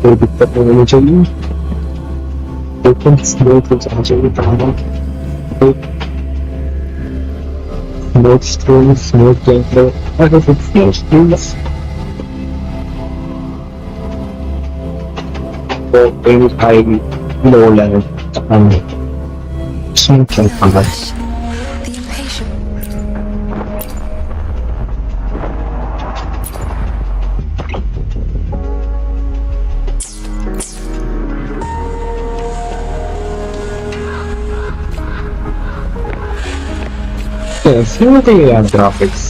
कोई दिक्कत नहीं होनी चाहिए, लेकिन स्मूथ हो जाना चाहिए गाना, smooth stream, smooth game play, अगर स्मूथ स्ट्रीम्स तो इन हाई लो लेवल स्मूथ चल पाता है। The impatient. Smooth graphics.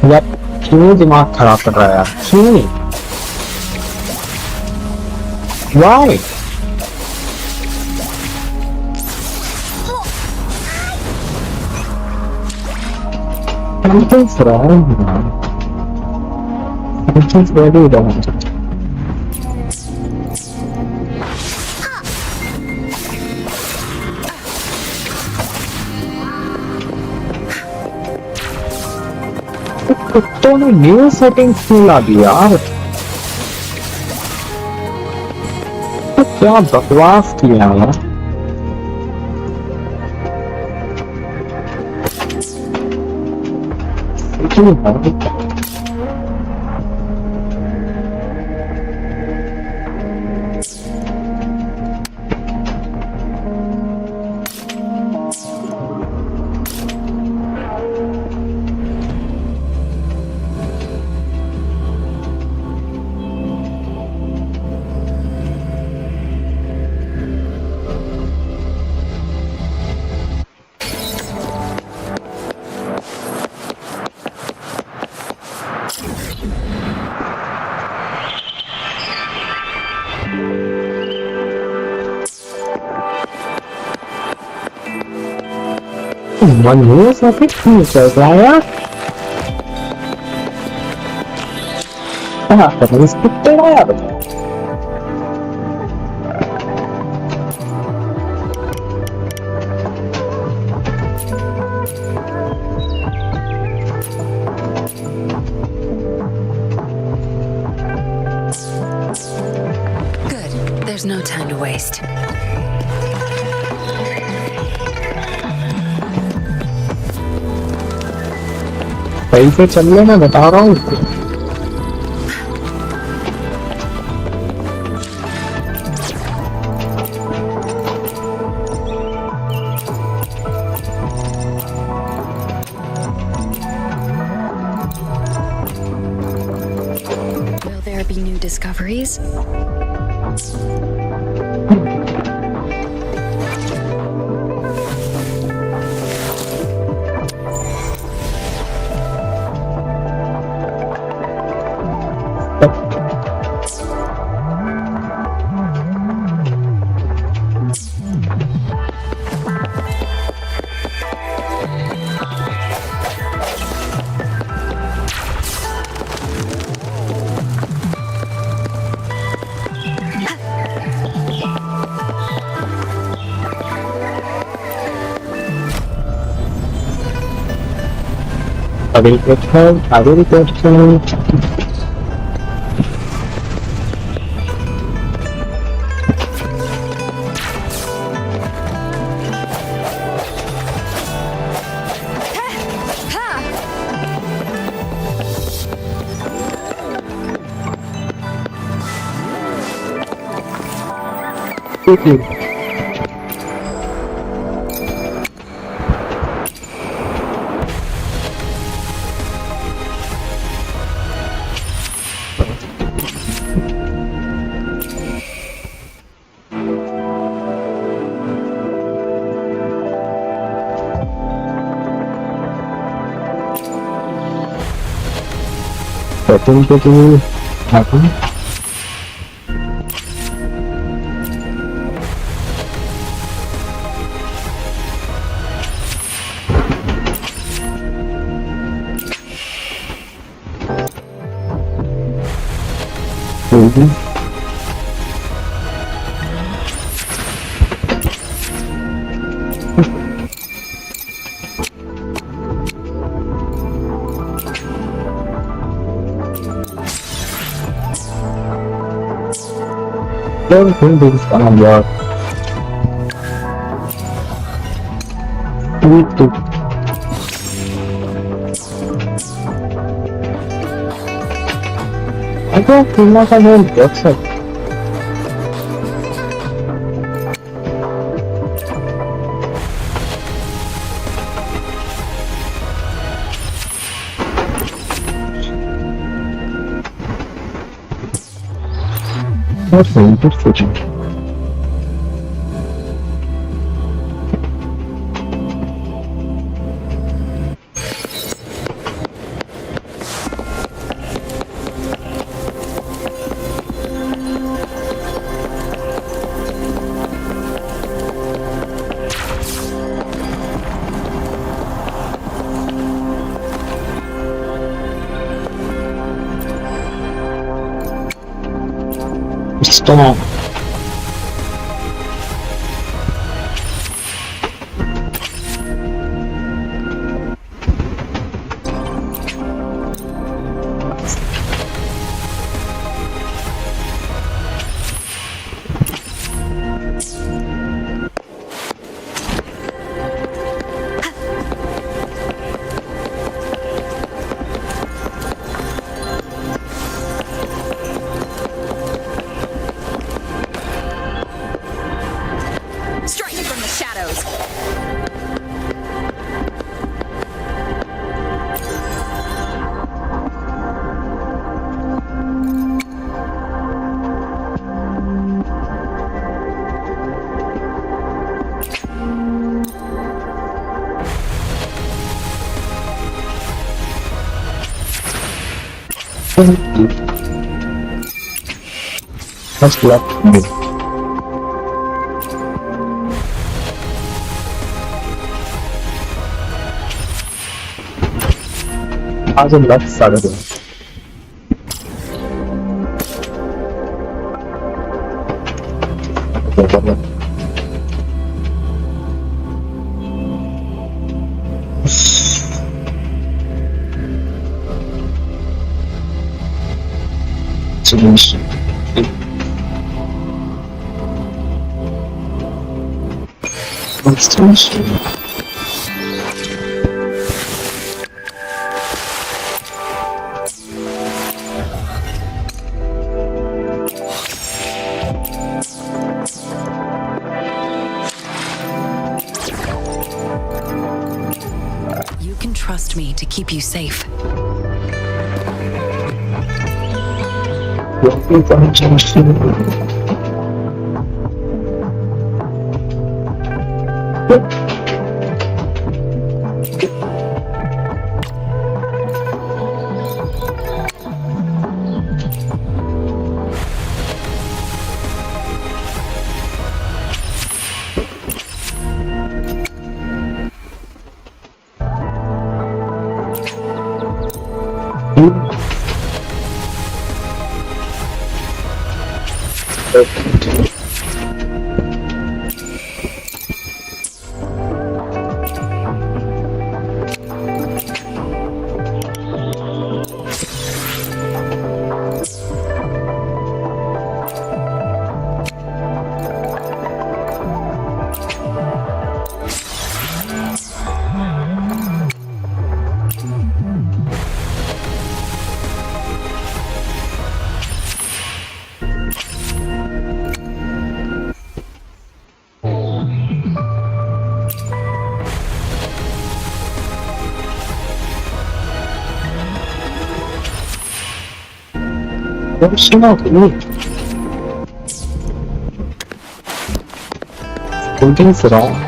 यार क्यों दिमाग खराब कर रहा है यार, क्यों? Why? Something's wrong, man. Something's very wrong. कुत्तों ने न्यू सेटिंग्स क्यों ला दी यार? क्या बकवास किया है? क्यों है? One year of it, so Raya. Ah, but it's good to have it. Good. There's no time to waste. सही से चल ले, मैं बता रहा हूँ। Will there be new discoveries? I will return. Quickly. 어떤 것도 하고, 그리고 그런 데서 사람이야. 또 아이고 불나가면 역사 할수 있겠지. 있어. Striking from the shadows. That's left me. 아주 left side of it. Jhinshi. What's Jhinshi? You can trust me to keep you safe. 여기가 Jhinshi. 너무 심하고 골든스러워.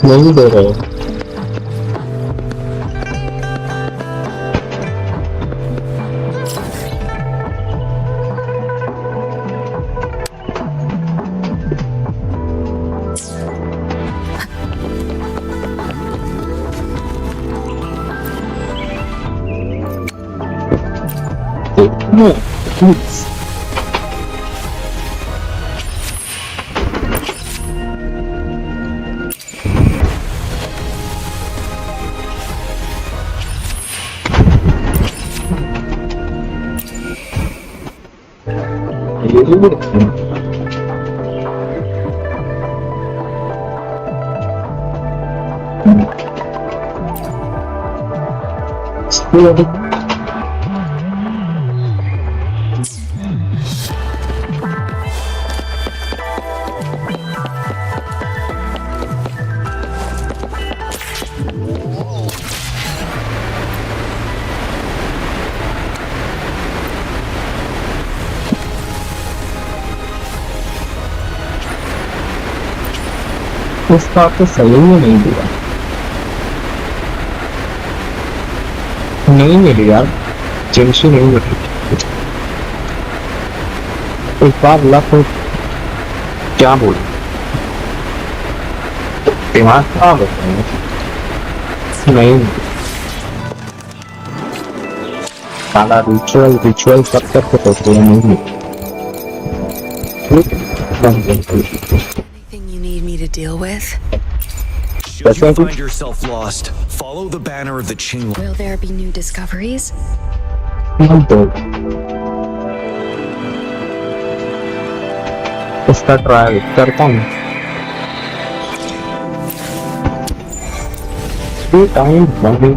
नहीं दे रहे। No, please. उसका तो सही में नहीं दिया, नहीं मिली यार, जिनशी नहीं मिली। एक बार लक हो, क्या बोलूं, दिमाग खराब होता है। नहीं साला रिचुअल रिचुअल सब करके तो नहीं मिली। Anything you need me to deal with? Should you find yourself lost, follow the banner of the Qing. Will there be new discoveries? उसका ट्रायल करता हूँ। टाइम नहीं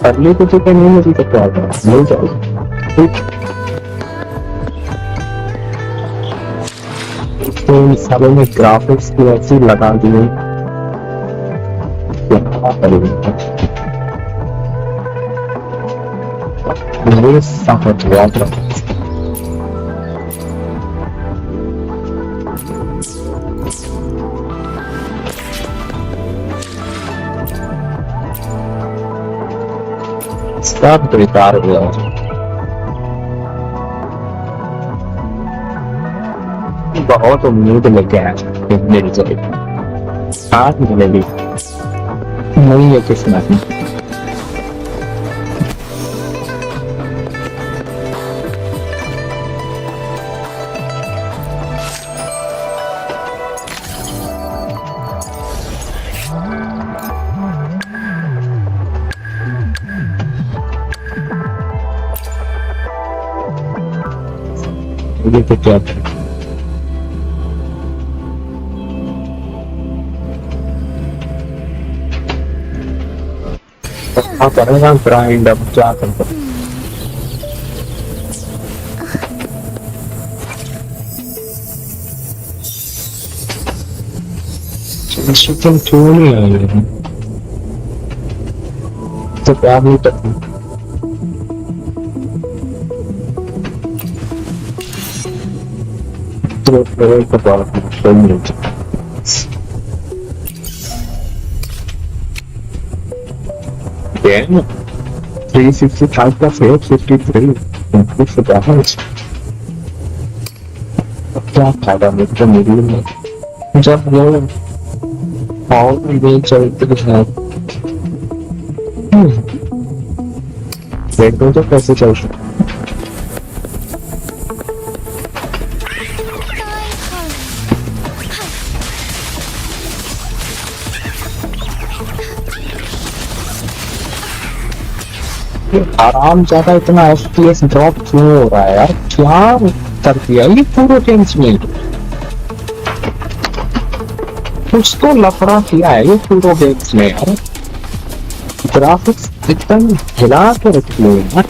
अर्ली को तो नहीं मिली तो क्या होगा, मिल जाएगा। तो इन सालों में ग्राफिक्स की ऐसी लगा दी है, क्या करेंगे मेरे साथ याद रखो। सब बेकार हो गया, बहुत उम्मीद लेके आया मिल जाएगी, आज मिलेगी नहीं है किस्मत में। ये तो क्या करेगा ग्राइंड, अब क्या करता चिकन क्यों नहीं आए तो क्या नहीं करती। तो का बात नहीं 365 plus 853 includes the damage. क्या फायदा मुझे मिली में जब वो और भी चलते हैं देखो तो कैसे चल सकते आराम ज्यादा इतना FPS ड्रॉप क्यों हो रहा है यार, क्या कर दिया ये पूरे गेम्स में, कुछ तो लफड़ा किया है ये पूरे गेम्स में यार, ग्राफिक्स एकदम हिला के रख दिए यार।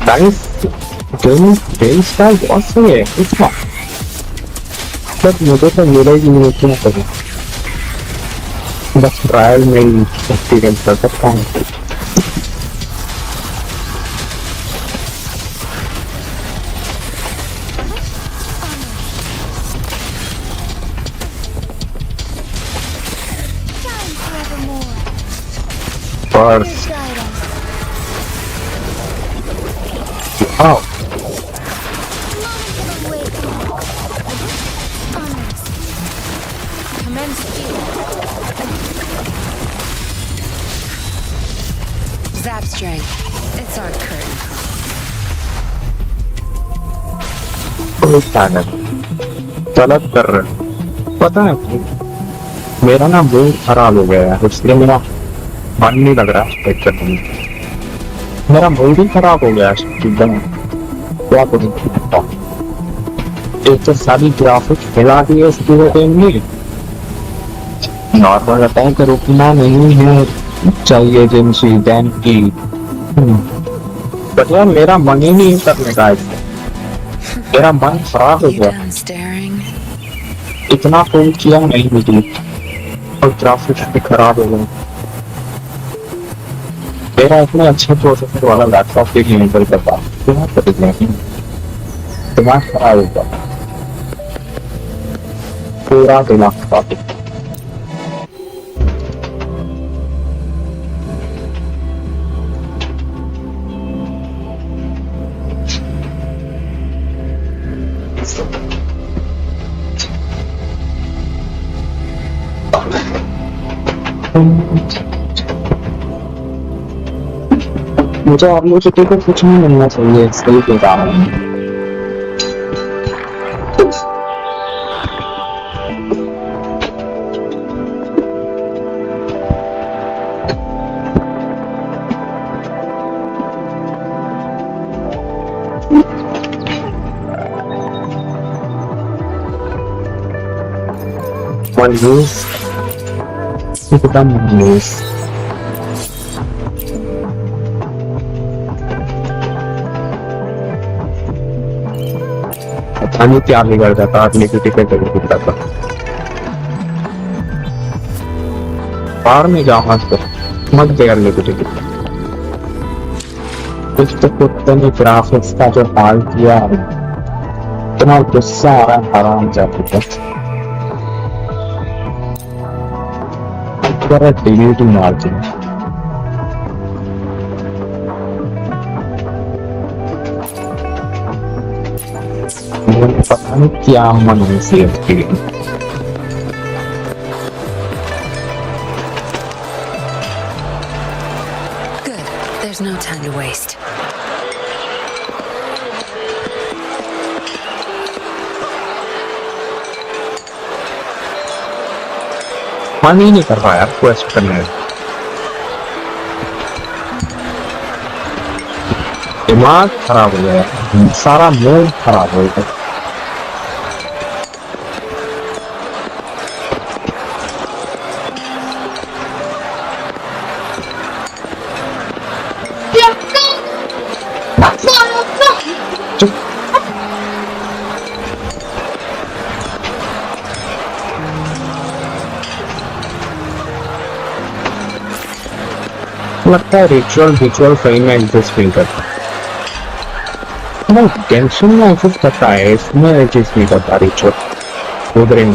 नाइस गेम स्टाइल बहुत सही है इसका, बट मुझे तो मिला ही नहीं, क्या करूं बस ट्रायल में ही एक्सपीरियंस कर सकता हूँ। Shine forevermore. Purse Guide us. आओ Moment of awakening. Honors. Commence field. Zap string. It's our curtain. कोई चैनल गलत कर रहे हैं। पता है मेरा ना मूड खराब हो गया है, इसलिए मेरा मन नहीं लग रहा है स्ट्राइक करने में। मेरा मूड ही खराब हो गया है एकदम। क्या करूं? एक तो सारी ग्राफिक्स हिला दी है इसकी गेम में। नॉर्मल अटैक रुकना नहीं है चाहिए जिनसी दैन की। पर यार मेरा मन ही नहीं करने का है। मेरा मन खराब हो You गया। done staring? इतना फोन किया नहीं मुझे और ग्राफिक्स भी खराब हो गए। मेरा इतना अच्छे प्रोसेसर वाला लैपटॉप भी नहीं निकल कर पाता। क्या करेंगे? दिमाग खराब हो गया पूरा दिमाग खराब। मुझे आप लोग को कुछ नहीं मिलना चाहिए सही के कारण। Use एकदम use पता नहीं क्या बिगड़ जाता आदमी की टिकट बिगड़ता था। बाहर में जाओ मत मत बिगड़ने की टिकट। कुछ तो कुत्ते ने ग्राफिक्स का जो हाल किया इतना गुस्सा आ रहा है हराम जाती है। डिलीट मार दी। मुझे पता नहीं क्या मन है सेव के लिए। Good. There's no time to waste. मन ही नहीं कर रहा यार क्वेस्ट करने। दिमाग खराब हो गया, सारा मूड खराब हो गया। लगता है रिचुअल सही में एग्जिस्ट नहीं करता। गेंशिन में एग्जिस्ट करता है, इसमें एग्जिस्ट नहीं करता। रिचुअल वुथरिंग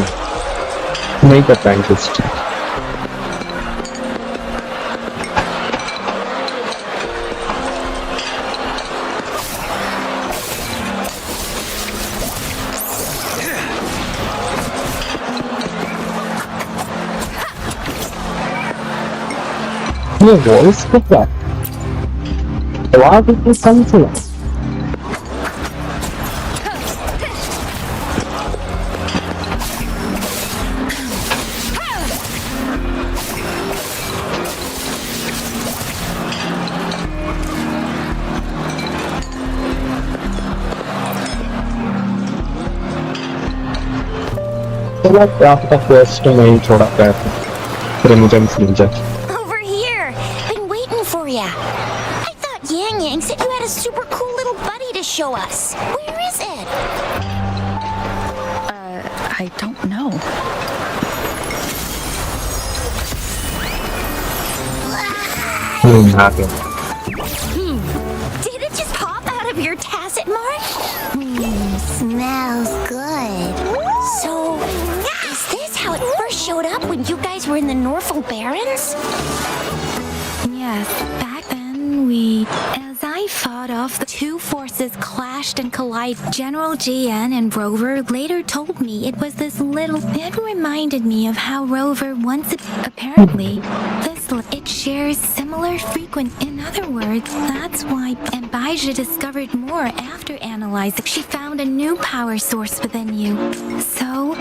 नहीं करता एग्जिस्ट। ये वॉइस को क्या आवाज इतनी कम से आपका क्वेस्ट नहीं छोड़ा पैसे मुझे Over here! Been waiting for ya. I thought Yang Yang said you had a super cool little buddy to show us. Where is it? I don't know. आगे Did it just pop out of your tacit mark? Smells good. So, is this how it first showed up when you guys were in the Norfolk Barrens? Yes, back then as I fought off the two forces clashed and collided. General GN and Rover later told me it was this little. It reminded me of how Rover once. Apparently, it shares similar frequent. In other words, that's why. And Baija discovered more after analyzing. She found a new power source within you. So,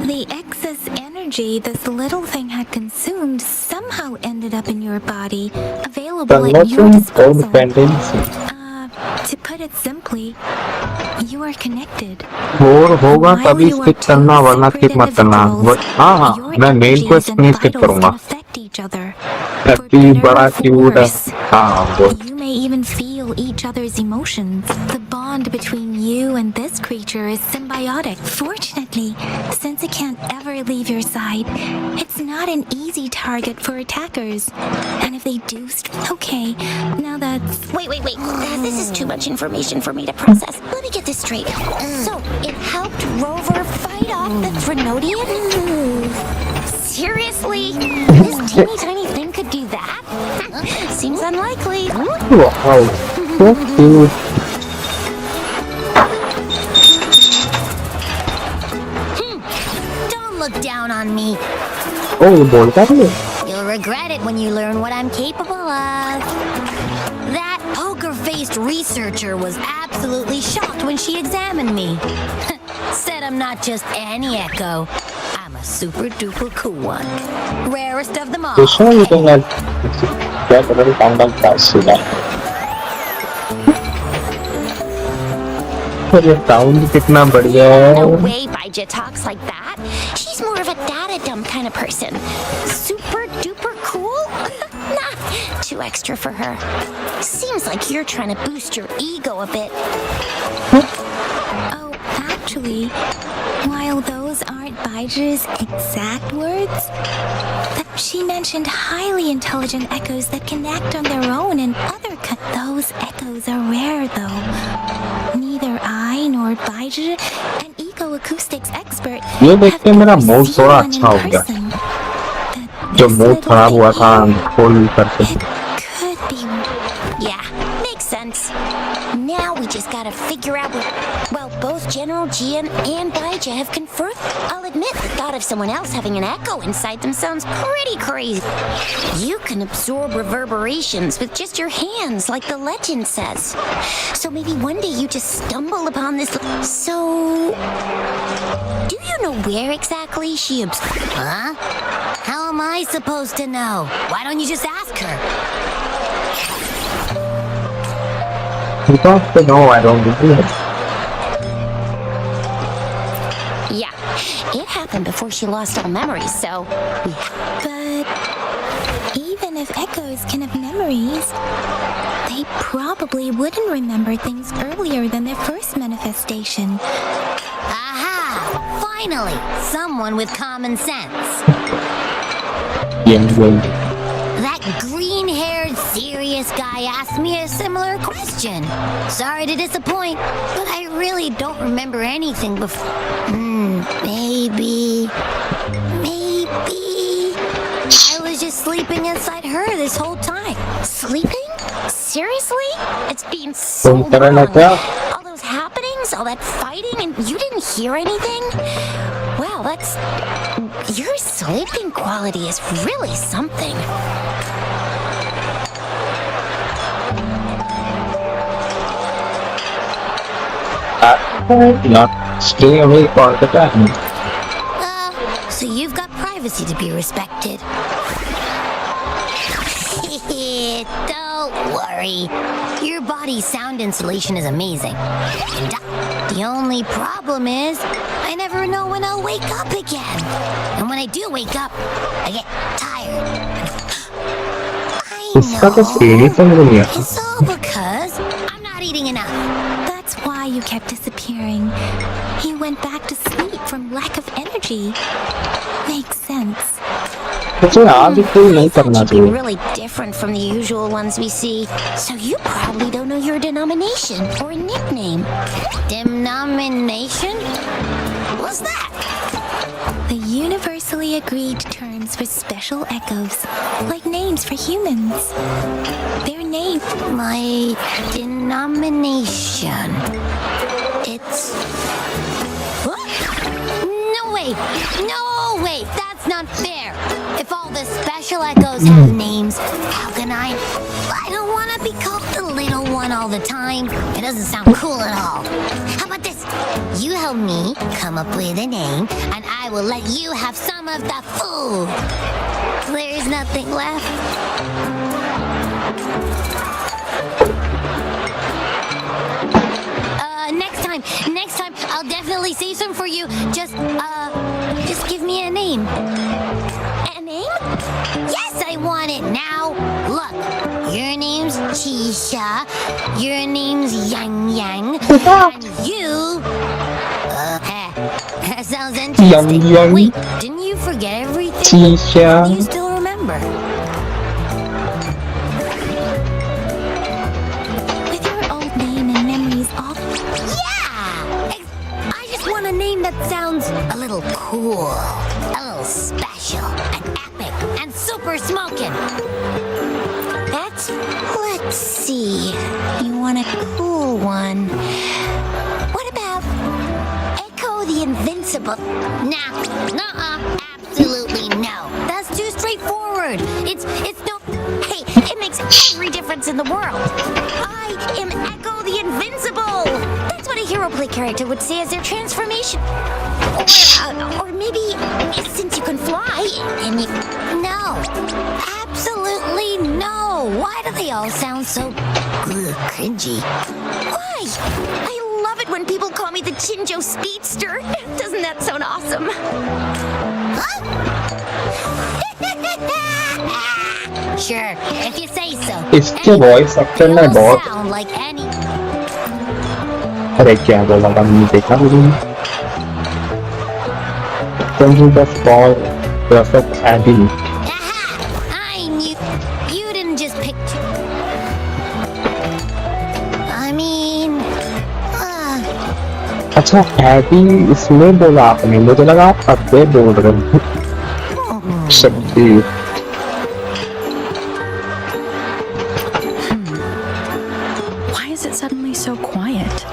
the excess energy this little thing had consumed somehow ended up in your body, available at your disposal. To put it simply, you are connected. Bore होगा While तभी you are skip two करना वरना separate skip मत करना individuals, हाँ your मैं main energies quest and नहीं skip vitals करूंगा can affect each other. For happy better बड़ा or for क्यूट है worse. हाँ वो You may even feel each other's emotions. The bond between you and this creature is symbiotic. Fortunately, since it can't ever leave your side, it's not an easy target for attackers. And if they do, okay, now that's... Wait. This is too much information for me to process. Let me get this straight. So, it helped Rover fight off the Threnodian? Seriously? This teeny tiny thing could do that? Seems unlikely. Wow so cute Don't look down on me. ओ ये बोलता भी है You'll regret it when you learn what I'm capable of. That poker-faced researcher was absolutely shocked when she examined me. Said I'm not just any echo. I'm a super-duper cool one. Rarest of them all. तो सो ये तो मैं क्या कर रहा हूँ countdown class से ये साउंड कितना बढ़िया No है way Baija talks like that. She's more of a data dump kind of person. Super-duper cool? Nah, too extra for her. Seems like you're trying to boost your ego a bit. Oh, actually, while those aren't Baija's exact words, she mentioned highly intelligent echoes that connect on their own and other those echoes are rare though. Neither I nor Baija, an eco-acoustics expert, ये देख have के मेरा ever mood seen थोड़ा one in अच्छा हो गया person. That जो this mood little खराब हुआ था thing फुल करके It could be. Yeah, makes sense. Now we just gotta figure out what... Well, both General Gian and Baija have confirmed. I'll admit, the thought of someone else having an echo inside them sounds pretty crazy. You can absorb reverberations with just your hands, like the legend says. So maybe one day you just stumble upon this... So... Do you know where exactly she Huh? How am I supposed to know? Why don't you just ask her? You don't know I don't do it Yeah, it happened before she lost all memories, so... But even if echoes can have memories, they probably wouldn't remember things earlier than their first manifestation. Aha! Finally! Someone with common sense. That green-haired, serious guy asked me a similar question. Sorry to disappoint, but I really don't remember anything before. Maybe... I was just sleeping inside her this whole time. Sleeping? Seriously? It's been so long. All those happenings, all that fighting, and you didn't hear anything? Wow, that's... Your sleeping quality is really something. not stay awake all the time So you've got privacy to be respected. Don't worry. Your body's sound insulation is amazing. And the only problem is, I never know when I'll wake up again. And when I do wake up, I get tired. I know. It's all because I'm not eating enough. That's why you kept disappearing. You went back to sleep from lack of energy. Makes sense. मुझे आज कोई नहीं करना You'd be चाहिए। really different from the usual ones we see, so you probably don't know your denomination or a nickname. Denomination? What's that? The universally agreed terms for special echoes, like names for humans. Their name. My denomination. It's... What? No way! No way! That's not fair! If all the special echoes have names, how can I don't want to be called the little one all the time. It doesn't sound cool at all. How about this? You help me come up with a name, and I will let you have some of the food. There's nothing left. Next time, I'll definitely save some for you. Just give me a name. A name? Yes, I want it now. Look, your name's Chisha, your name's Yang Yang, and you... that sounds interesting. Yang. Wait, didn't you forget everything? Chisha. Do you still remember? With your old name and memories all... I just want a name that sounds a little cool, a little special, and epic, and super smoking. Let's see. You want a cool one? What about Echo the Invincible? Nah, absolutely no. That's too straightforward. It's no. Hey, it makes every difference in the world. I am Echo the Invincible. That's what a hero play character would say as their transformation. Or maybe since you can fly and you... No, absolutely no. Why do they all sound so cringy? Why? I love it when people call me the Chinjo Speedster. Doesn't that sound awesome? Huh? Sure, if you say so. इसके voice actor ने बहुत Sound like any... अरे क्या बोला था मैंने देखा मुझे the small perfect Abby. Aha! I knew you didn't just pick. I mean, अच्छा Abby इसमें बोला आपने मुझे लगा आप अब्बे बोल रहे हो शक्ति Why is it suddenly so quiet?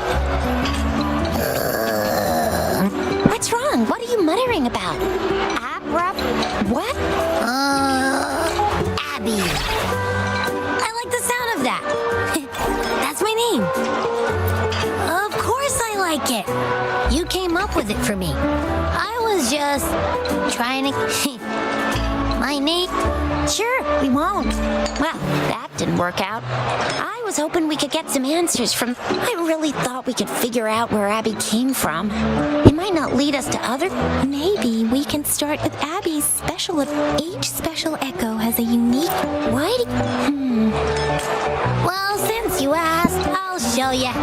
what's wrong? What are you muttering about? What? Abby. I like the sound of that. That's my name. Of course I like it. You came up with it for me. I was just trying to... My name? Sure, we won't. Well, that didn't work out. I was hoping we could get some answers from... I really thought we could figure out where Abby came from. It might not lead us to other... Maybe we can start with Abby's special... Each special echo has a unique... Why do... Well, since you asked, I'll show you.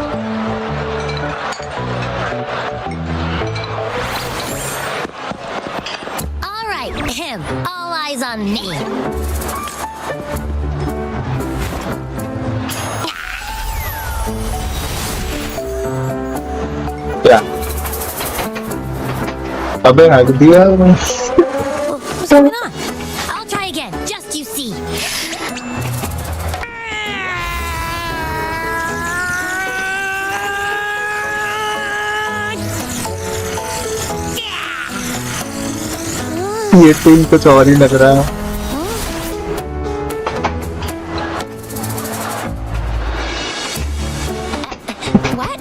All right, him. All eyes on me. क्या अबे हक दिया What's going on? I'll try again, just you see. ये team कुछ और ही लग रहा है What?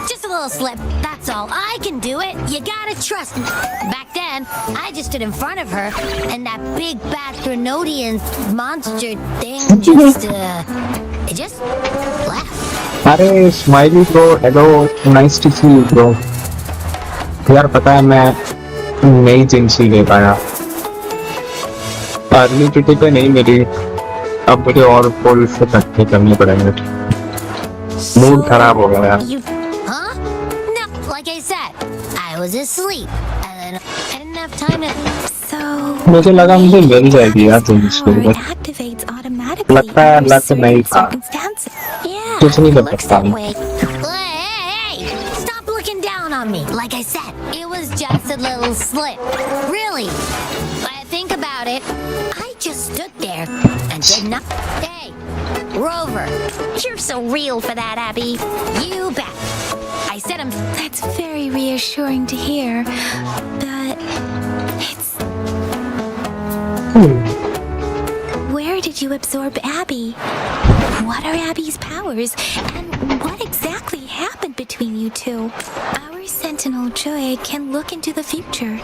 Just a little slip. That's all. I can do it. You gotta trust me. Back then, I just stood in front of her, and that big bad Grenodian monster thing it just left. अरे smiley bro hello nice to see you bro यार पता है मैं नई जिंशी ले पाया early kitty पे नहीं मिली अब मुझे और फुल से इकट्ठे करने पड़ेंगे मूड खराब हो गया यार Huh? No, like I said, I was asleep, and then I didn't have time to... So, मुझे लगा मुझे मिल जाएगी यार जिंशी power को activates automatically लगता है under लक नहीं certain था circumstances. Yeah, कुछ नहीं it कर looks सकता that मैं way. Hey, stop looking down on me. Like I said, it was just a little slip. Really. But think about it. I just stood there and did not. Hey, Rover, you're so real for that, Abby. You bet. I said I'm. That's very reassuring to hear, but it's... Where did you absorb Abby? What are Abby's powers, and what exactly happened between you two? Our Sentinel Joy can look into the future.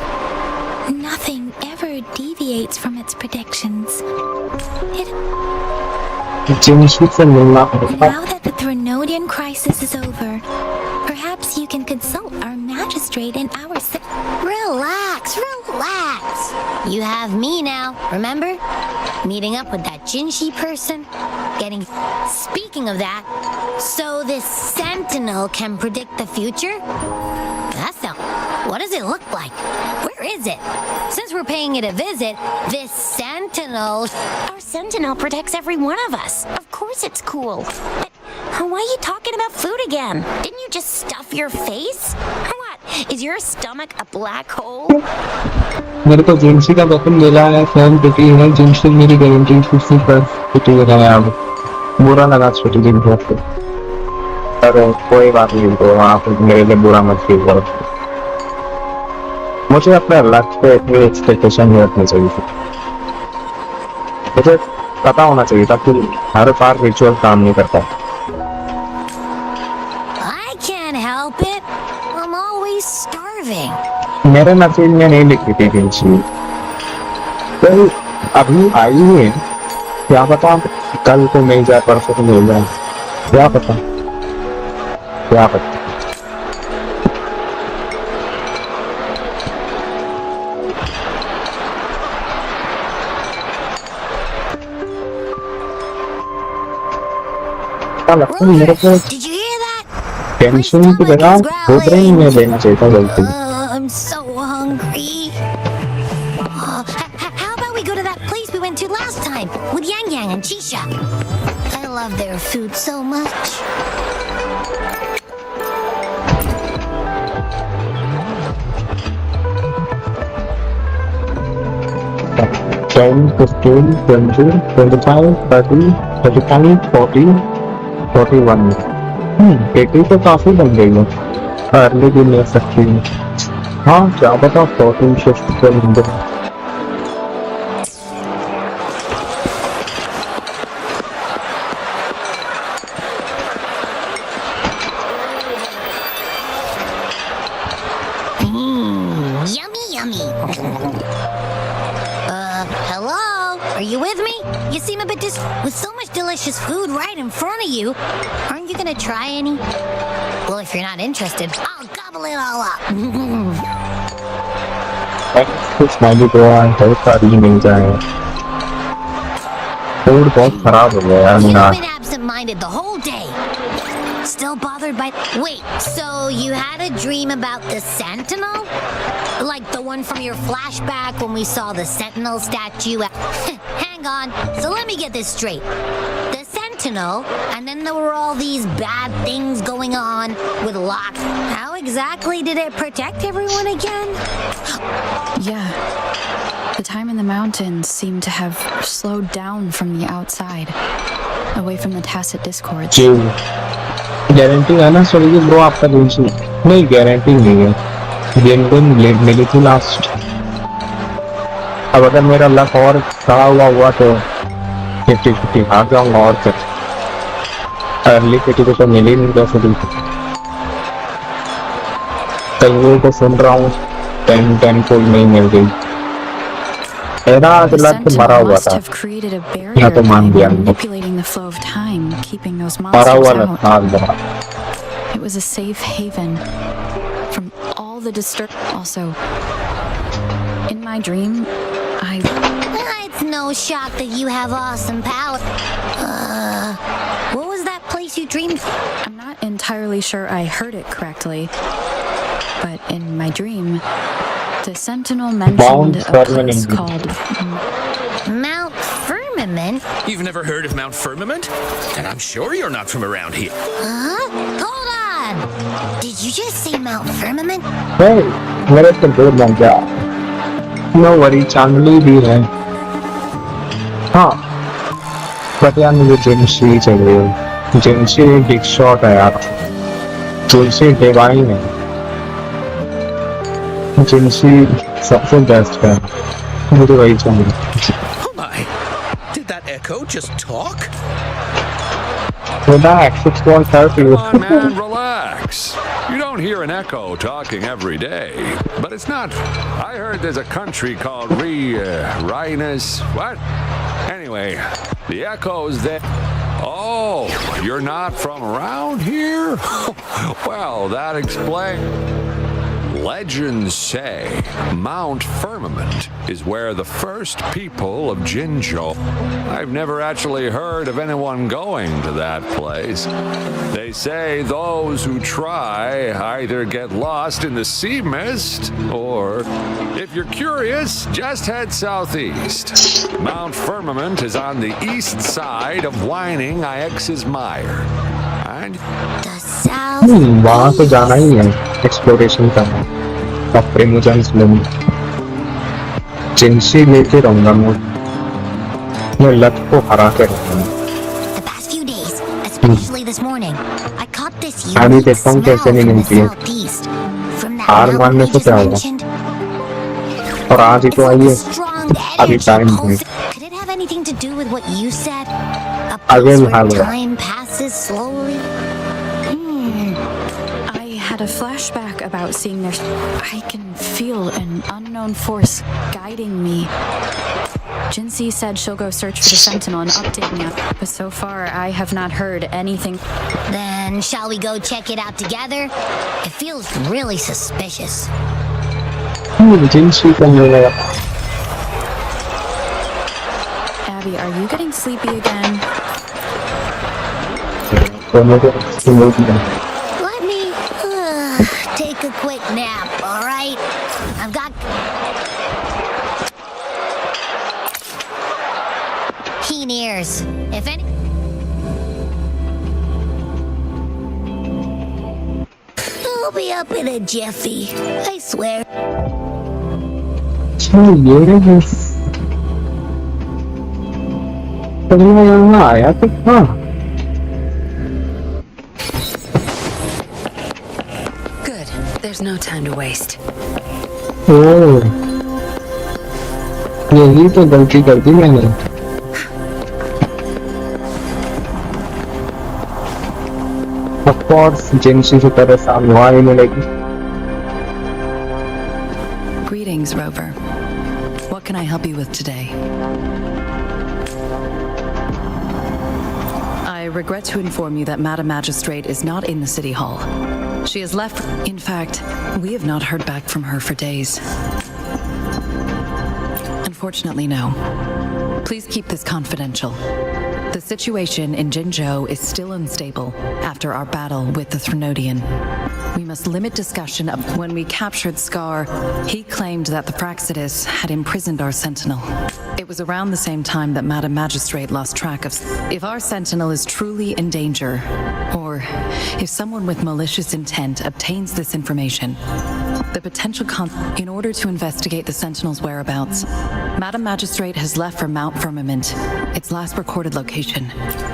Nothing ever deviates from its predictions. जिंशी से मिलना पड़ता Now that the Threnodian crisis is over, perhaps you can consult our magistrate and our... Relax, relax. You have me now, remember? Meeting up with that Jhinshi person. Speaking of that, so this Sentinel can predict the future? That's not... What does it look like? Where is it? Since we're paying it a visit, this Sentinel... Our Sentinel protects every one of us. Of course it's cool. But why are you talking about food again? Didn't you just stuff your face? Or what? Is your stomach a black hole? मेरे को जिंशी का weapon मिला है fan पिटी है जिंशी मेरी guarantee 50 पर पिटी है अब बुरा लगा छोटी दिन को पर कोई बात नहीं तो आप मेरे लिए बुरा मत फील करो मुझे अपने लक पे इतनी एक्सपेक्टेशन नहीं रखनी चाहिए थी मुझे पता होना चाहिए था कि हर बार रिचुअल काम नहीं करता I can't help it. I'm always starving. मेरे नसीब में नहीं लिखी थी जिंशी तो अभी आई हुई है क्या पता कल को मिल जाए परसों को मिल जाए क्या पता लगता है मेरे को Did you hear that? Tension की जगह वुथरिंग में लेना चाहिए था गलती I'm so hungry. How about we go to that place we went to last time with Yang Yang and Chisha? I love their food so much. 10, 15, 20, 25, 30, 35, 40, 41 80 तो काफी बन गई है अर्ली भी ले सकती हूँ हाँ क्या पता 14 शिफ्ट कर दूँ Yummy, yummy. Hello? Are you with me? You seem a bit with so much delicious food right in front of you. Aren't you gonna try any? Well, if you're not interested, I'll gobble it all up. कुछ नहीं तो बहुत सारी मिल जाए food बहुत खराब हो गया यार You've मेरा been absent-minded the whole day. Still bothered by... Wait, so you had a dream about the Sentinel? Like the one from your flashback when we saw the Sentinel statue at... Hang on, so let me get this straight. The Sentinel, and then there were all these bad things going on with Locke. How exactly did it protect everyone again? Yeah. The time in the mountains seemed to have slowed down from the outside, away from the tacit discords. जी guarantee है ना sorry bro आपका जिंशी नहीं guarantee नहीं है game को मिली थी last अब अगर मेरा लक और खड़ा हुआ तो 50-50 हार जाऊंगा और फिर अर्ली 50 तो मिली नहीं 10 कईयों को सुन रहा हूँ 10 फुल नहीं मिल गई मेरा The लक मरा Sentinel हुआ must था have created a यहाँ barrier तो मान by दिया manipulating the flow of time, keeping those मरा monsters हुआ out. लक हार गया It was a safe haven from all the Also, in my dream, It's no shock that you have awesome power. What was that place you dreamed? I'm not entirely sure I heard it correctly, but in my dream, The sentinel mentioned a place Firmament. called Mount Firmament? You've never heard of Mount Firmament? And I'm sure you're not from around here. Huh? Hold on! Did you just say Mount Firmament? Hey, मेरे तो दूर लग गया। No worry, चांदली भी है। हाँ, but यार मुझे जिनशी चाहिए। जिनशी बिग शॉट है यार। तुलसी डिवाइन है। जिनशी सबसे बेस्ट है। मुझे वही चाहिए। Oh my. Did that echo just talk? Relax, it's going to help you. Come on, man, relax. You don't hear an echo talking every day, but it's not. I heard there's a country called Rhinus. What? Anyway, the echo's there. Oh, you're not from around here? Well, that explains. Legends say Mount Firmament is where the first people of Jinzhou. I've never actually heard of anyone going to that place. They say those who try either get lost in the sea mist, or if you're curious, just head southeast. Mount Firmament is on the east side of Whining Ix's Mire. And The South. वहाँ तो जाना ही है exploration करना अपने मुझे इसलिए जिनसी लेके रहूंगा मैं लत को हरा के रहूंगा The past few days, especially this morning, I caught this अभी unique देखता हूँ smell कैसे नहीं from the मिलती है southeast. From that हार mountain मानने we से just क्या होगा mentioned. और आज ही It's तो like आई a है strong अभी energy टाइम है pulsing. Could it have anything to do with what you said? A I place will where have it. time passes slowly? I had a flashback about seeing their. I can feel an unknown force guiding me. Jhinshi said she'll go search for the sentinel and update me, but so far I have not heard anything. Then shall we go check it out together? It feels really suspicious. जिनसी का मिलेगा Abby, are you getting sleepy again? तो मुझे Let me take a quick nap, alright? I've got keen ears. If any. I'll be up in a jiffy. I swear. ये तो मैं आया तो हाँ Good. There's no time to waste. ओह यही तो गलती कर दी मैंने Of course, जिनसी से तेरे सामने वहाँ ही मिलेगी Greetings, Rover. What can I help you with today? I regret to inform you that Madam Magistrate is not in the City Hall. She has left. In fact, we have not heard back from her for days. Unfortunately, no. Please keep this confidential. The situation in Jinzhou is still unstable after our battle with the Threnodian. We must limit discussion of when we captured Scar. He claimed that the Praxidus had imprisoned our sentinel. It was around the same time that Madam Magistrate lost track of. If our sentinel is truly in danger, or if someone with malicious intent obtains this information, the potential in order to investigate the sentinel's whereabouts, Madam Magistrate has left for Mount Firmament, its last recorded location.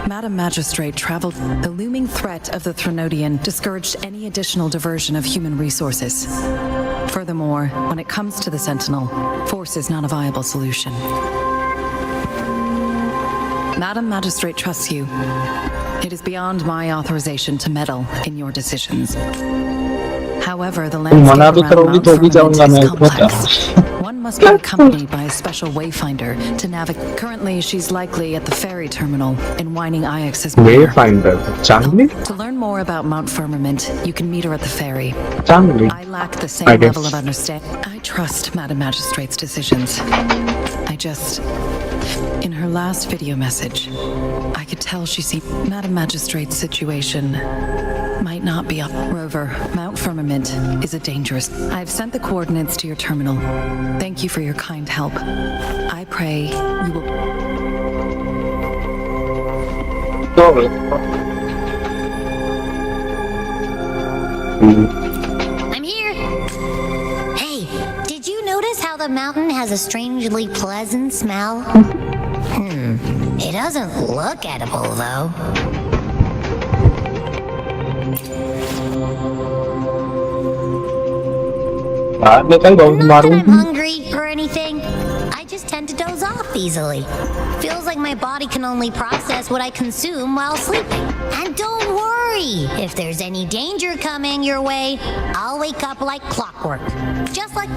Madam Magistrate traveled. The looming threat of the Threnodian discouraged any additional diversion of human resources. Furthermore, when it comes to the Sentinel, force is not a viable solution. Madam Magistrate trusts you. It is beyond my authorization to meddle in your decisions. However, the landscape around Mount Firmament is complex. One must be accompanied by a special wayfinder to navigate. Currently, she's likely at the ferry terminal in Whining Ix's Mire. Wayfinder चांदली To learn more about Mount Firmament, you can meet her at the ferry. चांदली I lack the I same guess. level of understanding. I trust Madam Magistrate's decisions. I just In her last video message, I could tell she seemed Madam Magistrate's situation might not be up. Rover, Mount Firmament is a dangerous. I've sent the coordinates to your terminal. Thank you for your kind help. I pray you will. I'm here. Hey, did you notice how the mountain has a strangely pleasant smell? It doesn't look edible, though. Not that I'm hungry or anything. I just tend to doze off easily. Feels like my body can only process what I consume while sleeping. And don't worry, if there's any danger coming your way, I'll wake up like clockwork. Just like...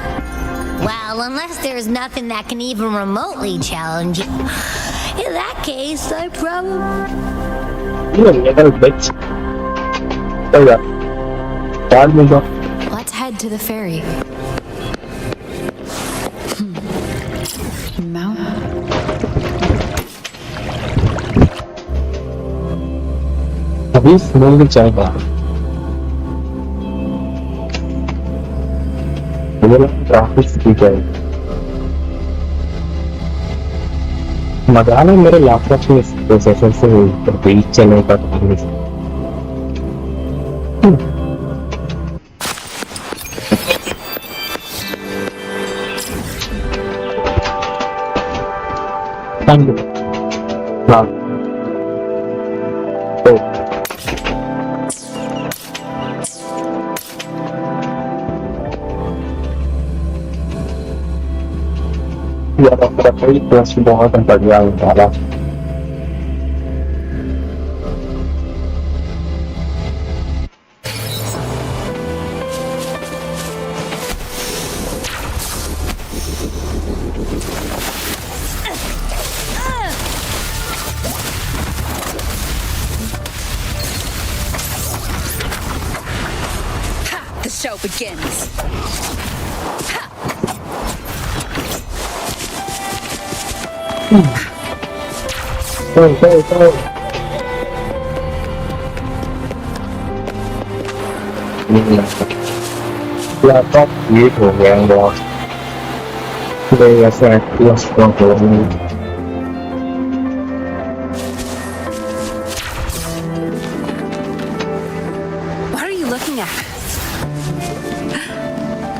Well, unless there's nothing that can even remotely challenge you. In that case, I probably... Let's head to the ferry. Mount. अभी smooth चलेगा ये traffic speed है मजा नहीं मेरे laptop में processor से बीच चलने का Thank you. Wow. Oh. Yeah, that's very possible. I can tell you about that. The show begins. Go. Laptop ये हो गया बहुत ले ऐसे plus What are you looking at?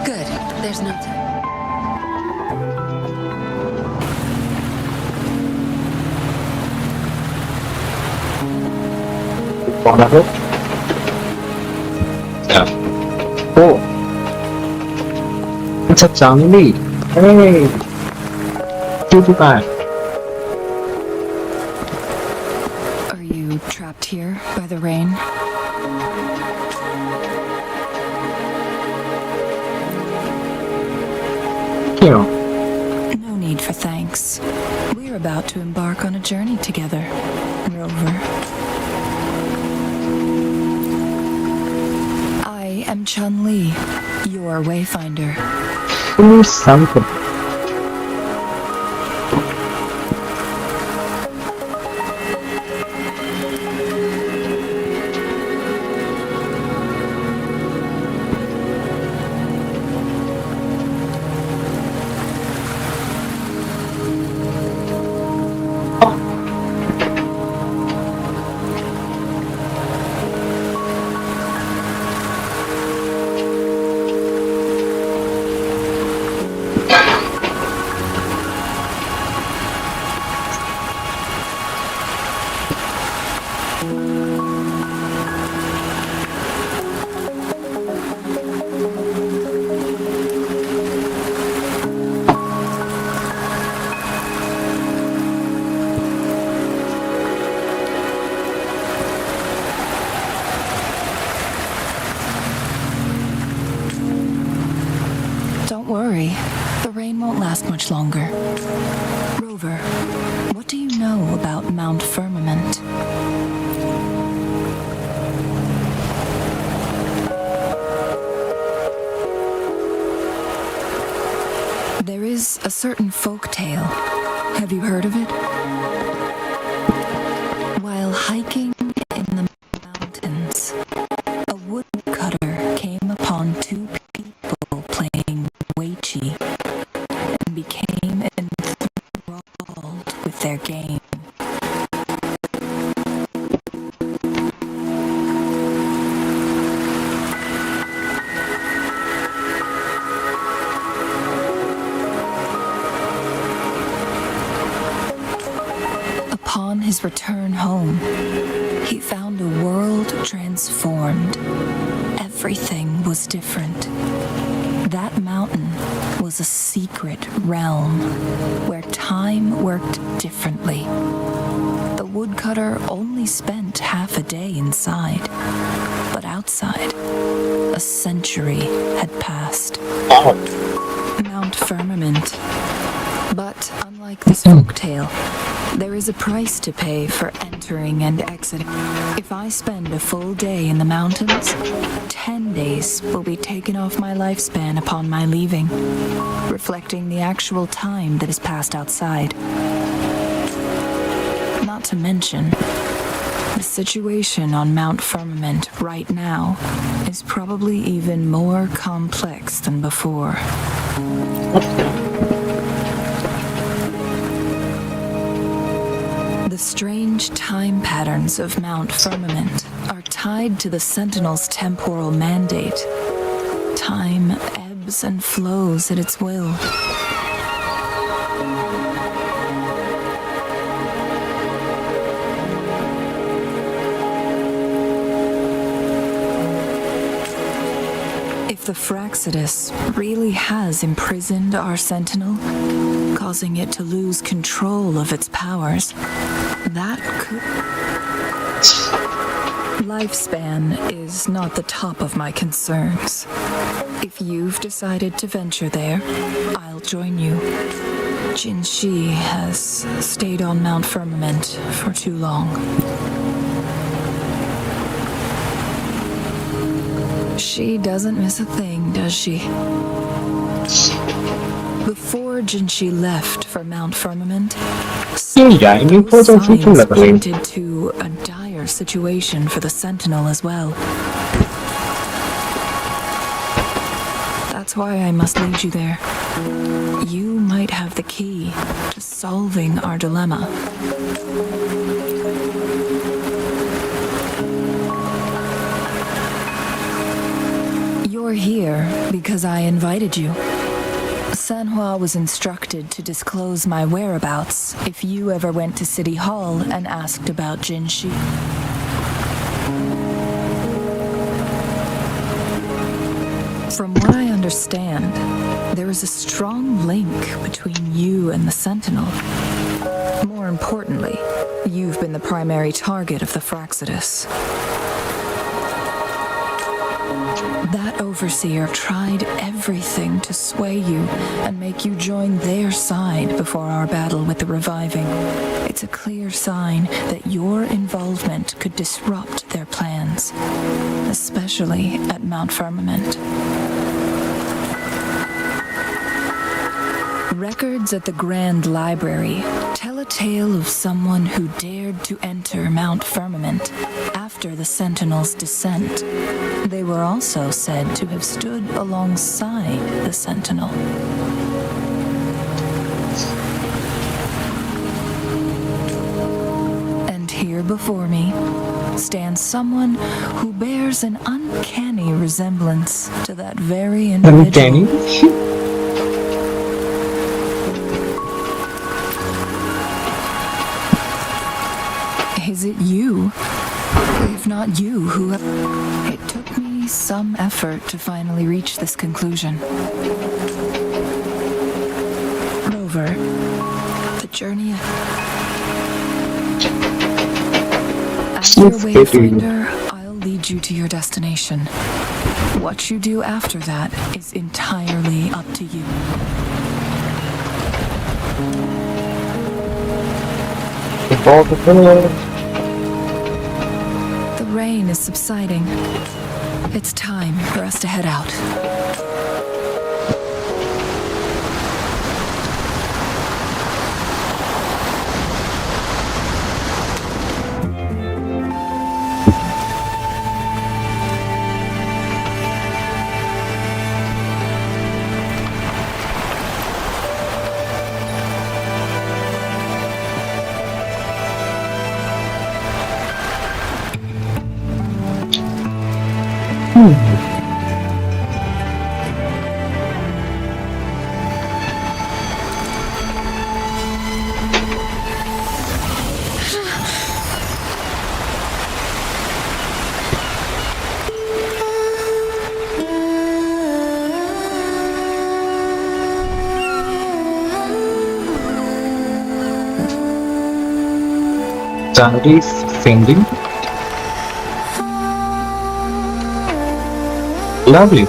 Good. There's no time. Wanna hit? Yeah. Oh. It's a Changli. Hey. Too bad. Are you trapped here by the rain? You. No need for thanks. We're about to embark on a journey together, Rover. I am Chun-Li, your wayfinder. Do something. Don't worry, the rain won't last much longer. Rover, what do you know about Mount Firmament? There is a certain folk tale. Have you heard of it? While hiking in the mountains, a woodcutter came upon two people playing Weiqi and became enthralled with their game. Upon his return home, he found a world transformed. Everything was different. That mountain was a secret realm where time worked differently. The woodcutter only spent half a day inside, but outside, a century had passed. Mount Firmament. But unlike this folktale, there is a price to pay for entering and exiting. If I spend a full day in the mountains, 10 days will be taken off my lifespan upon my leaving, reflecting the actual time that is passed outside. Not to mention, the situation on Mount Firmament right now is probably even more complex than before. The strange time patterns of Mount Firmament are tied to the Sentinel's temporal mandate. Time ebbs and flows at its will. If the Fraxidus really has imprisoned our Sentinel, causing it to lose control of its powers, that could... Lifespan is not the top of my concerns. If you've decided to venture there, I'll join you. Jhinshi has stayed on Mount Firmament for too long. She doesn't miss a thing, does she? Before Jhinshi left for Mount Firmament, signs pointed to a dire situation for the Sentinel as well. That's why I must lead you there. You might have the key to solving our dilemma. You're here because I invited you. Sanhua was instructed to disclose my whereabouts if you ever went to City Hall and asked about Jhinshi. From what I understand, there is a strong link between you and the Sentinel. More importantly, you've been the primary target of the Fraxidus. That overseer tried everything to sway you and make you join their side before our battle with the reviving. It's a clear sign that your involvement could disrupt their plans, especially at Mount Firmament. Records at the Grand Library tell a tale of someone who dared to enter Mount Firmament after the Sentinel's descent. They were also said to have stood alongside the Sentinel. And here before me stands someone who bears an uncanny resemblance to that very individual. Is it you? If not you, who... It took me some effort to finally reach this conclusion. Rover, the journey... As your wayfinder, I'll lead you to your destination. What you do after that is entirely up to you. The rain is subsiding. It's time for us to head out. Sanity singing. Lovely.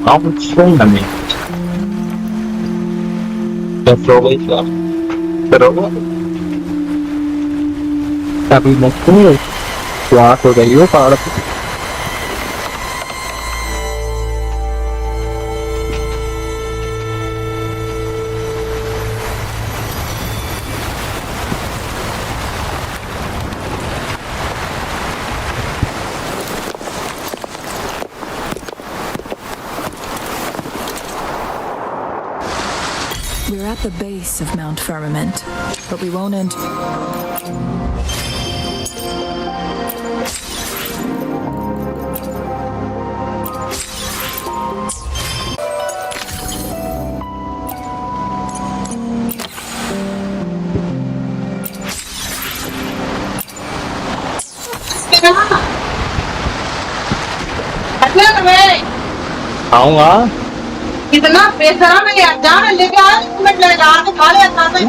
How much fun I mean. That's always love. Pero sabi mo po, guwapo kayo para We're at the base of Mount Firmament, but we won't enter. ako nga. कितना बेशरम है यार जाने लेके आया 1 minute लगेगा आके खा ले खाते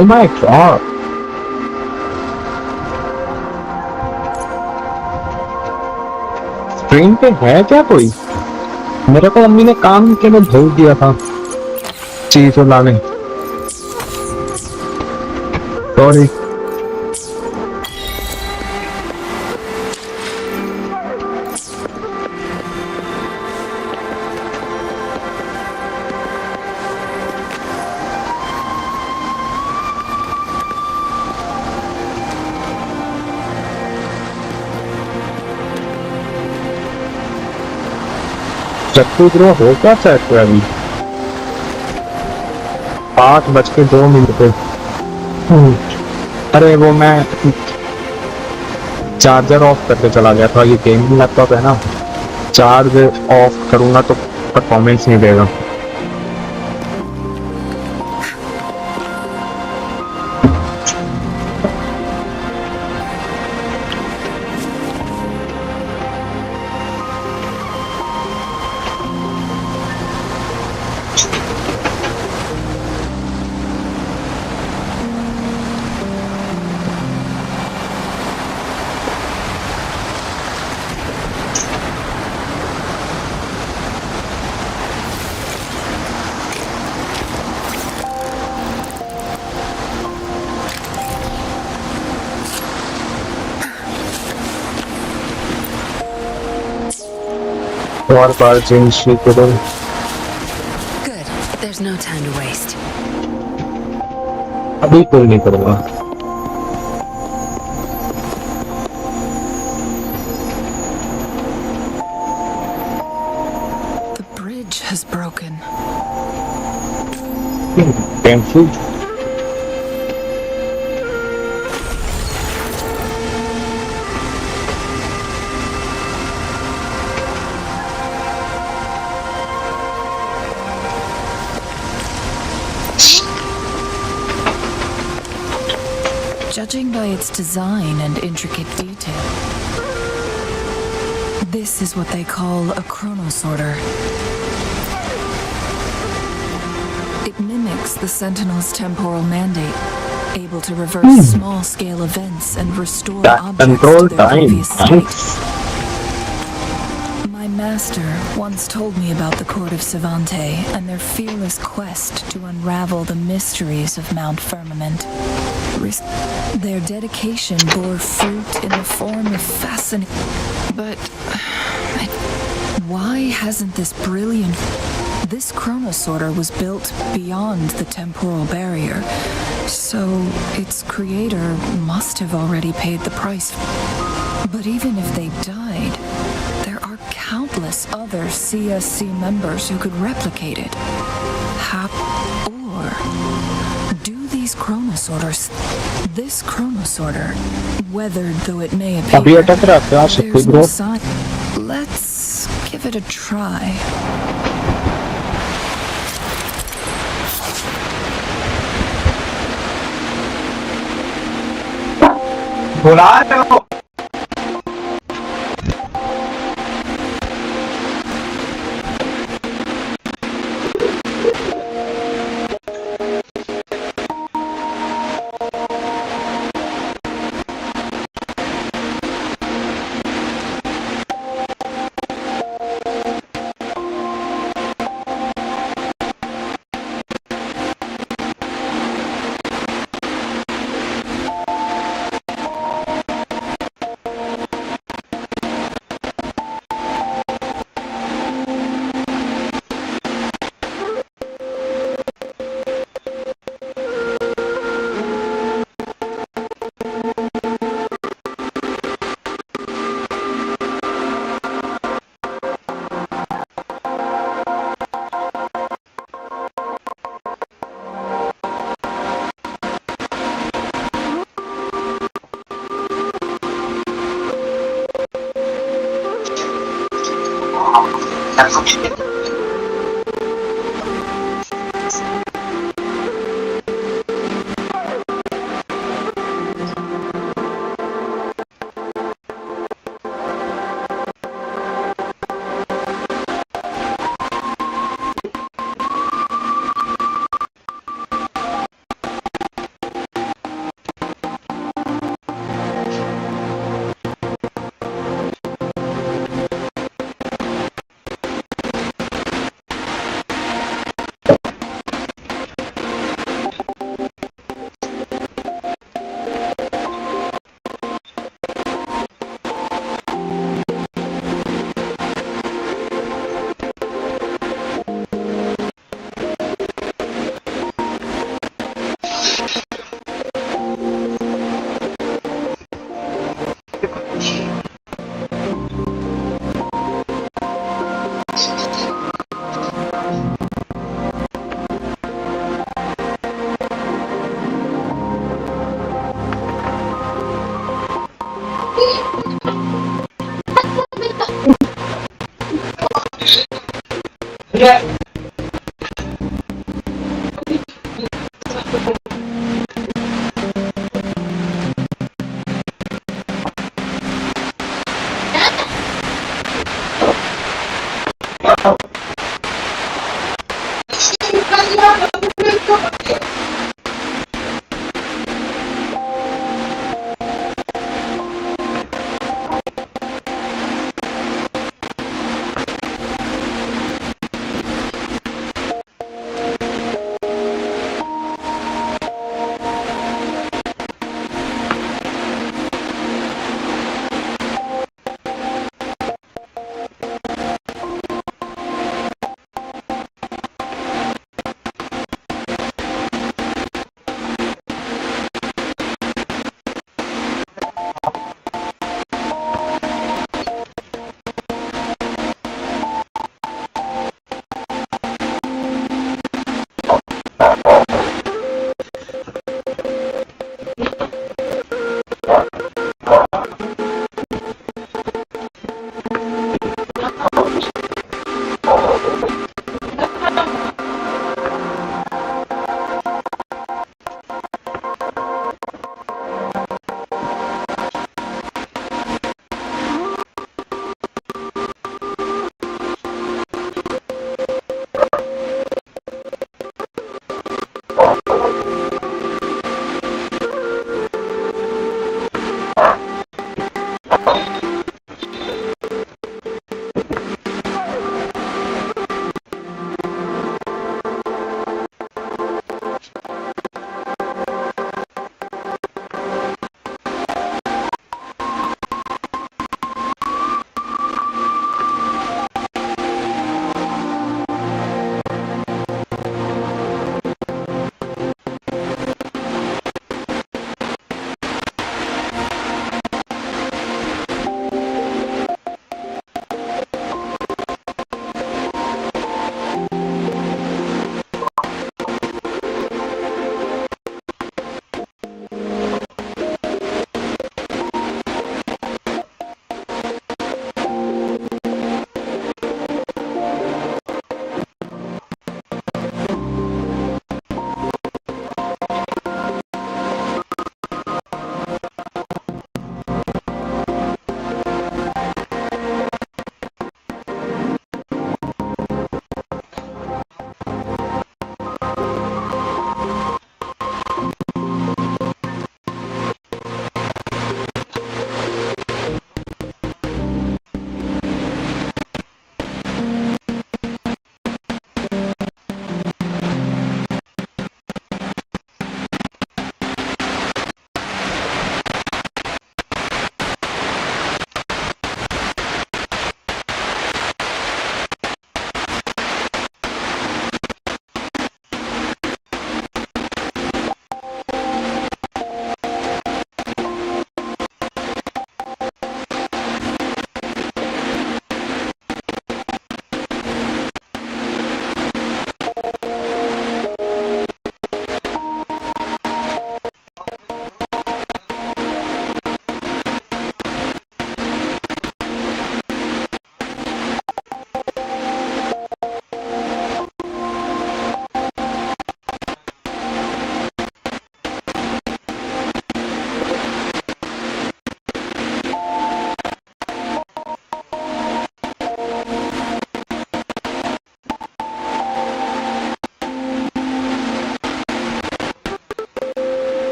Oh my god. स्ट्रीम पे है क्या कोई? मेरे को मम्मी ने काम के लिए भेज दिया था चीज लाने। सॉरी। चक्कू ग्रो हो क्या सकता है अभी? 8:02 पे। अरे वो मैं चार्जर ऑफ करके चला गया था। ये गेमिंग लैपटॉप है ना, चार्ज ऑफ करूंगा तो परफॉर्मेंस नहीं देगा। और बार जिनशी करो। Good. There's no time to waste. अभी कोई नहीं करूँगा। The bridge has broken. Painful. Judging by its design and intricate detail, this is what they call a chronosorter. It mimics the Sentinel's temporal mandate, able to reverse small-scale events and restore objects Control to their time. previous state. Nice. My master once told me about the court of Savante and their fearless quest to unravel the mysteries of Mount Firmament. Their dedication bore fruit in the form of fascinating... But... why hasn't this brilliant... This chronosorter was built beyond the temporal barrier, so its creator must have already paid the price. But even if they died, there are countless other CSC members who could replicate it. Or do these chronosorters, this chronosorter, weathered though it may अभी appear, अटक रहा था शक्ति there's grow. no sign. Let's give it a try. बुला रहे हो?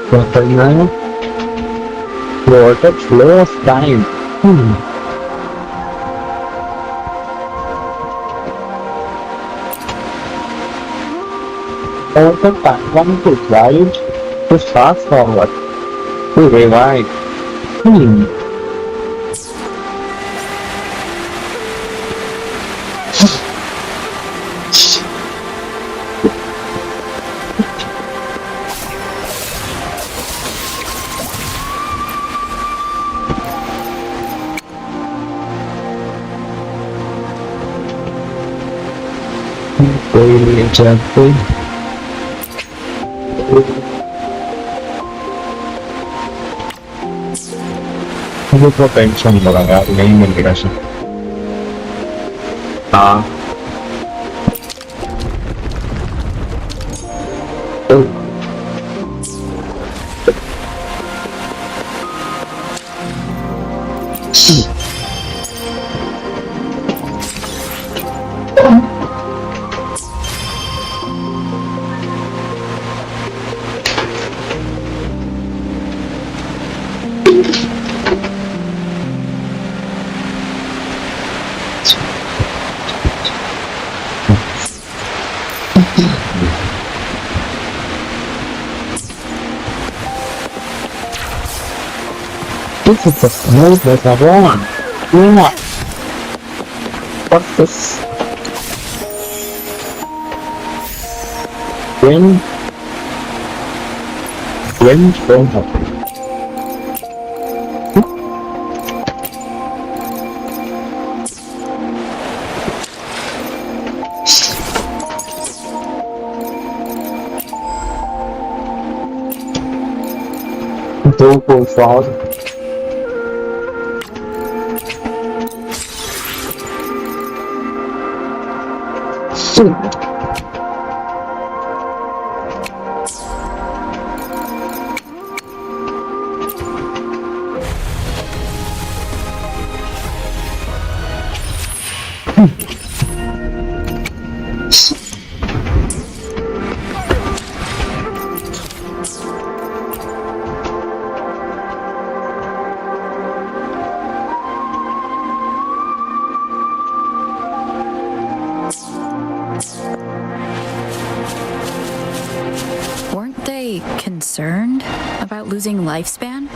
What the hell? What a flow of time. All the time one to drive, to fast forward, to rewind. Daily example. मुझे तो tension लगा यार नहीं मिलेगा sir हाँ This is the smoothness I want. Yeah. What's this? Wind from up. Don't go far. Weren't they concerned about losing lifespan?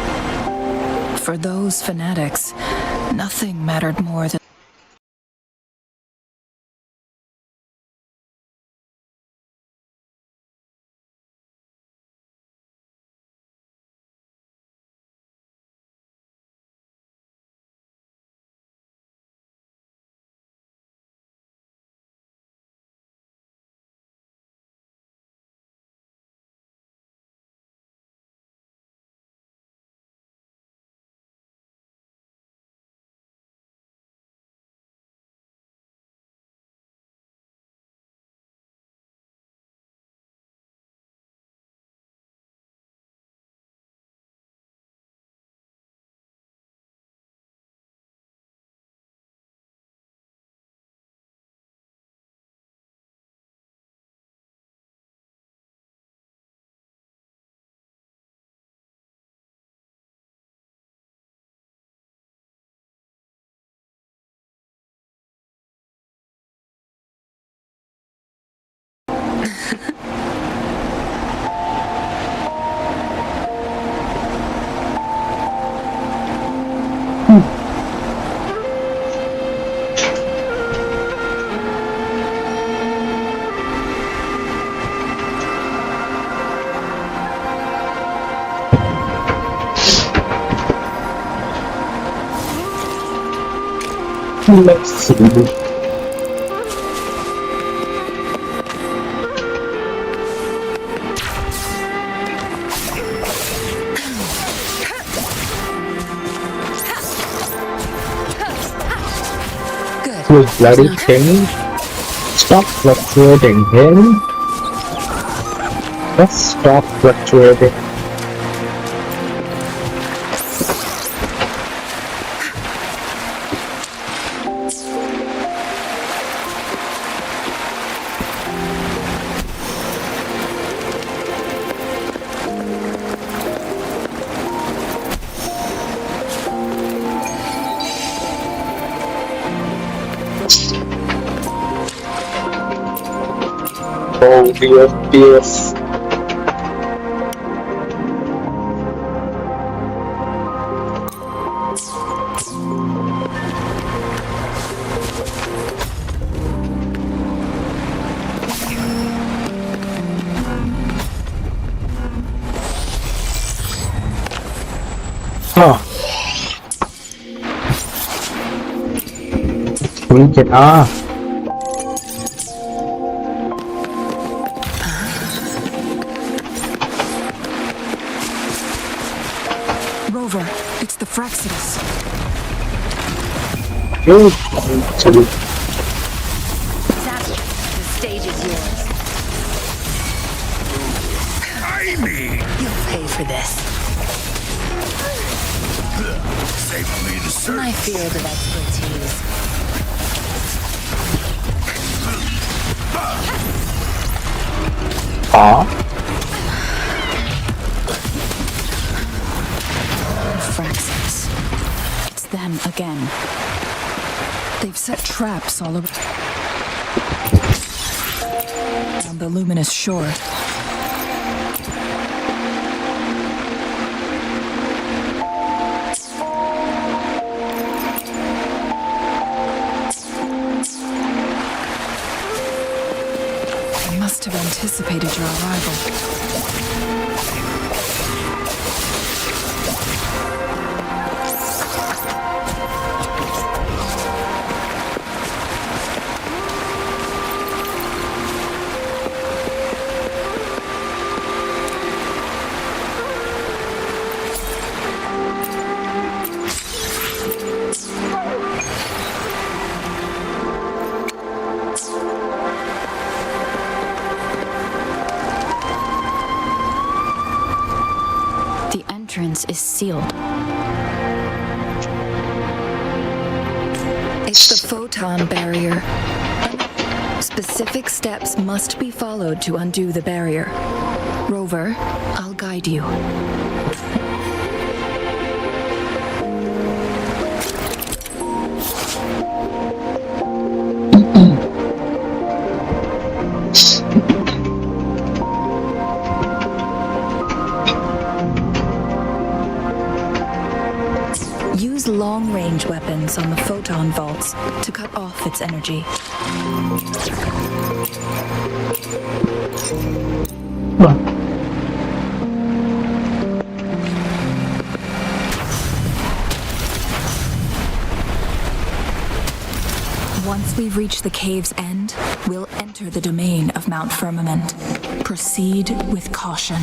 For those fanatics, nothing mattered more than Let's see. You bloody thing! Stop fluctuating him! Just stop fluctuating. Oh dear, yes. Huh. We can Rover, it's the Fraxidus. The stage is yours. You'll pay for this. My field of expertise. Fraxis. It's them again. They've set traps all over on the luminous shore. They must have anticipated your arrival. The entrance is sealed. It's the photon barrier. Specific steps must be followed to undo the barrier. Rover, I'll guide you. Use long-range weapons on the photon vaults to cut off its energy. Once we've reached the cave's end, we'll enter the domain of Mount Firmament. Proceed with caution.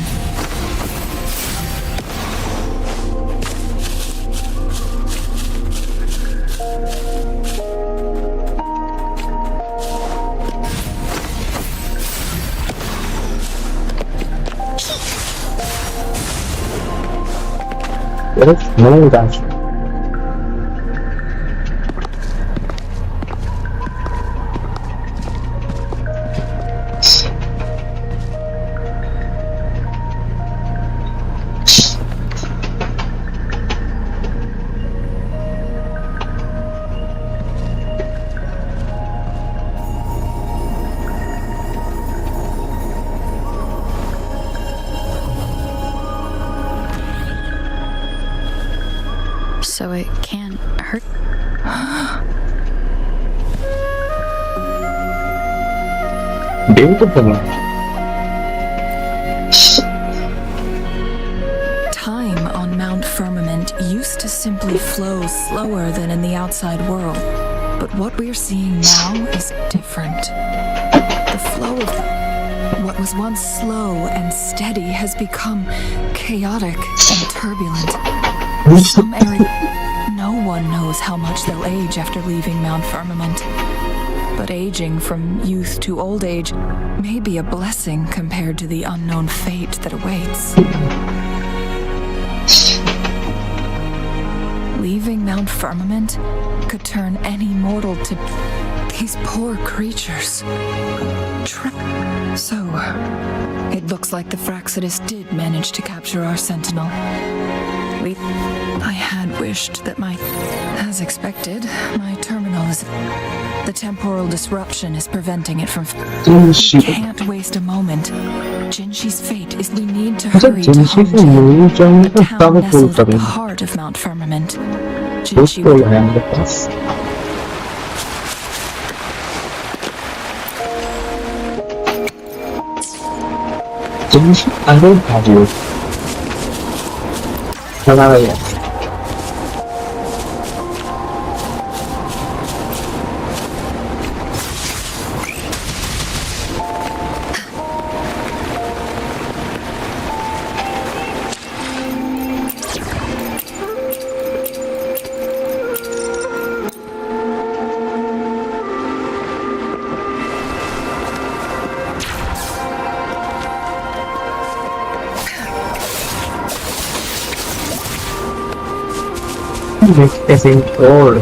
No, that's So it can't hurt. beautiful. Time on Mount Firmament used to simply flow slower than in the outside world. But what we're seeing now is different. The flow of what was once slow and steady has become chaotic and turbulent. Some areas, no one knows how much they'll age after leaving Mount Firmament. But aging from youth to old age may be a blessing compared to the unknown fate that awaits. Leaving Mount Firmament could turn any mortal to these poor creatures. So, it looks like the Fraxidus did manage to capture our sentinel. I had wished that as expected, my terminal is... The temporal disruption is preventing it from... Jhinshi. Can't waste a moment. Jinshi's fate is we need to अच्छा hurry to जिनसी Home से मिलनी a चाहिए तो town तब full nestled at the करेंगे heart of Mount Firmament. कुछ Jinshi तो will है मेरे पास जिनसी अरे भाइयों चला गया Es in all.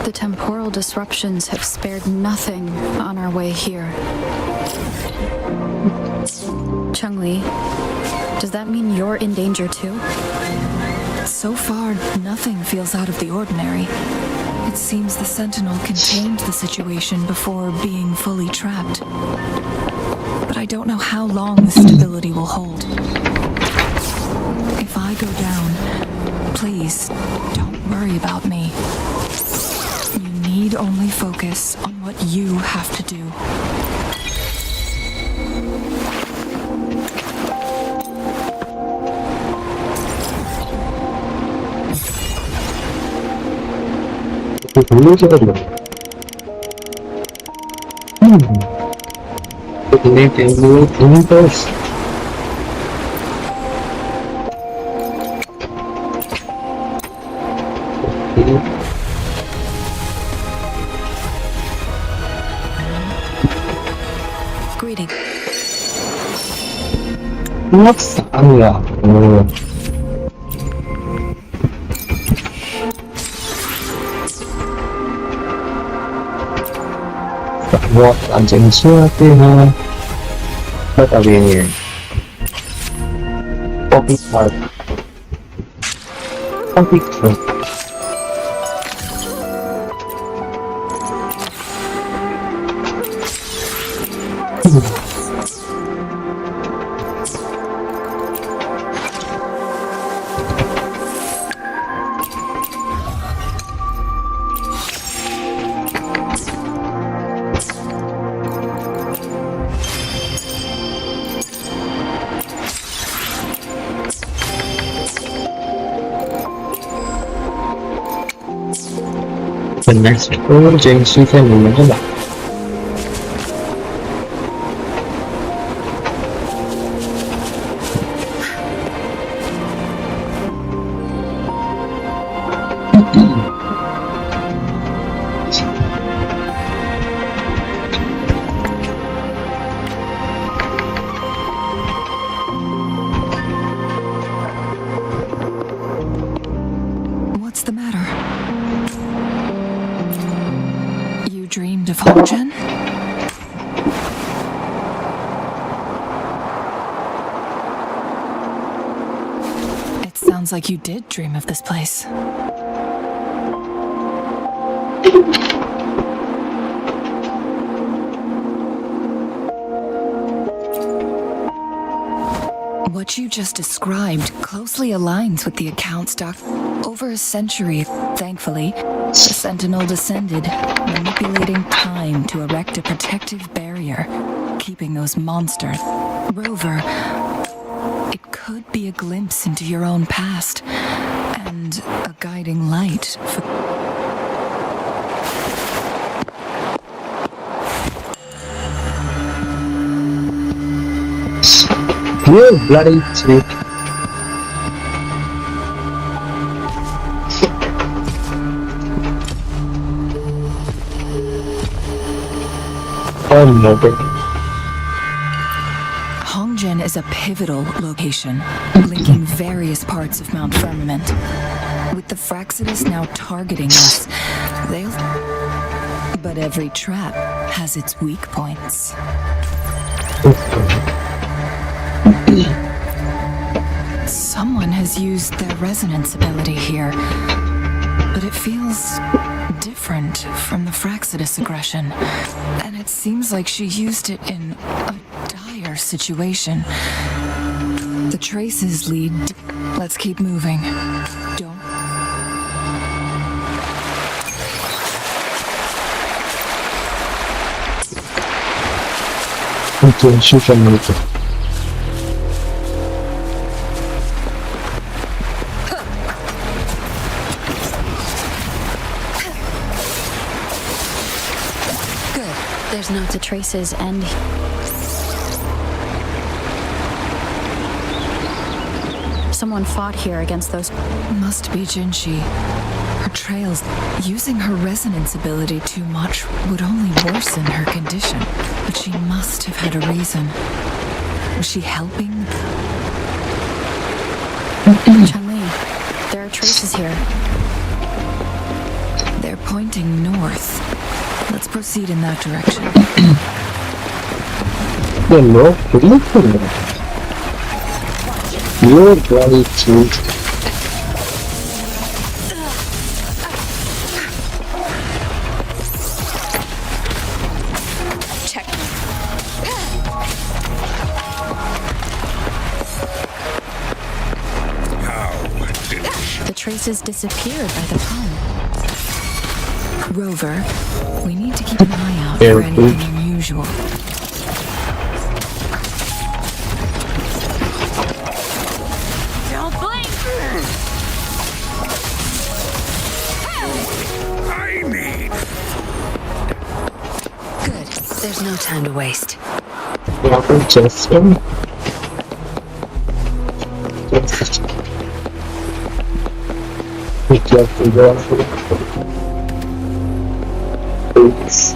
The temporal disruptions have spared nothing on our way here. Chungli, does that mean you're in danger too? So far, nothing feels out of the ordinary. It seems the Sentinel contained the situation before being fully trapped. But I don't know how long the stability will hold. If I go down, please, don't worry about me. You need only focus on what you have to do. Greeting. What's Allah? What anh chưa thì ha rất là vì topic part topic the next four Genshin sẽ mình các bạn What's the matter? You dreamed of Hongzhen? It sounds like you did dream of this place. What you just described closely aligns with the accounts, Doc. Over a century, thankfully, the Sentinel descended, manipulating time to erect a protective barrier, keeping those monsters. Rover, it could be a glimpse into your own past, and a guiding light for... You bloody chick. moving. Hongjian is a pivotal location, linking various parts of Mount Firmament. With the Fraxidus now targeting us, they'll... But every trap has its weak points. Someone has used their resonance ability here, but it feels different from the Fraxidus aggression. And it seems like she used it in a dire situation. The traces lead... Let's keep moving. Don't... Genshin can make it. Good. There's not the traces and... Someone fought here against those... Must be Jhinshi. Her trails... Using her resonance ability too much would only worsen her condition. But she must have had a reason. Was she helping? Chun-Li, there are traces here. They're pointing north. Let's proceed in that direction. Hello, you're very cute. The traces disappeared by the pond. Rover, we need to keep an eye out for anything unusual. Don't blink! Good. There's no time to waste. Justin. Be careful, oops.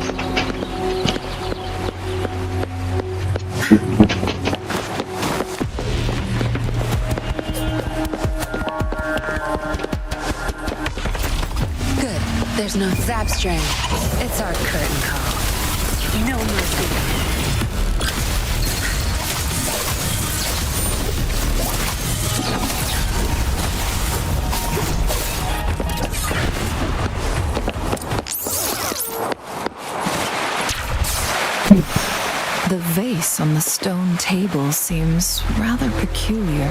Good. There's no zap string. It's our curtain call. No mercy. The vase on the stone table seems rather peculiar.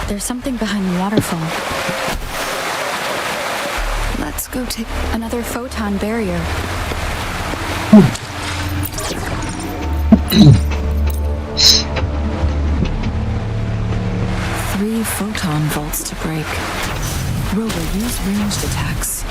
There's something behind the waterfall. Let's go take Another photon barrier. three photon vaults to break. Rover, use ranged attacks.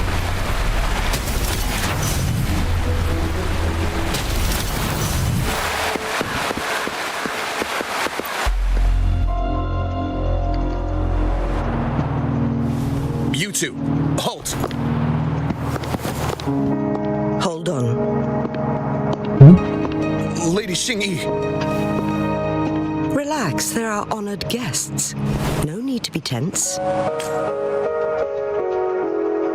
You two, halt! Hold on. Lady Xingyi. Relax, there are honored guests. No need to be tense.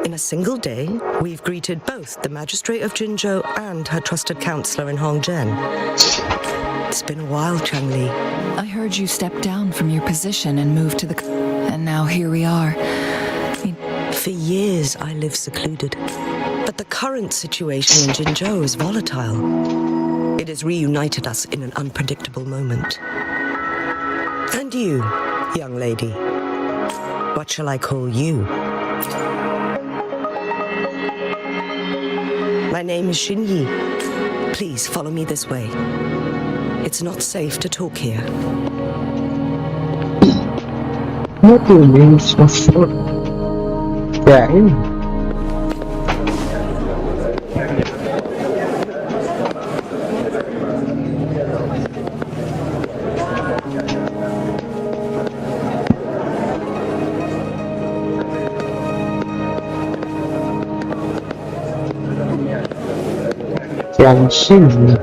In a single day, we've greeted both the Magistrate of Jinzhou and her trusted counselor in Hongjian. It's been a while, Chun-Li. I heard you step down from your position and move to the... And now here we are. For years, I lived secluded. But the current situation in Jinzhou is volatile. It has reunited us in an unpredictable moment. And you, young lady, what shall I call you? My name is Xinyi. Please follow me this way. It's not safe to talk here. What do you mean so short? Yeah. Genshin.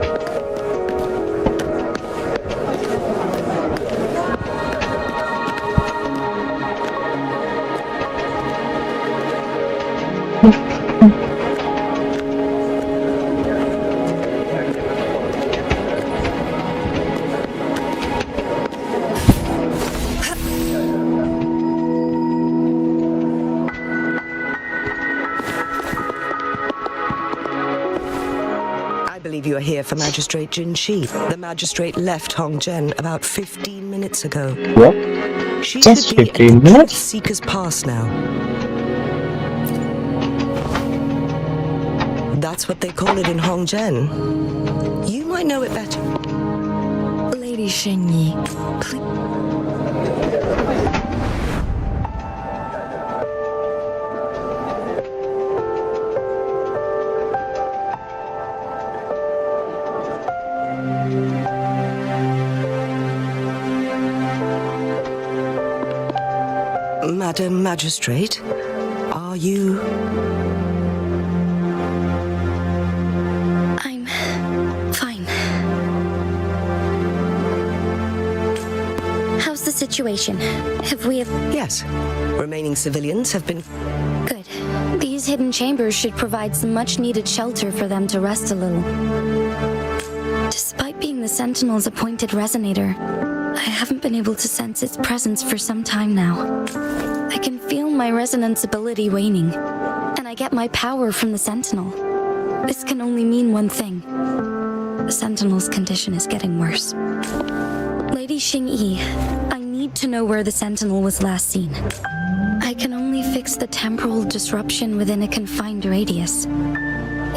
I believe you are here for Magistrate Jhinshi. The magistrate left Hongzhen about 15 minutes ago. What? She Just should be 15 at the minutes? Truth Seeker's Pass now. That's what they call it in Hongzhen. You might know it better. Lady Xingyi, please. Madam Magistrate, are you... I'm fine. How's the situation? Have we... Yes. Remaining civilians have been... Good. These hidden chambers should provide some much-needed shelter for them to rest a little. Despite being the Sentinel's appointed resonator, I haven't been able to sense its presence for some time now. I can feel my resonance ability waning, and I get my power from the Sentinel. This can only mean one thing. The Sentinel's condition is getting worse. Lady Xingyi, I need to know where the Sentinel was last seen. I can only fix the temporal disruption within a confined radius.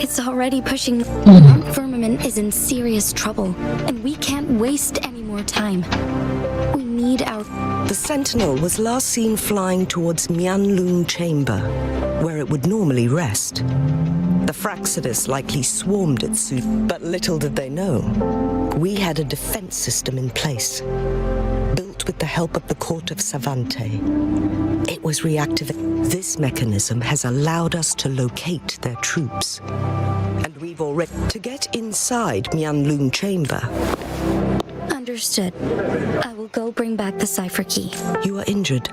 It's already pushing... Mount Firmament is in serious trouble, and we can't waste any more time. We need our... The Sentinel was last seen flying towards Mianlung Chamber, where it would normally rest. The Fraxidus likely swarmed at Su, but little did they know. We had a defense system in place, built with the help of the Court of Savante. It was reactivated. This mechanism has allowed us to locate their troops. And we've already... To get inside Mianlung Chamber... Understood. I will go bring back the cipher key. You are injured.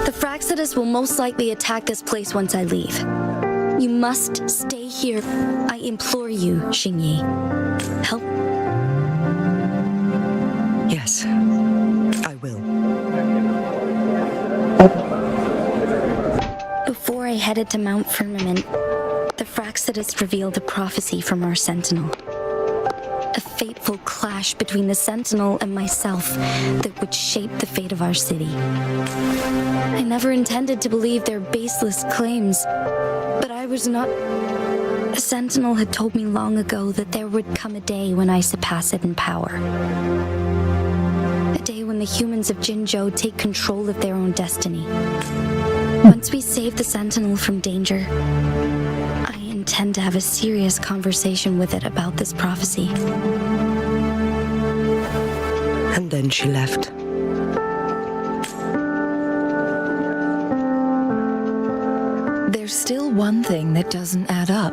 The Fraxidus will most likely attack this place once I leave. You must stay here. I implore you, Xingyi. Help. Yes, I will. Before I headed to Mount Firmament, the Fraxidus revealed a prophecy from our Sentinel. A fateful clash between the Sentinel and myself that would shape the fate of our city. I never intended to believe their baseless claims, but I was not... The Sentinel had told me long ago that there would come a day when I surpass it in power. A day when the humans of Jinzhou take control of their own destiny. Once we save the Sentinel from danger, I intend to have a serious conversation with it about this prophecy. And then she left. There's still one thing that doesn't add up.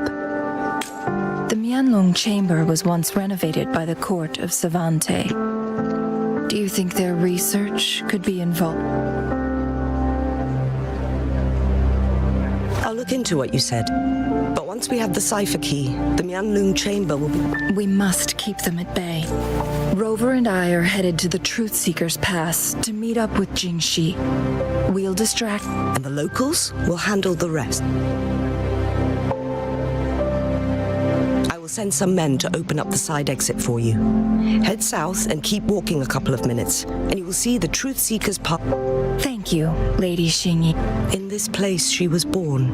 The Mianlung Chamber was once renovated by the Court of Savante. Do you think their research could be involved? I'll look into what you said. But once we have the cipher key, the Mianlung Chamber will be... We must keep them at bay. Rover and I are headed to the Truth Seeker's Pass to meet up with Jhinshi. We'll distract... And the locals will handle the rest. I will send some men to open up the side exit for you. Head south and keep walking a couple of minutes, and you will see the Truth Seeker's Path. Thank you, Lady Xingyi. In this place she was born,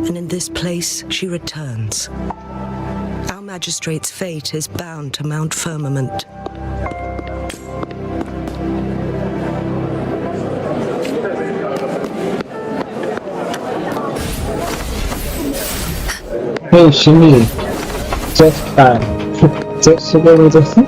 and in this place she returns. Our magistrate's fate is bound to Mount Firmament. Hey, Shimi. Just fine. Just just.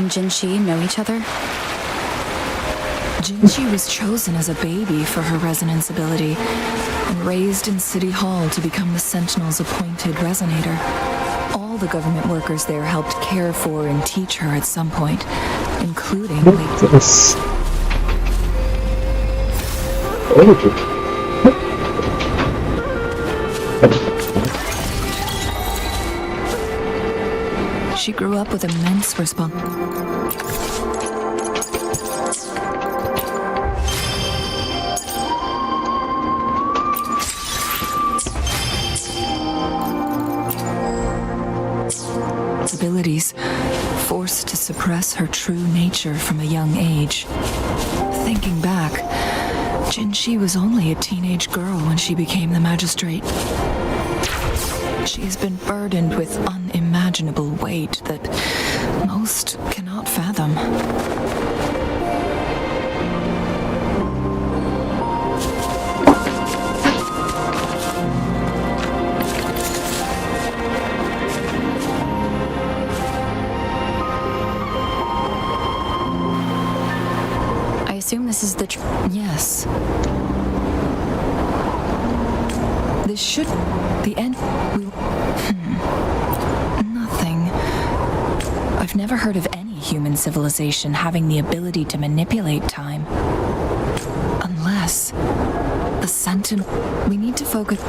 and Jhinshi know each other? Jhinshi was chosen as a baby for her resonance ability and raised in City Hall to become the Sentinel's appointed resonator. All the government workers there helped care for and teach her at some point, including... Yes. She grew up with immense responsibilities, forced to suppress her true nature from a young age. Thinking back, Jhinshi was only a teenage girl when she became the magistrate. She has been burdened with unimaginable weight that most cannot fathom. I assume this is the Yes. This should... The end... Nothing. I've never heard of any human civilization having the ability to manipulate time. Unless... The Sentinel... We need to focus...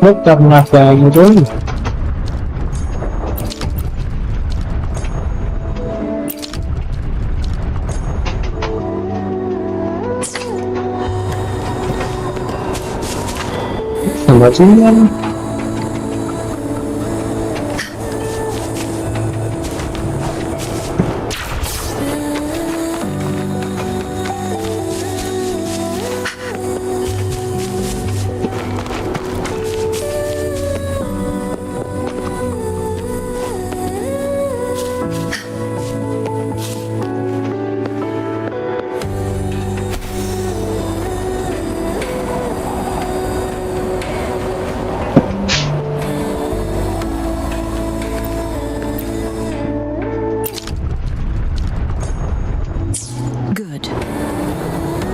What करना है मुझे? समझ नहीं आ रहा।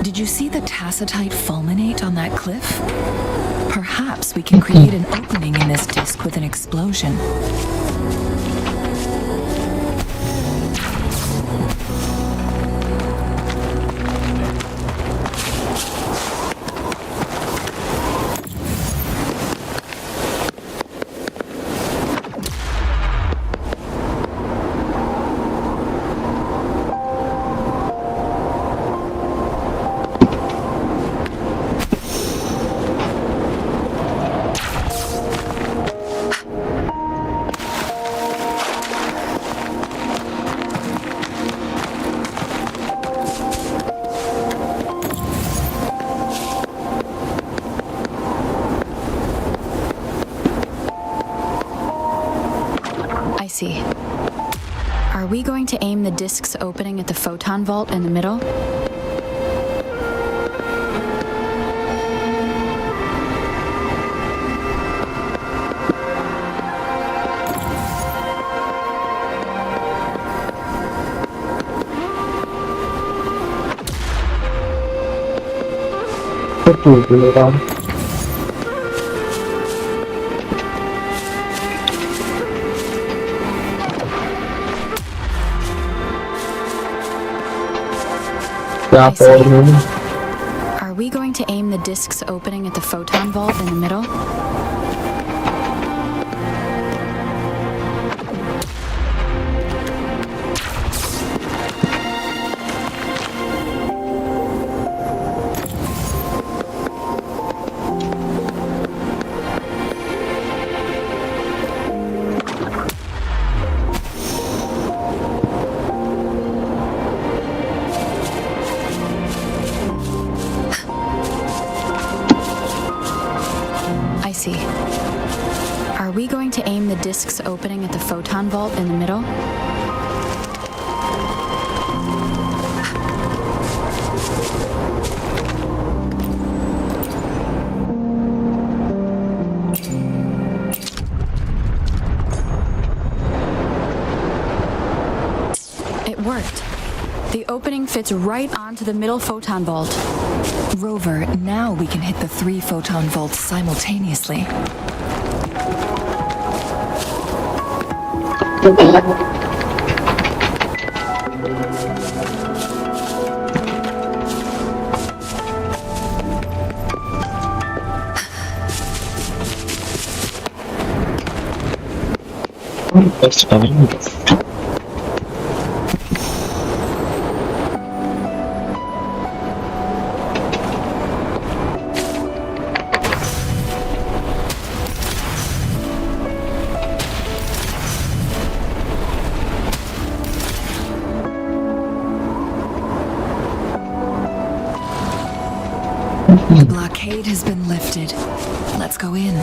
Did you see the tacitite fulminate on that cliff? Perhaps we can create an opening in this disk with an explosion. See. Are we going to aim the disk's opening at the photon vault in the middle? Are we going to aim the disk's opening at the photon vault in the middle? see. Are we going to aim the discs opening at the photon vault in the middle? It worked. The opening fits right onto the middle photon vault. Rover, now we can hit the 3 photon vaults simultaneously. That's fine. The blockade has been lifted. Let's go in.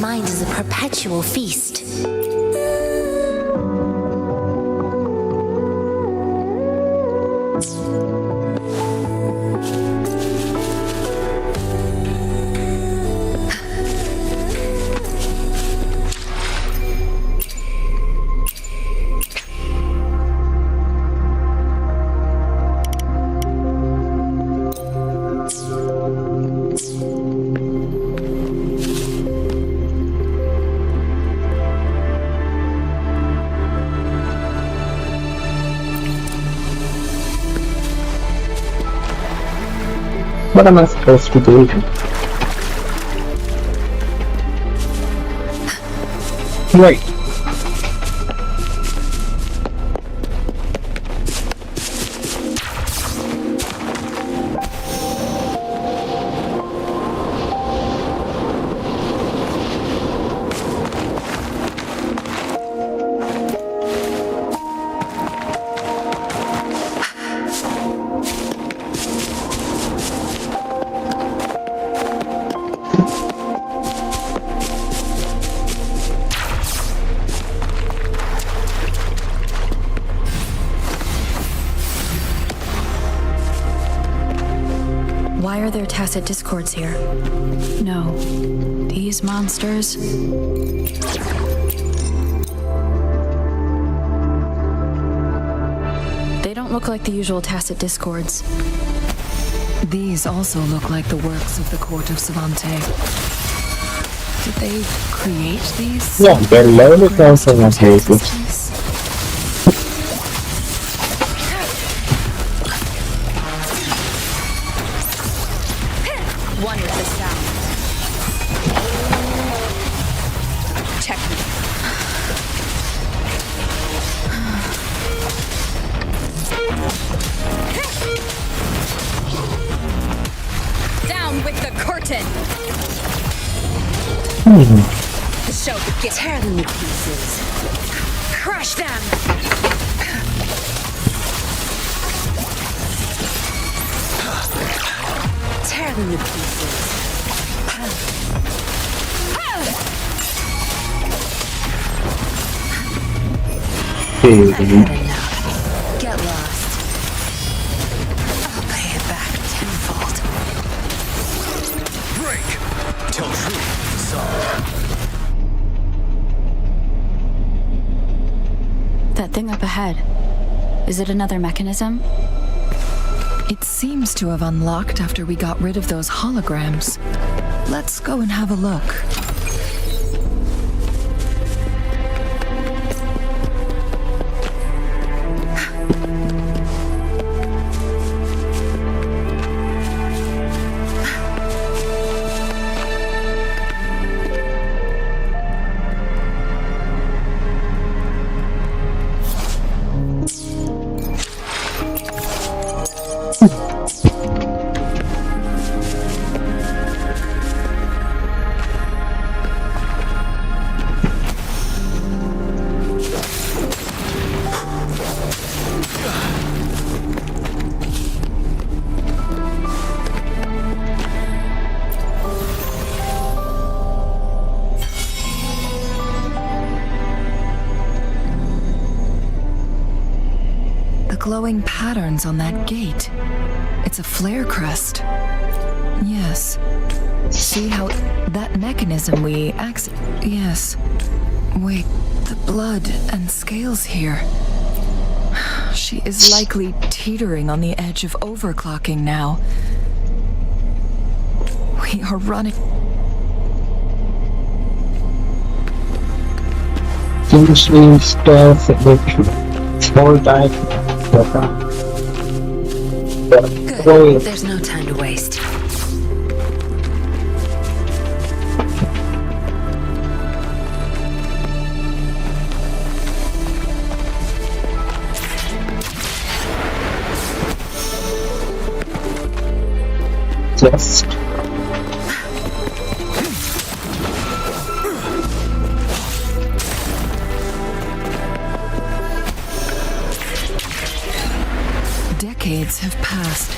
Mind is a perpetual feast. What am I supposed to do? Wait. Why are there tacit discords here? No. These monsters... They don't look like the usual tacit discords. These also look like the works of the court of Savante. Did they create these? Yeah, they're low council on cases. One with the sound. Technique. Down with the curtain. Show the gift. Tear them to pieces. Crush them. Tear them to pieces. I've had enough. Get lost. I'll pay it back tenfold. Break! Till truth is solved. That thing up ahead. Is it another mechanism? It seems to have unlocked after we got rid of those holograms. Let's go and have a look. glowing patterns on that gate. It's a flare crest. Yes. See how that mechanism we Yes. Wait, the blood and scales here. She is likely teetering on the edge of overclocking now. We are running. Genshin stuff with small type. Good. There's no time to waste. Just decades have passed,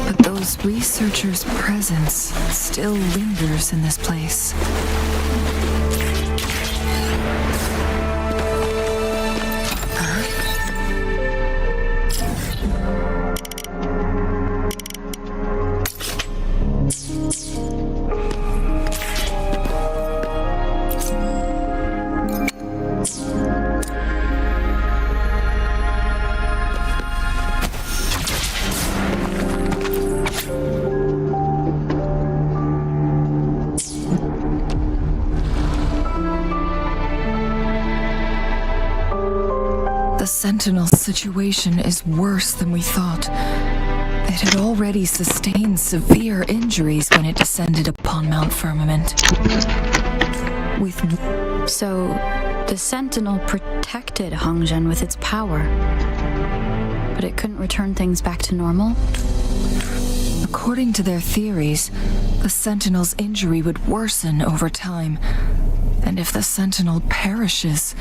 but those researchers' presence still lingers in this place. The Sentinel situation is worse than we thought. It had already sustained severe injuries when it descended upon Mount Firmament. So, the Sentinel protected Hongzhen with its power, but it couldn't return things back to normal? According to their theories, the Sentinel's injury would worsen over time, and if the Sentinel perishes,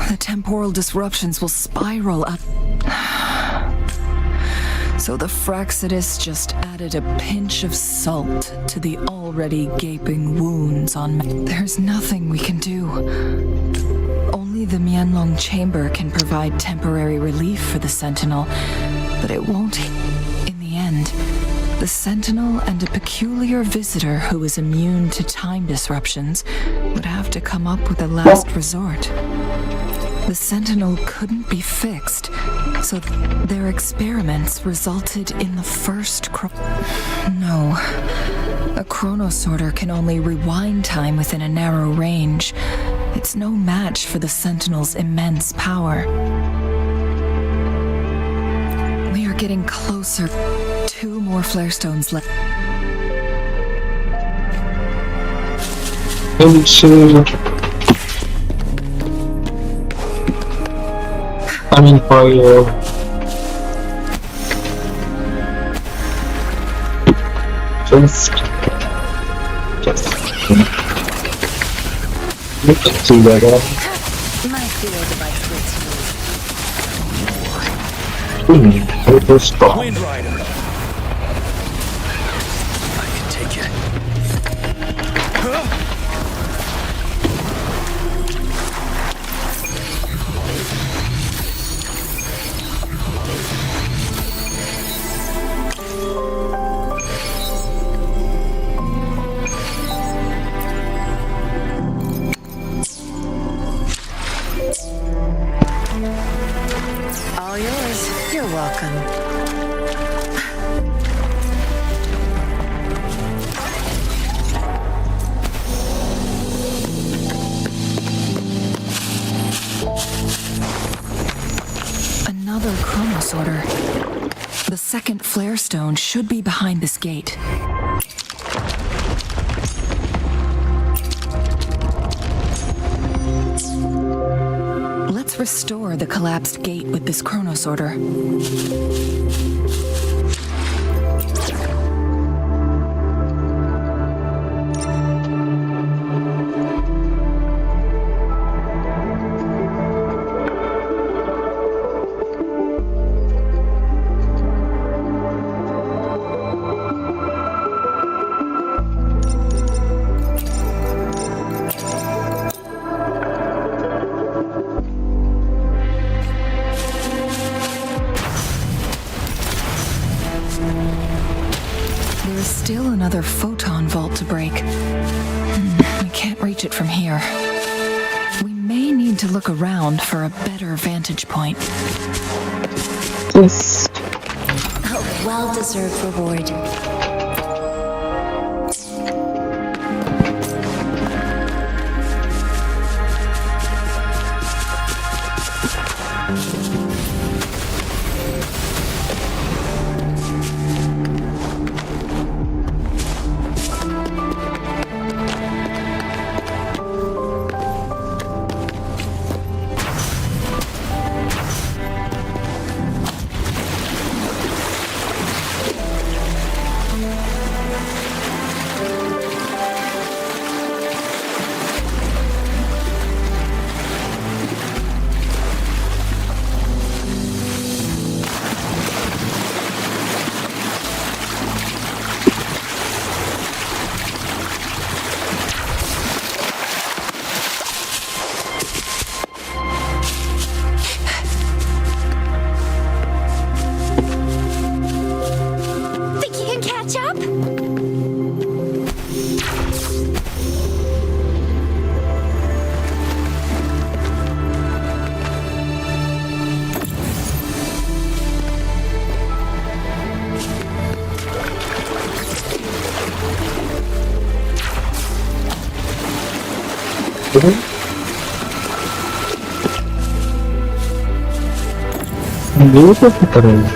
the temporal disruptions will spiral up. So the Fraxidus just added a pinch of salt to the already gaping wounds on me. There's nothing we can do. Only the Mianlong chamber can provide temporary relief for the Sentinel, but it won't. In the end, the Sentinel and a peculiar visitor who is immune to time disruptions would have to come up with a last resort. The Sentinel couldn't be fixed, so their experiments resulted in the first No. A chronosorter can only rewind time within a narrow range. It's no match for the Sentinel's immense power. We are getting closer. 2 more flare stones left. coming for you. Just let's see that. My field device It was strong. Wind Rider. I can take it. all yours. You're welcome. Another chronosorter. The second flare stone should be behind this gate. Let's restore the collapsed gate with this chronosorter. There is still another photon vault to break. We can't reach it from here. We may need to look around for a better vantage point. Yes. A well-deserved reward. Think you can catch up? ये तो करेंगे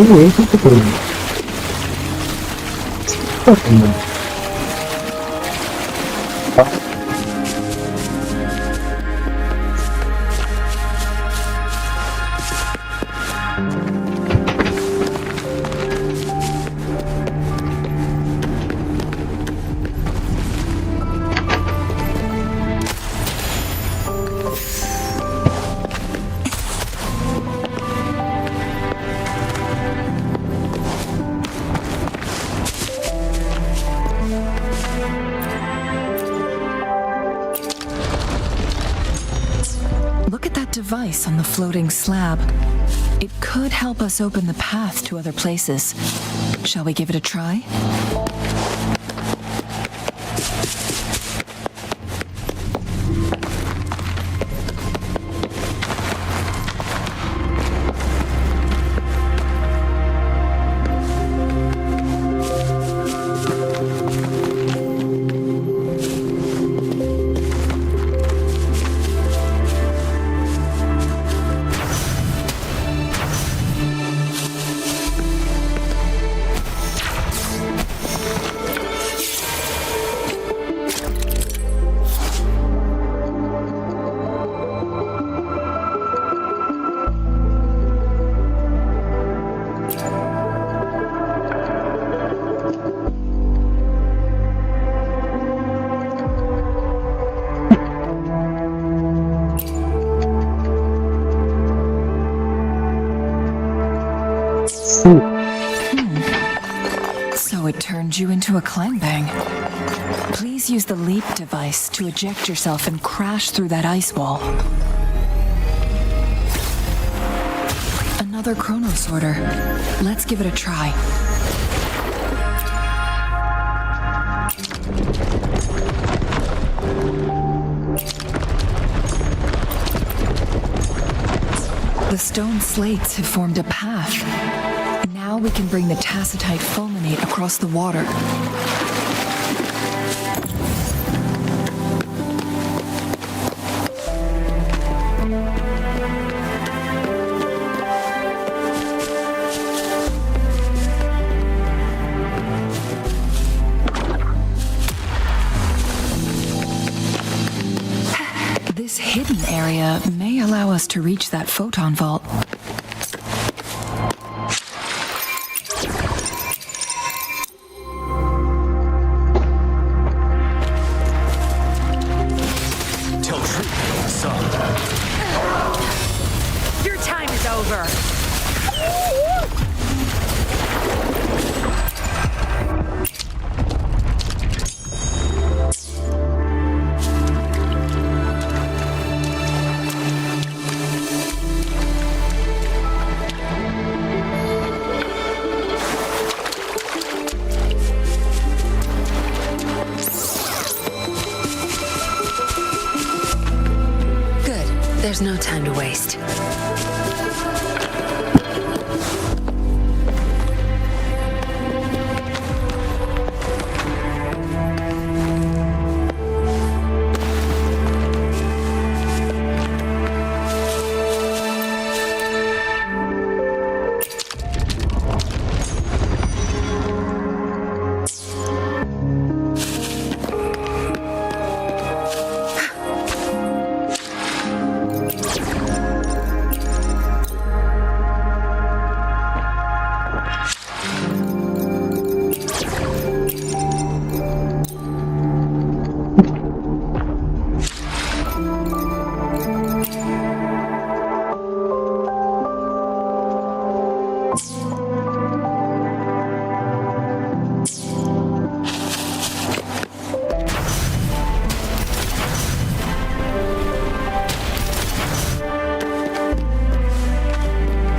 ये तो करेंगे Look at that device on the floating slab. It could help us open the path to other places. Shall we give it a try? So it turned you into a clangbang. Please use the leap device to eject yourself and crash through that ice wall. Another chrono sorter. Let's give it a try. The stone slates have formed a path. Now we can bring the tacitite fulminate across the water. This hidden area may allow us to reach that photon vault. Tell truth, son. You're Rover. Good. There's no time to waste.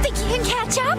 Think you can catch up?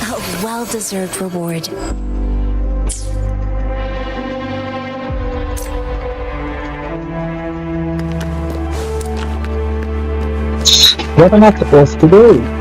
A well-deserved reward. What am I supposed to do?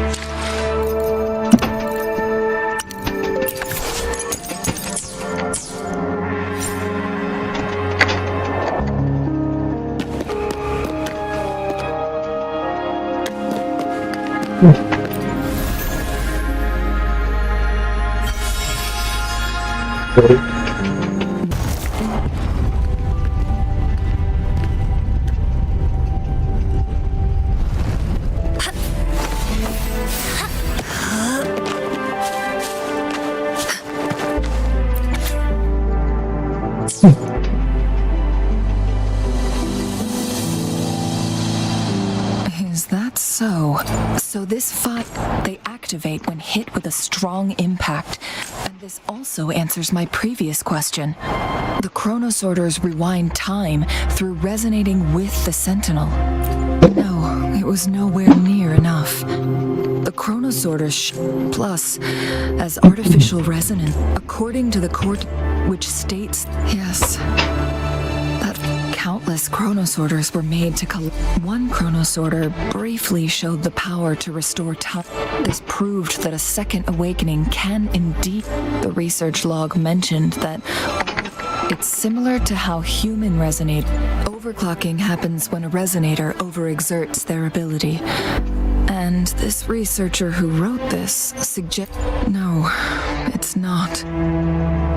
Is that so? So this fire, they activate when hit with a strong impact. And this also answers my previous question. The chronosorters rewind time through resonating with the sentinel. No, it was nowhere near enough. The chronosorters plus as artificial resonance, according to the court, which states, yes, that countless chronosorters were made to collect. One chronosorter briefly showed the power to restore time. This proved that a second awakening can indeed. The research log mentioned that it's similar to how human resonate. Overclocking happens when a resonator overexerts their ability. And this researcher who wrote this suggests... No, it's not.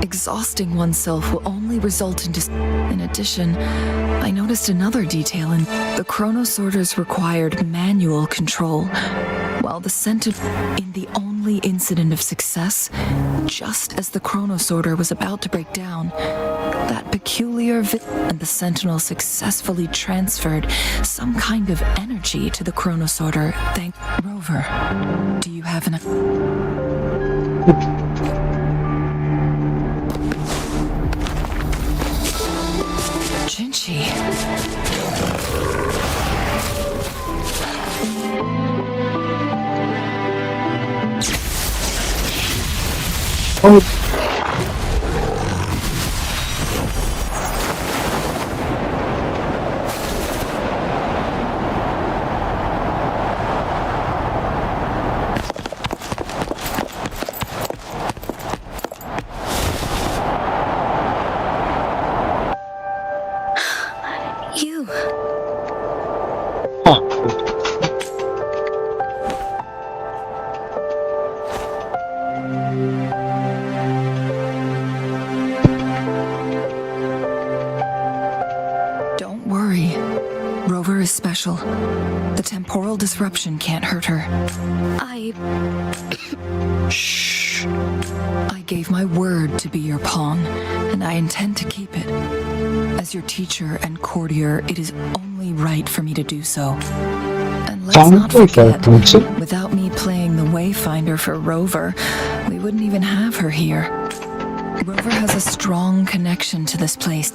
Exhausting oneself will only result in In addition, I noticed another detail in the chronosorters required manual control, while the sentinel in the only incident of success, just as the chronosorter was about to break down, that peculiar and the sentinel successfully transferred some kind of energy to the chronosorter. Thank Rover. Do you have an... Jhinshi. Oh. is special. The temporal disruption can't hurt her. Shh. I gave my word to be your pawn, and I intend to keep it. As your teacher and courtier, it is only right for me to do so. And let's not forget, without me playing the Wayfinder for Rover, we wouldn't even have her here. Rover has a strong connection to this place.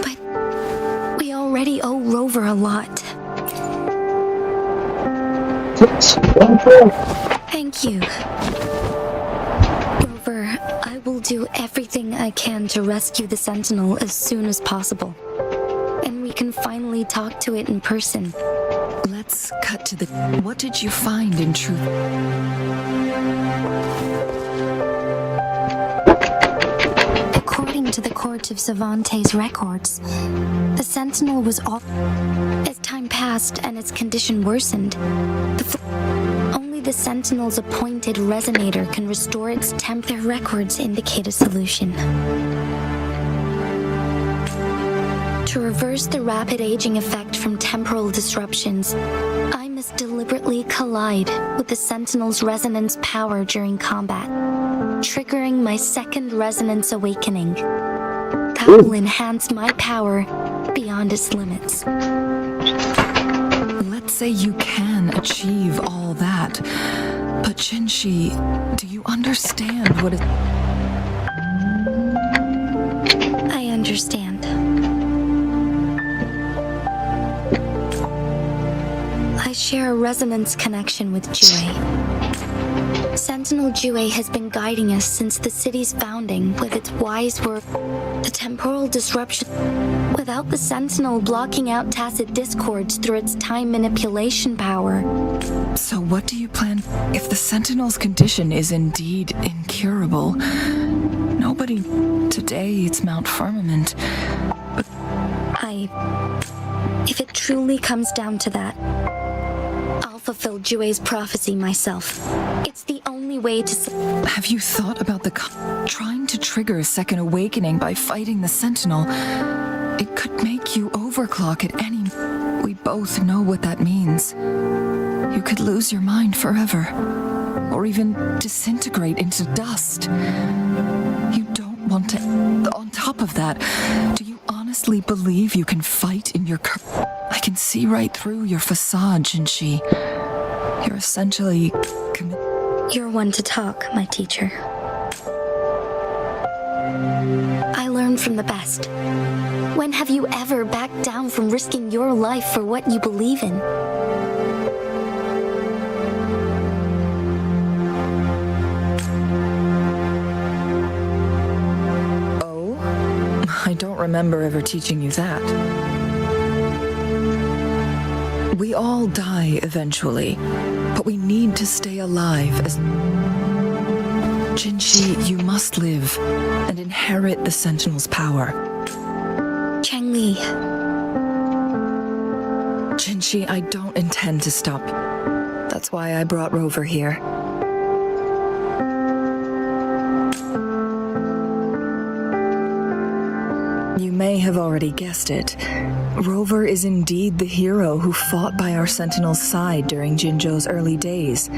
But we already owe Rover a lot. Thank you. Rover, I will do everything I can to rescue the Sentinel as soon as possible. And we can finally talk to it in person. Let's cut to the... What did you find in truth? According to the Court of Savante's records, the Sentinel was off. As time passed and its condition worsened, only the Sentinel's appointed resonator can restore its temp. Their records indicate a solution. To reverse the rapid aging effect from temporal disruptions, I must deliberately collide with the Sentinel's resonance power during combat, triggering my second resonance awakening. That will enhance my power beyond its limits. Let's say you can achieve all that, but Jhinshi, do you understand what it... I understand. I share a resonance connection with Jue. Sentinel Jue has been guiding us since the city's founding with its wise work. The temporal disruption. Without the Sentinel blocking out tacit discords through its time manipulation power. So what do you plan if the Sentinel's condition is indeed incurable? Nobody... Today it's Mount Firmament. But... If it truly comes down to that, I'll fulfill Jue's prophecy myself. It's the only way to... Have you thought about trying to trigger a second awakening by fighting the Sentinel? It could make you overclock at any... We both know what that means. You could lose your mind forever. Or even disintegrate into dust. You don't want to... On top of that, do you honestly believe you can fight in your... I can see right through your facade, Jhinshi. You're essentially... You're one to talk, my teacher. I learn from the best. When have you ever backed down from risking your life for what you believe in? Oh? I don't remember ever teaching you that. We all die eventually, but we need to stay alive as... Jhinshi, you must live and inherit the Sentinel's power. Changli. Jhinshi, I don't intend to stop. That's why I brought Rover here. You may have already guessed it. Rover is indeed the hero who fought by our Sentinel's side during Jinzhou's early days.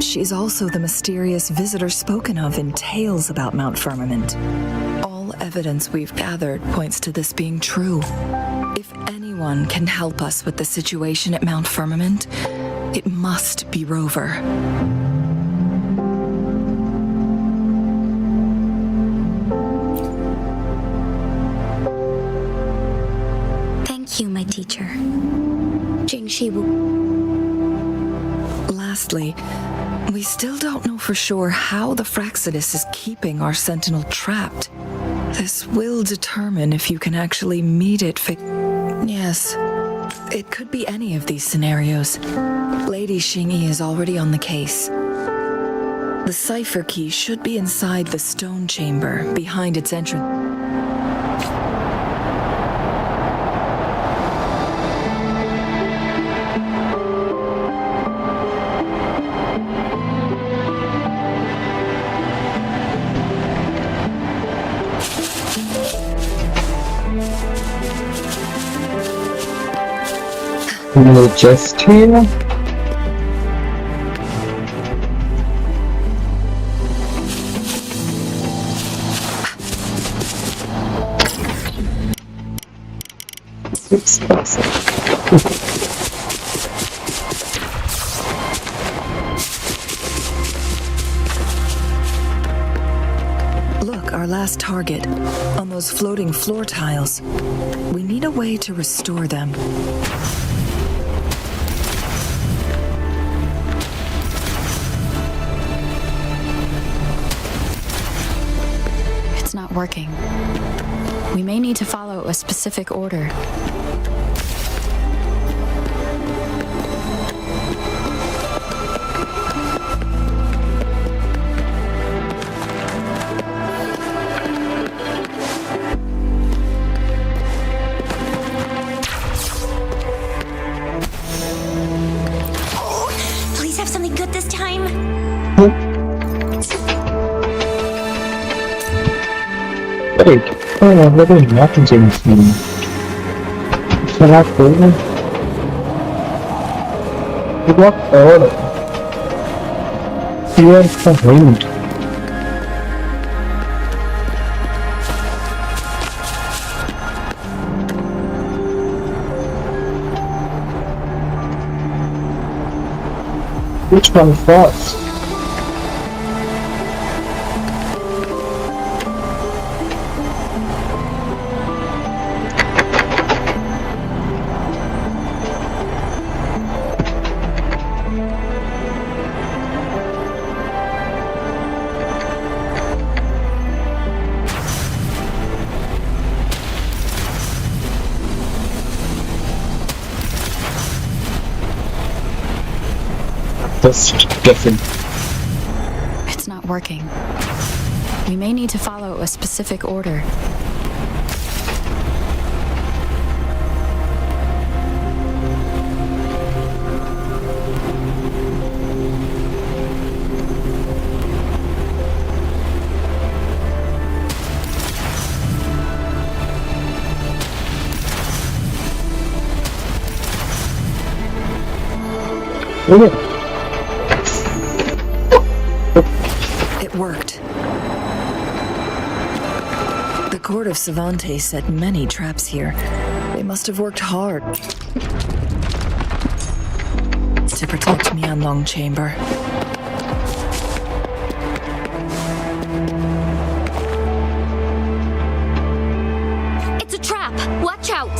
She's also the mysterious visitor spoken of in tales about Mount Firmament. All evidence we've gathered points to this being true. If anyone can help us with the situation at Mount Firmament, it must be Rover. Thank you, my teacher. Jhinshi will... Lastly, we still don't know for sure how the Fraxidus is keeping our Sentinel trapped. This will determine if you can actually meet it. Yes, it could be any of these scenarios. Lady Xingyi is already on the case. The cipher key should be inside the stone chamber behind its entrance. We're just here. It's awesome. Look, our last target. On those floating floor tiles. We need a way to restore them. It's not working. We may need to follow a specific order. Please have something good this time. Wait, what is happening to me? Shall I go? What order? Here's the wind. Which one first? That's different. It's not working. We may need to follow a specific order. It worked. The court of Cervantes set many traps here. They must have worked hard to protect me on Long Chamber. It's a trap. Watch out.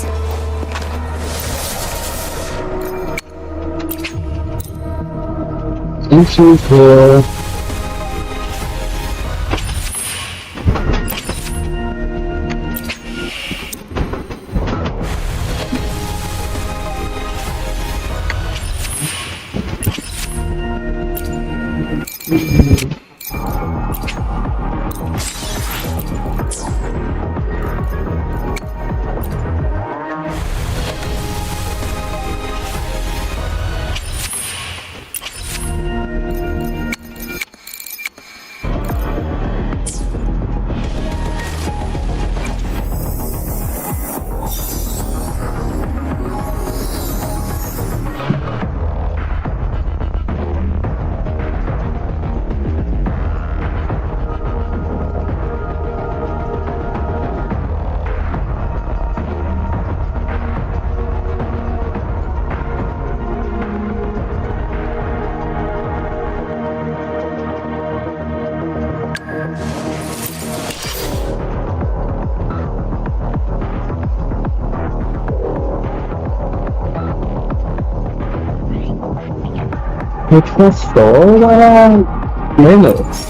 Issues here. It was so minutes.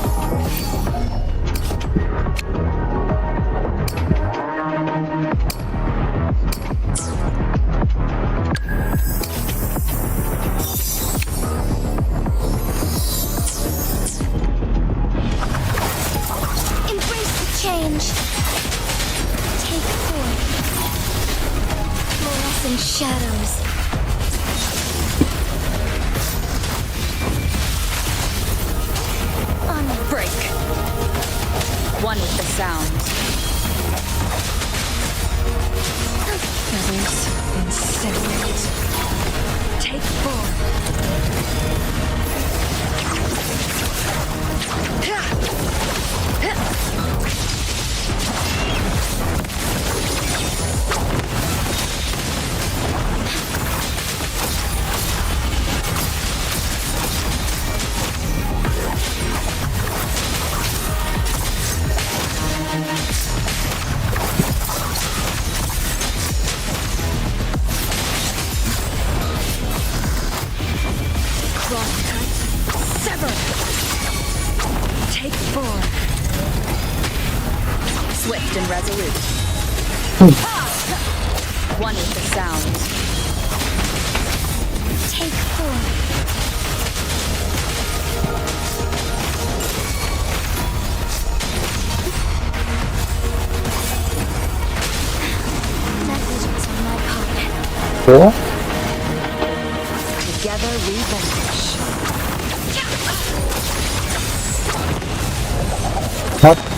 Embrace the change. Take forth fluorescent shadows. Break. One with the sound. Feathers incinerate. focused and resolute. One is the sound. Take 4. Negligence on my part. 4. Together we vanquish. Hop.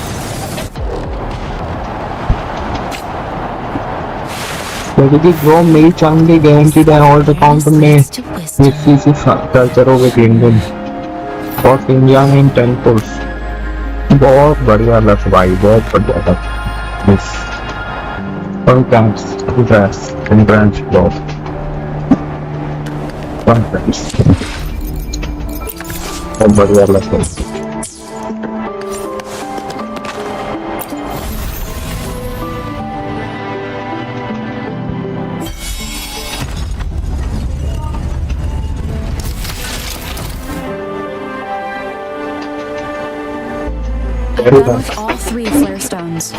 क्योंकि वो मेरी चांदी guaranteed है all the count में mixie से culture हो गए Indian और इंडिया में टेम्पल्स बहुत बढ़िया लग भाई बहुत बढ़िया लग मिस कंट्रास्ट बहुत बढ़िया लग With all 3 flare stones.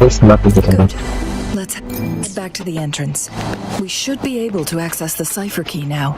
Good. Let's head back to the entrance. We should be able to access the cipher key now.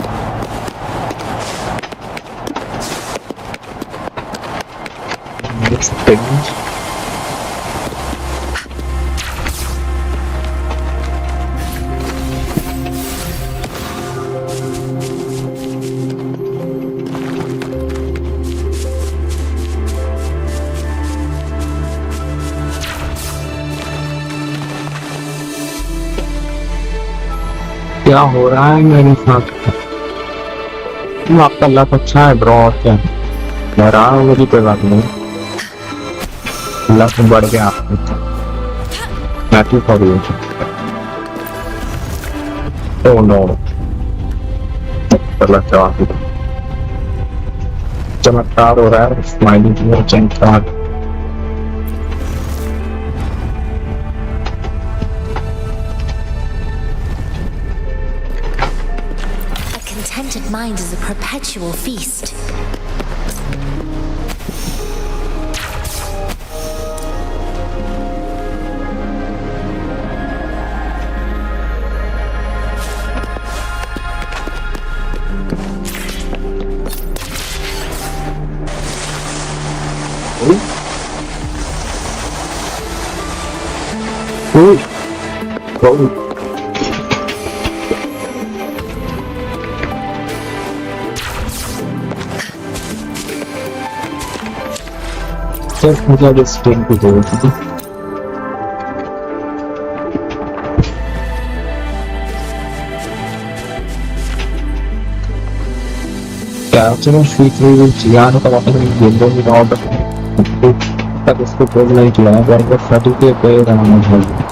क्या हो रहा है मेरे साथ आपका लक अच्छा है ब्रो और क्या मैं रहा हूँ मेरी कोई बात नहीं लक बढ़ गया मैं क्यों करूँ ओह नो चमत्कार हो रहा है स्माइलिंग चमत्कार Contented mind is a perpetual feast. मुझे अब स्ट्रीम को दो क्या चलो स्वीट में जियान का वापस गेंदों में ऑर्डर तक इसको बोल नहीं किया है बर्गर फटी के पे रहना चाहिए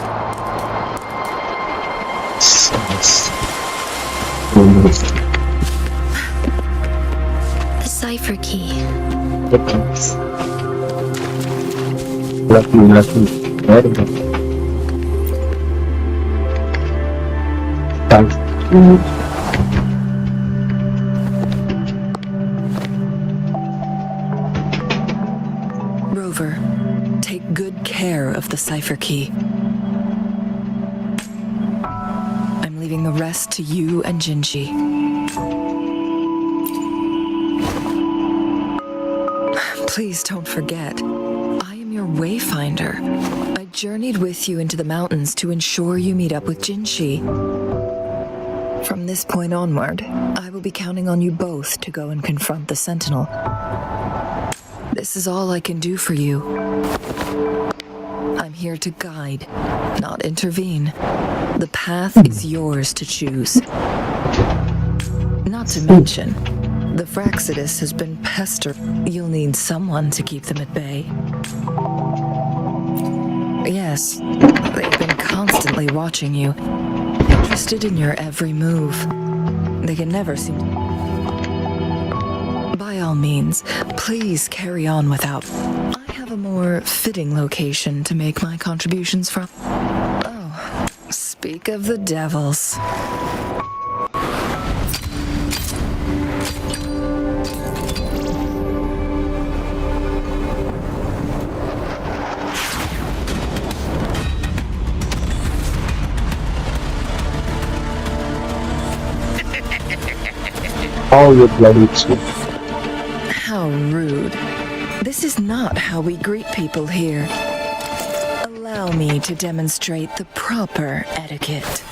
The cipher key. Lucky, very good. Thanks. Rover, take good care of the cipher key. I'm leaving the rest to you and Jhinshi. Please don't forget. Your wayfinder. I journeyed with you into the mountains to ensure you meet up with Jhinshi. From this point onward, I will be counting on you both to go and confront the Sentinel. This is all I can do for you. I'm here to guide, not intervene. The path is yours to choose. Not to mention, the Fraxidus has been pestered. You'll need someone to keep them at bay. Yes, they've been constantly watching you, interested in your every move. They can never seem to... By all means, please carry on without... I have a more fitting location to make my contributions from. Oh, speak of the devils. Oh, you bloody shit. How rude. This is not how we greet people here. Allow me to demonstrate the proper etiquette.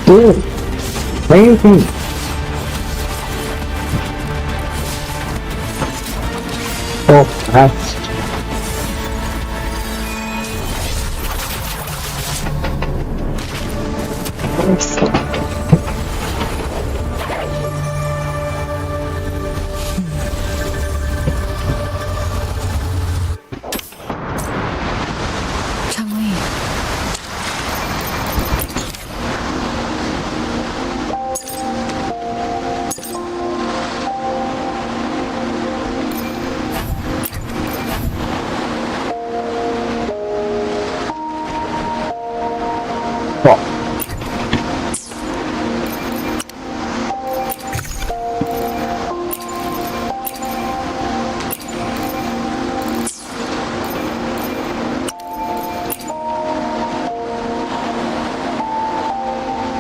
Dude, amazing. Oh, that's... Changli.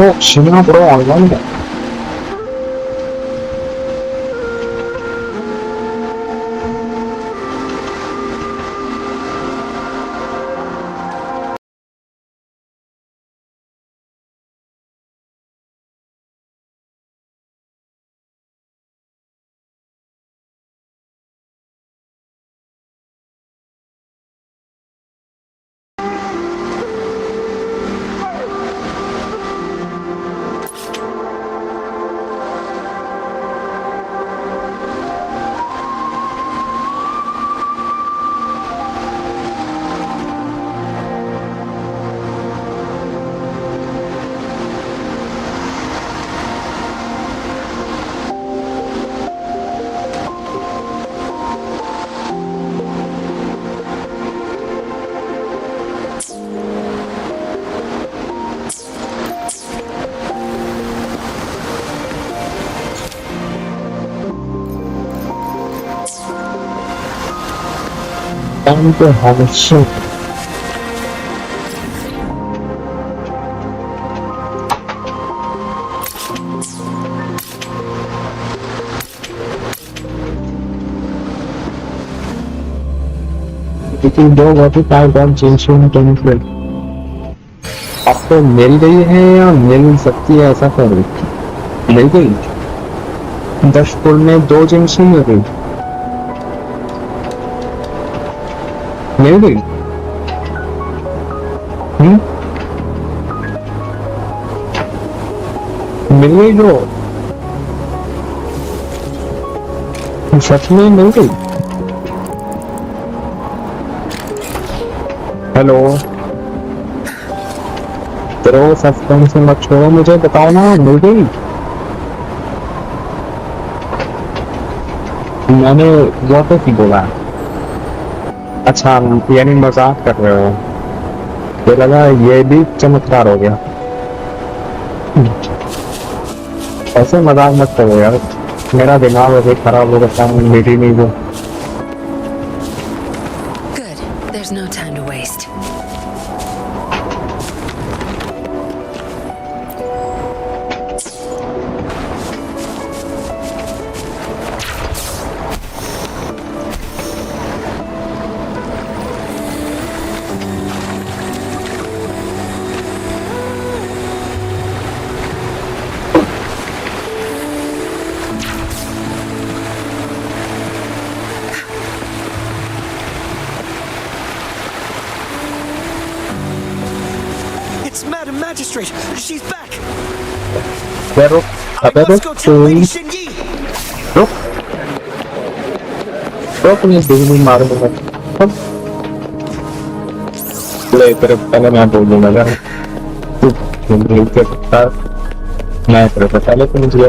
Oh, Shimina bro, online. Time to have a shit. लेकिन दो वापस type of जेंशिन temple अब तो मिल गई है या मिल सकती है ऐसा कर रही मिल गई 10 पुल में 2 जेंशिन मिल गई मिल गई मिल गई जो सच में मिल गई हेलो तेरे सस्पेंस से मत छोड़ो मुझे बताओ ना मिल गई मैंने वो तो ही बोला अच्छा यानी मजाक कर रहे हो मुझे लगा ये भी चमत्कार हो गया ऐसे मजाक मत करो यार मेरा दिमाग अभी खराब हो गया मेरी नहीं वो Good. There's no time to waste. Magistrate, she's back. Pero, let's go tell Lady Shinyi. तुम ये बिजली मारूंगा ले तेरे पहले मैं बोल दूंगा यार तू बिजली के साथ मैं तेरे पहले तो मुझे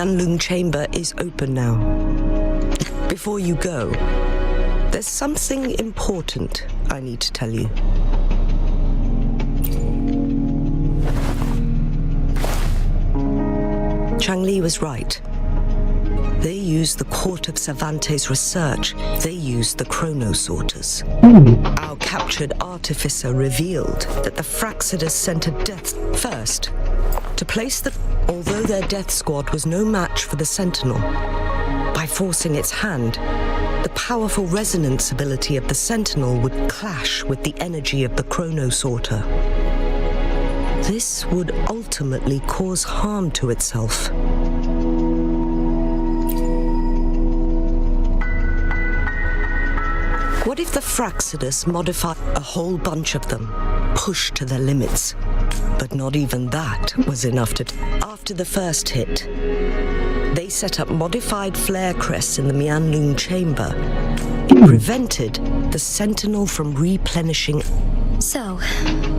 Mianlung chamber is open now. Before you go, there's something important I need to tell you. Changli was right. They used the Court of Cervantes' research. They used the chronosorters. Our captured artificer revealed that the Fraxidus sent a death first to place the... Although their death squad was no match for the Sentinel, by forcing its hand, the powerful resonance ability of the Sentinel would clash with the energy of the chronosorter. This would ultimately cause harm to itself. What if the Fraxidus modified a whole bunch of them, pushed to their limits? But not even that was enough to... After the first hit, they set up modified flare crests in the Mianlung chamber. It prevented the Sentinel from replenishing... So,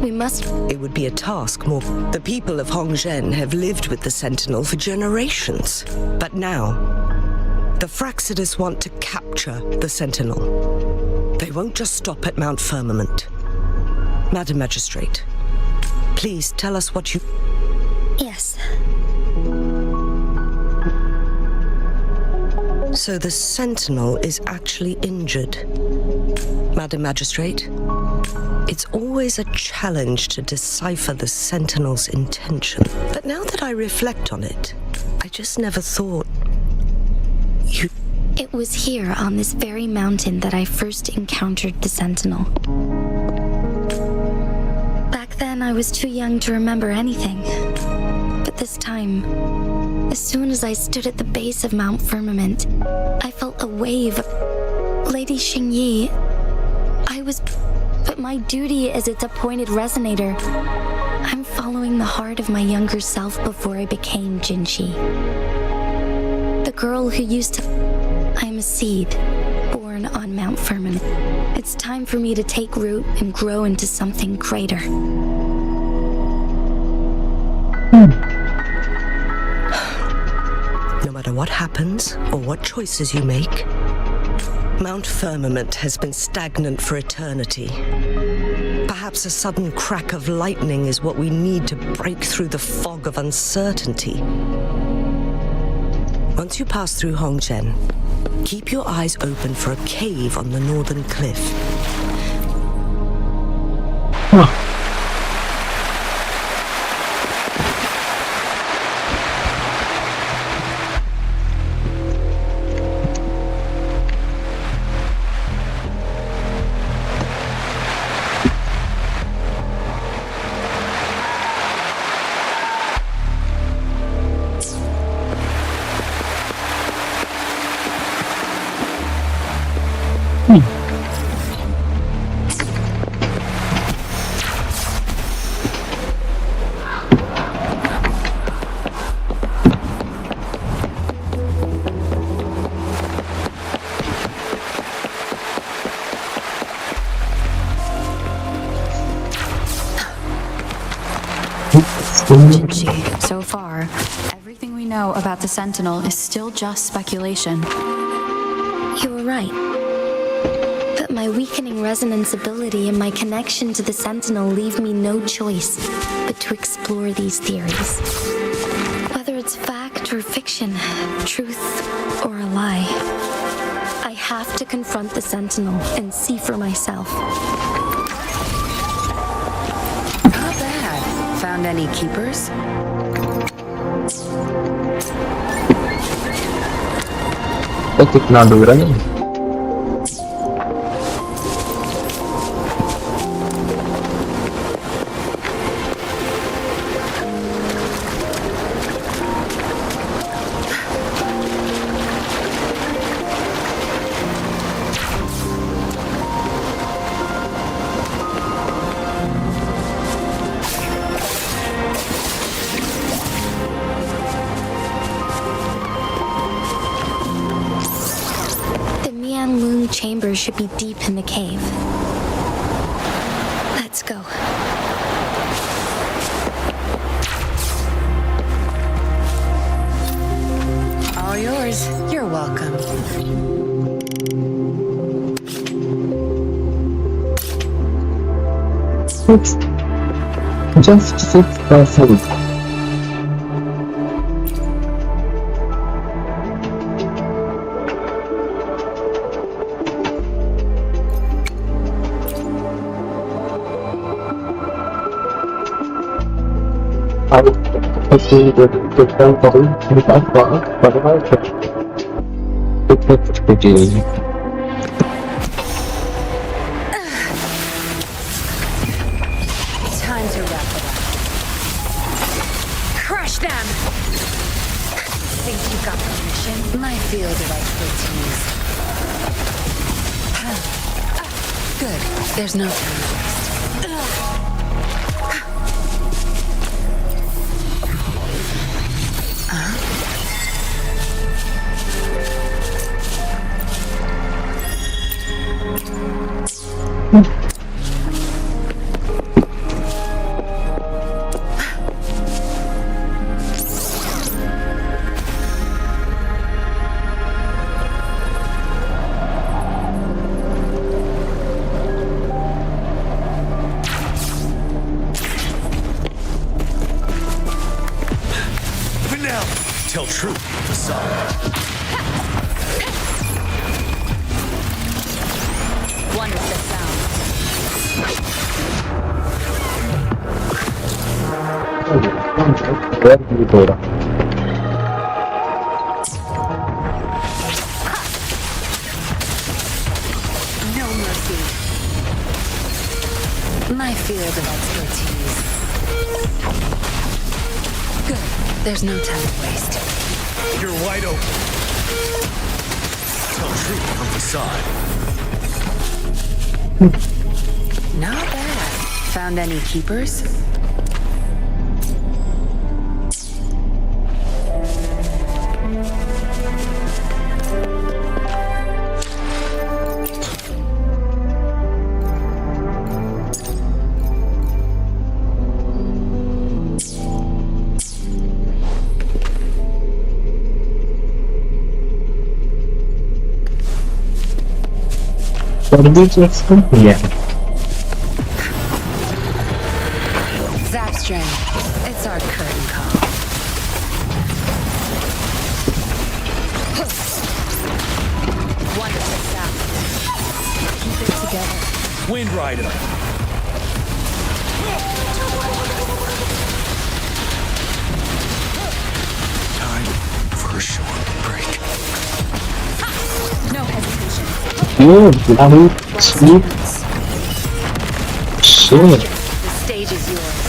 we must... It would be a task more... The people of Hongzhen have lived with the Sentinel for generations. But now, the Fraxidus want to capture the Sentinel. They won't just stop at Mount Firmament. Madam Magistrate, please tell us what you... Yes. So the Sentinel is actually injured. Madam Magistrate, it's always a challenge to decipher the Sentinel's intention. But now that I reflect on it, I just never thought... You... It was here on this very mountain that I first encountered the Sentinel. Back then, I was too young to remember anything. But this time, as soon as I stood at the base of Mount Firmament, I felt a wave. Lady Xingyi, I was... But my duty as its appointed resonator, I'm following the heart of my younger self before I became Jhinshi. The girl who used to... I am a seed, born on Mount Firmament. It's time for me to take root and grow into something greater. No matter what happens, or what choices you make, Mount Firmament has been stagnant for eternity. Perhaps a sudden crack of lightning is what we need to break through the fog of uncertainty. Once you pass through Hongzhen, keep your eyes open for a cave on the northern cliff. Jhinshi, so far, everything we know about the Sentinel is still just speculation. You were right. But my weakening resonance ability and my connection to the Sentinel leave me no choice but to explore these theories. Whether it's fact or fiction, truth or a lie, I have to confront the Sentinel and see for myself. Not bad. Found any keepers? तो कितना दूर है? Chamber should be deep in the cave. Let's go. It's just 6%. I see the different body without work, but about it's pretty. Time to wrap it up. Crush them! Think you got permission? My field of expertise. Good. There's no time to waste. Tell truth, facade. Wonderful sound. Where do you go? No mercy. My field of expertise. Good. There's no time to waste. You're wide open. Tell truth on facade. Not bad. Found any keepers? What did you expect? Yeah. Zapstring. It's our curtain call. Wonderful sound. Keep it together. Wind Rider. Time for a short break. No hesitation. You bloody sleep. Shit. The stage is yours.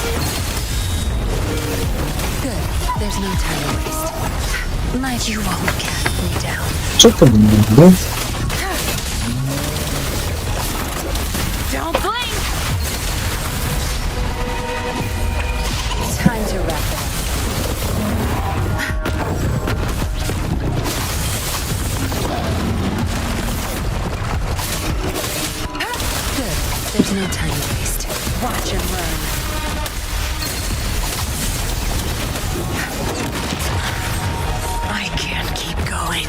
Good. There's no time to waste. Might you won't cast me down. Что ты блин? Don't blink! Time to wrap it up. Good. There's no time to waste. Watch and learn. I can't keep going.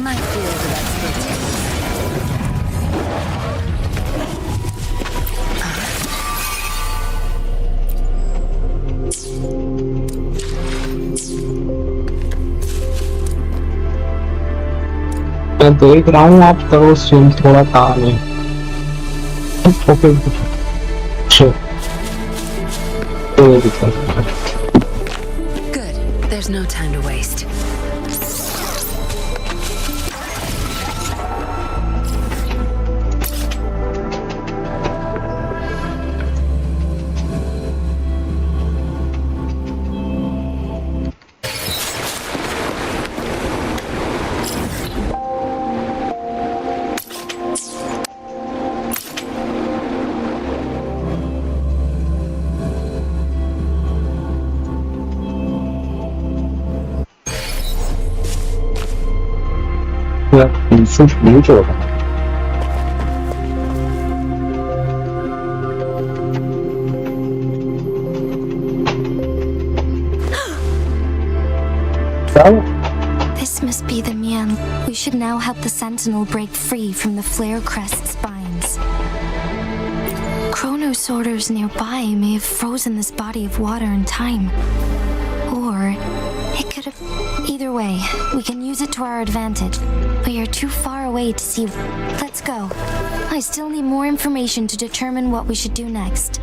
My field of expertise. मैं देख रहा हूँ आप करो swim थोड़ा काम है okay Good. There's no time to waste. सिर्फ नहीं छोड़ा This must be the Mian. We should now help the Sentinel break free from the flare crest's spines. Chronos orders nearby may have frozen this body of water in time. Or it could have... Either way, we can use it to our advantage. We are too far away to see... Let's go. I still need more information to determine what we should do next.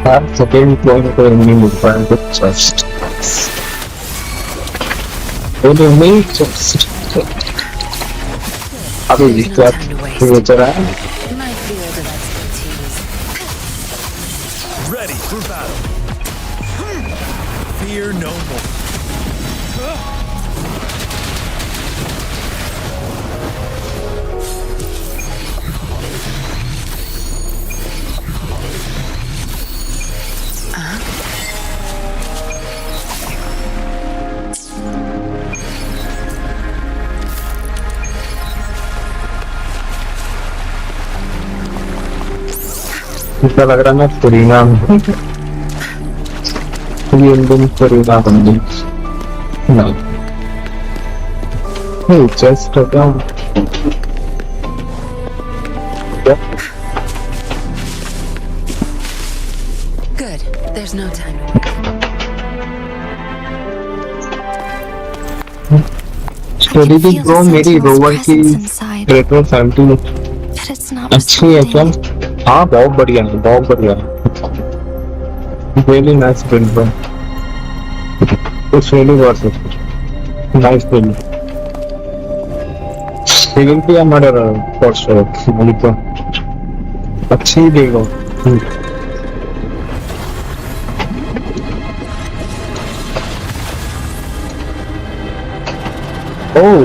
That's again going to enemy find the chest. Enemy chest. अभी क्या चल रहा है? My field of expertise. Ready for battle. Fear no more. ऐसा लग रहा है मैं फरीना बंदी ना चेस्ट क्या Good. There's no time. Study भी ब्रो मेरी रोवर की रेट्रो 70 But it's not अच्छी है क्या? हाँ बहुत बढ़िया है, बहुत बढ़िया है। Really nice build bro. It's really worth it. Nice build. He will be a murderer for sure. तो अच्छी ही देगा। Oh,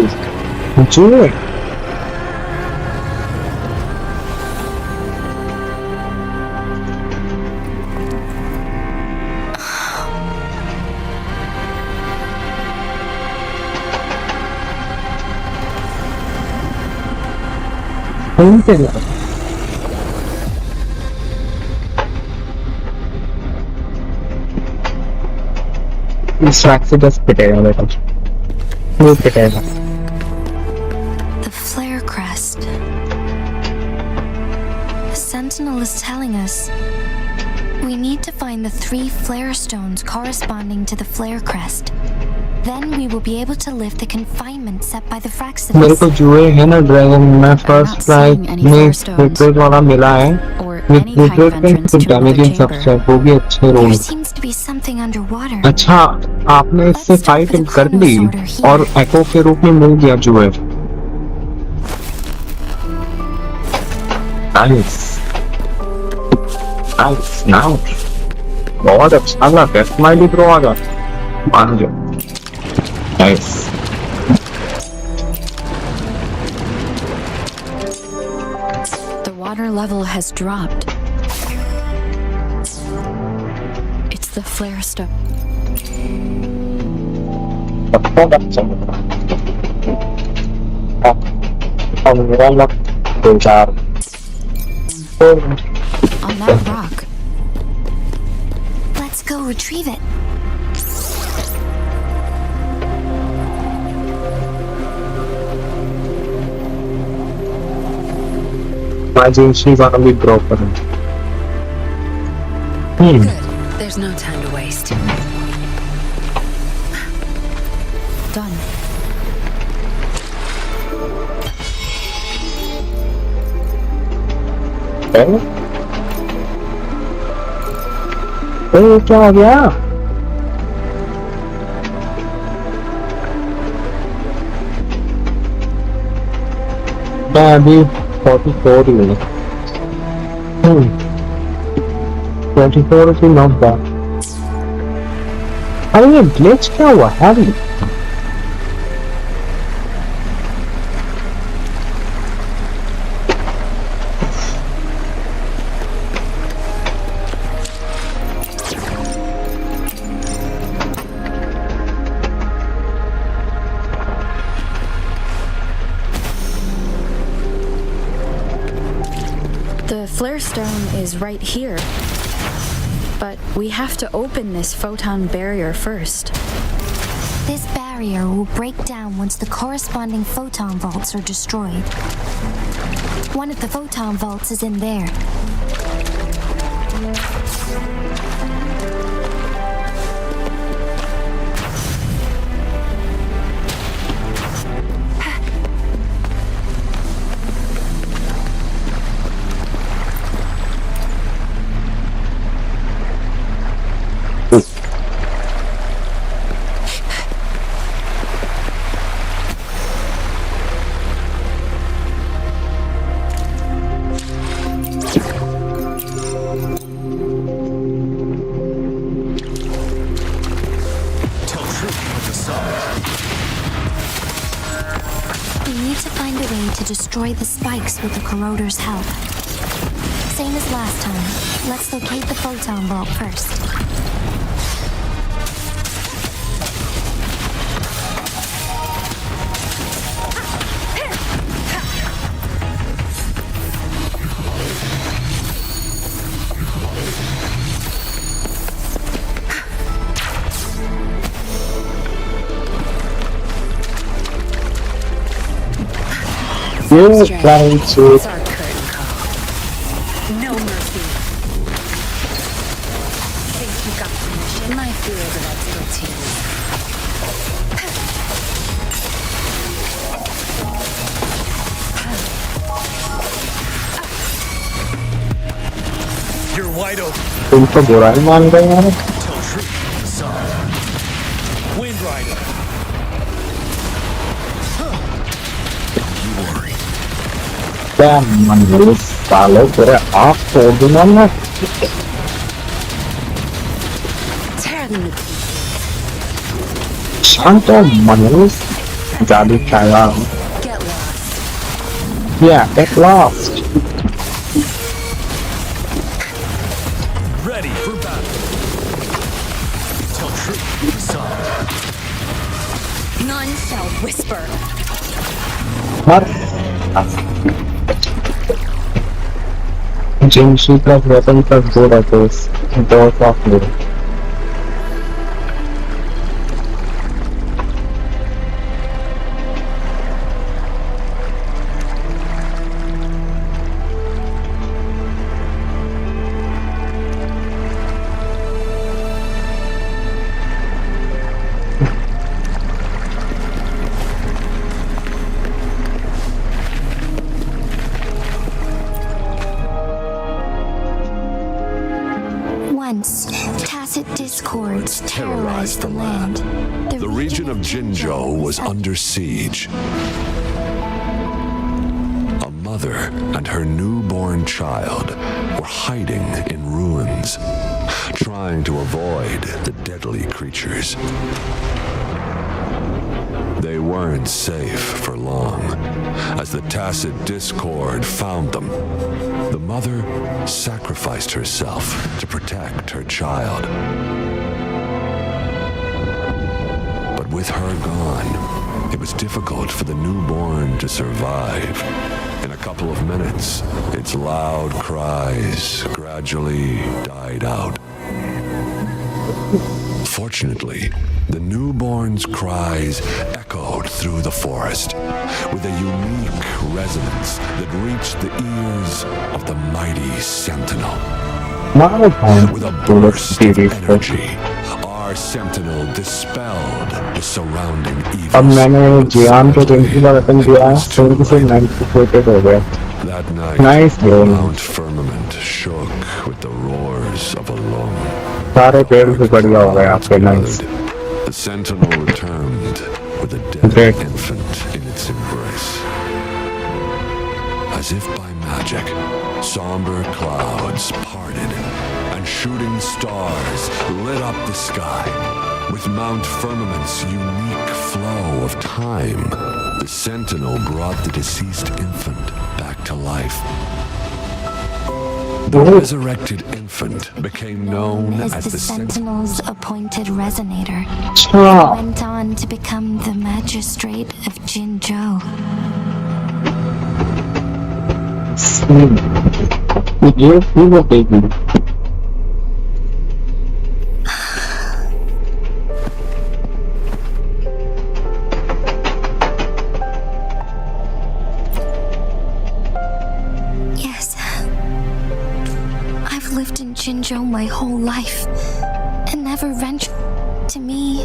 Julie. इस ट्रैक से बस पिटेगा बेटा, वो पिटेगा। The flare crest. The Sentinel is telling us we need to find the 3 flare stones corresponding to the flare crest. Then we will be able to lift the confinement set by the मेरे Fraxidus. को जुए है ना dragon में first prize में retreat वाला मिला है। रिट्रीट में कुछ डैमेजिंग सबसे वो भी अच्छे role. There seems to be something underwater. अच्छा आपने इससे फाइट कर ली और एको के रूप में मिल गया जुए। नाइस नाइस नाइस बहुत अच्छा लगा। स्माइली प्रो आ गया मान गया। Nice The water level has dropped. It's the flare stone. बहुत अच्छा लगा। अब मेरा लग 2-4 On that rock. Let's go retrieve it. My Jhinshi gonna be broken. Good. There's no time to waste. Done. क्या हो गया? मैं अभी 44 ही हूँ। 44 is not bad. अरे ये ग्लिच क्या हुआ है? The flare stone is right here. But we have to open this photon barrier first. This barrier will break down once the corresponding photon vaults are destroyed. One of the photon vaults is in there. Destroy the spikes with the corroder's help. Same as last time. Let's locate the photon vault first. You're trying to... It's our curtain call. No mercy. Think you got permission? My field of expertise. You're wide open. तुम तो बुरा ही मान गए यार. Tell truth. Son. Wind Rider. क्या मंजूर सालों तेरे आप तोड़ दूंगा मैं. Tear them to शांत हो मंजूर. जादू खाया. get lost. Yeah, get lost. Ready for battle. Tell truth. Son. None shall whisper. What? Jhinshi plus weapon plus good attacks. Dose of good. Discords terrorized the land. The region of Jinzhou was under siege. A mother and her newborn child were hiding in ruins, trying to avoid the deadly creatures. They weren't safe for long, as the tacit discord found them. The mother sacrificed herself to protect her child. But with her gone, it was difficult for the newborn to survive. In a couple of minutes, its loud cries gradually died out. Fortunately, the newborn's cries echoed through the forest with a unique resonance that reached the ears of the mighty sentinel. With a burst of energy, our sentinel dispelled the surrounding evil. अब मैंने जियान को जिनकी weapon दिया है, तो उनसे 90 हो गया. That night, Nice, bro. Mount Firmament shook with the roars of a lung. सारे पेड़ से बढ़िया हो गए आपके. Nice. The sentinel returned with a dead infant in its embrace. As if by magic, somber clouds parted and shooting stars lit up the sky. With Mount Firmament's unique flow of time, the sentinel brought the deceased infant back to life. The resurrected infant became known as the Sentinel's appointed resonator. He went on to become the magistrate of Jinzhou. ये वो देगी Yes. I've lived in Jinzhou my whole life and never ventured. To me,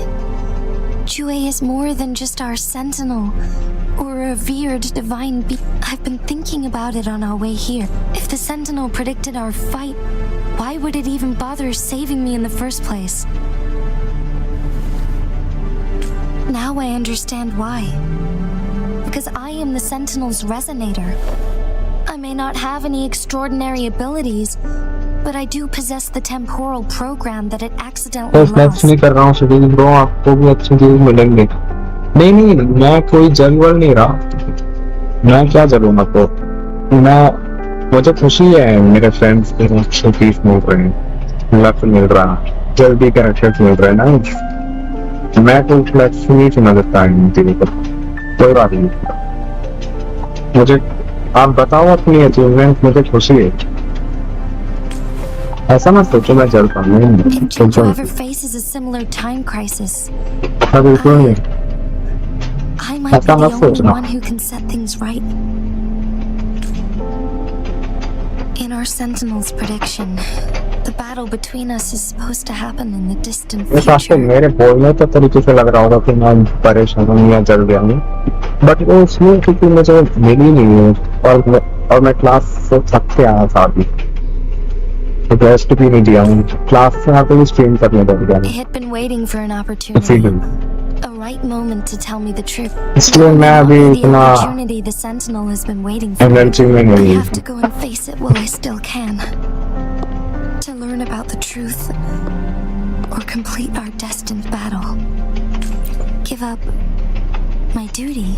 Jue is more than just our sentinel or a revered divine being. I've been thinking about it on our way here. If the sentinel predicted our fight, why would it even bother saving me in the first place? Now I understand why. Because I am the sentinel's resonator. I may not have any extraordinary abilities, but I do possess the temporal program that it accidentally lost. नहीं कर रहा हूँ शरीर bro आपको भी अच्छी चीज मिलेंगे नहीं मैं कोई जलवर नहीं रहा मैं क्या जलूँ आपको मैं मुझे खुशी है मेरे फ्रेंड्स के अच्छे पीस मिल रहे हैं लक्ष्य मिल रहा जल्दी कनेक्शन मिल रहे हैं ना मैं कोई लक्ष्य नहीं सुना देता है तेरे पर कोई बात नहीं मुझे आप बताओ अपनी अचीवमेंट मुझे खुशी है ऐसा मत सोचो मैं जल पाऊँ Whoever faces a similar time crisis, बिल्कुल नहीं I might be the only one who can set things right. In our Sentinel's prediction, the battle between us is supposed to happen in the distant future. मेरे बोलने के तरीके से लग रहा होगा कि मैं परेशान हूँ या जल गया हूँ बट वो इसलिए क्योंकि मुझे मिली नहीं है और मैं क्लास से थक के आया था अभी रेस्ट भी नहीं दिया हूँ क्लास से आके भी स्ट्रीम करने लग गया I had been waiting for an opportunity, a right moment to tell me the truth. इसलिए मैं अभी इतना opportunity the Sentinel has been waiting for. Energy में I नहीं have to go and face it while I still can. To learn about the truth or complete our destined battle. Give up my duty.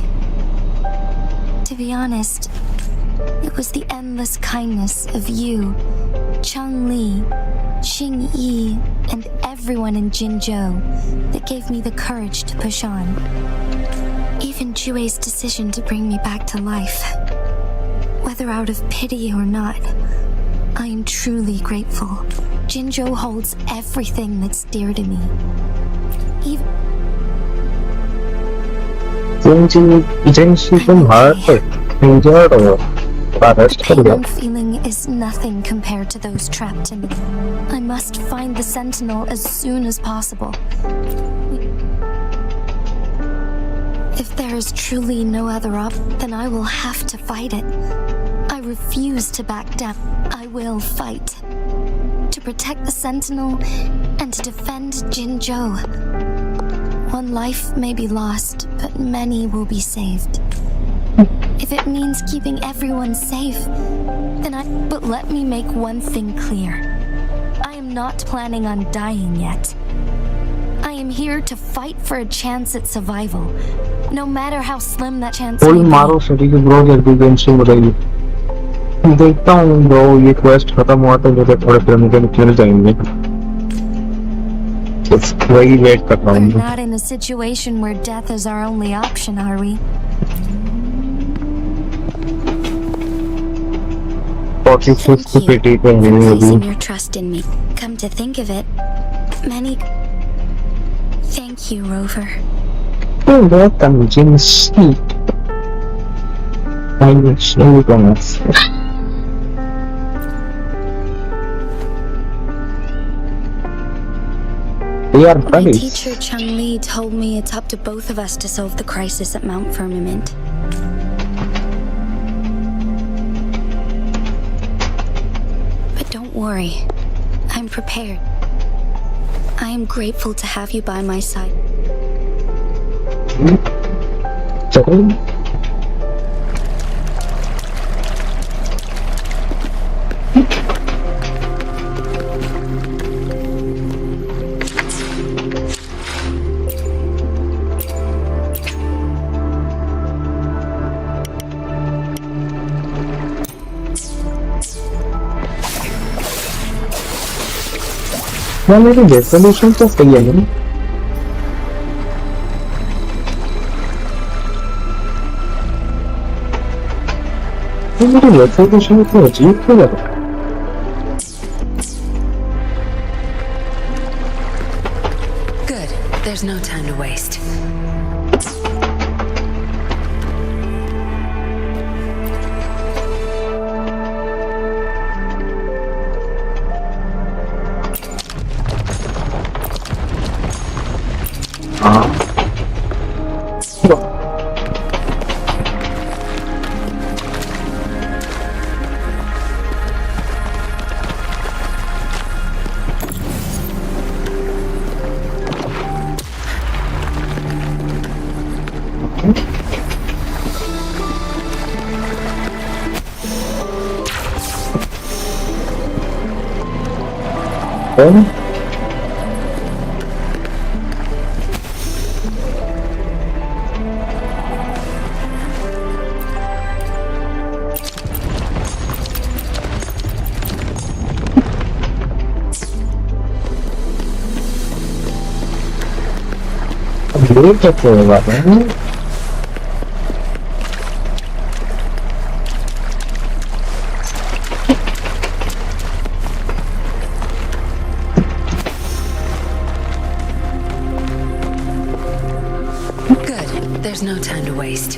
To be honest, it was the endless kindness of you, Changli, Xingyi, and everyone in Jinzhou that gave me the courage to push on. Even Jue's decision to bring me back to life. Whether out of pity or not, I am truly grateful. Jinzhou holds everything that's dear to me. Even Jhinshi तुम hurt injured हो rest कर the low pain I'm feeling is nothing compared to those trapped in the... I must find the Sentinel as soon as possible. If there is truly no other option, then I will have to fight it. I refuse to back down. I will fight. To protect the Sentinel and to defend Jinzhou. One life may be lost, but many will be saved. If it means keeping everyone safe, then But let me make one thing clear. I am not planning on dying yet. I am here to fight for a chance at survival, no matter how slim that chance may कोई मारो be. शरीर bro जल्दी Genshin बताइए देखता हूँ bro ये quest खत्म हुआ तो मुझे थोड़े फिर मुझे मिल जाएंगे वही वेट कर रहा We're हूँ not in a situation where death is our only option, are we? Thank you for placing your trust in me. Come to think of it, many... Thank you, Rover. Welcome, Jhinshi. I will show you guys. We are My buddies. teacher Changli told me it's up to both of us to solve the crisis at Mount Firmament. But don't worry, I'm prepared. I am grateful to have you by my side. चलो मेरी resolution तो सही है ना मेरी resolution तो अजीब क्यों लग रहा है there's no time to waste. ये क्या कोई बात है Good. There's no time to waste.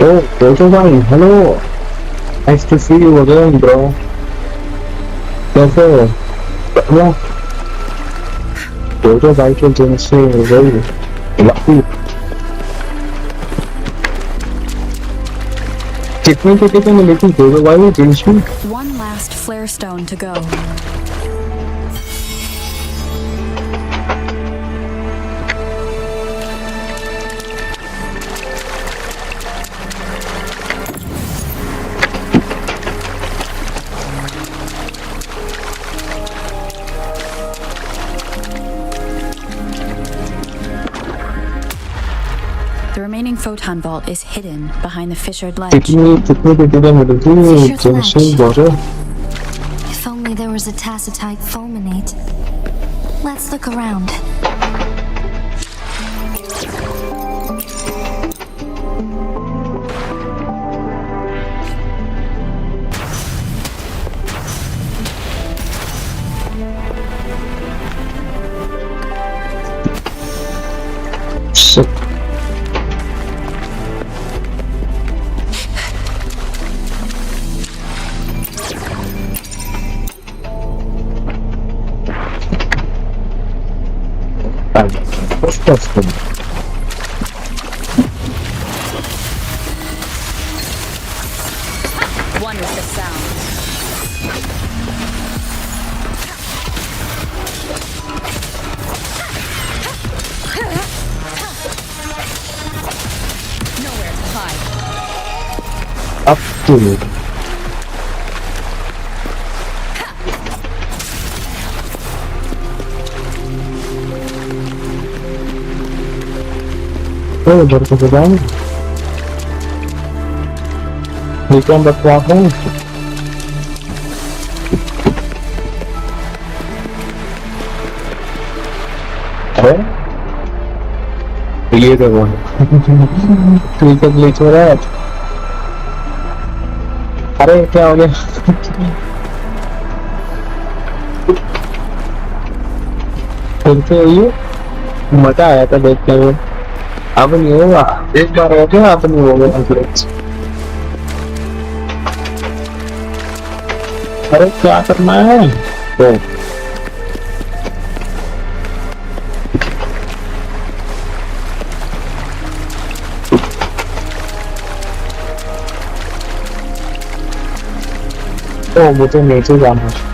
Oh, Dojo Bhai, hello. Nice to see you again, bro. कैसे हो? बढ़िया। Dojo Bhai के दिन से वही लकी। कितने टिकट में लेकिन Dojo Bhai में Genshin? One last flare stone to go. The remaining photon vault is hidden behind the fissured ledge. कितने टिकट में लेकिन Genshin Dojo? If only there was a tacitite fulminate. Let's look around. Shit. What's that? One is the sound. Nowhere to hide. Up to you. Oh, udah ke dalam. Ikan berkuah. ये देखो cricket glitch हो रहा है अरे क्या हो गया फिर से ये मजा आया था देखते हुए अब नहीं होगा एक बार हो गया अब नहीं होगा ग्लिच अरे क्या करना है तो मुझे नीचे जाना है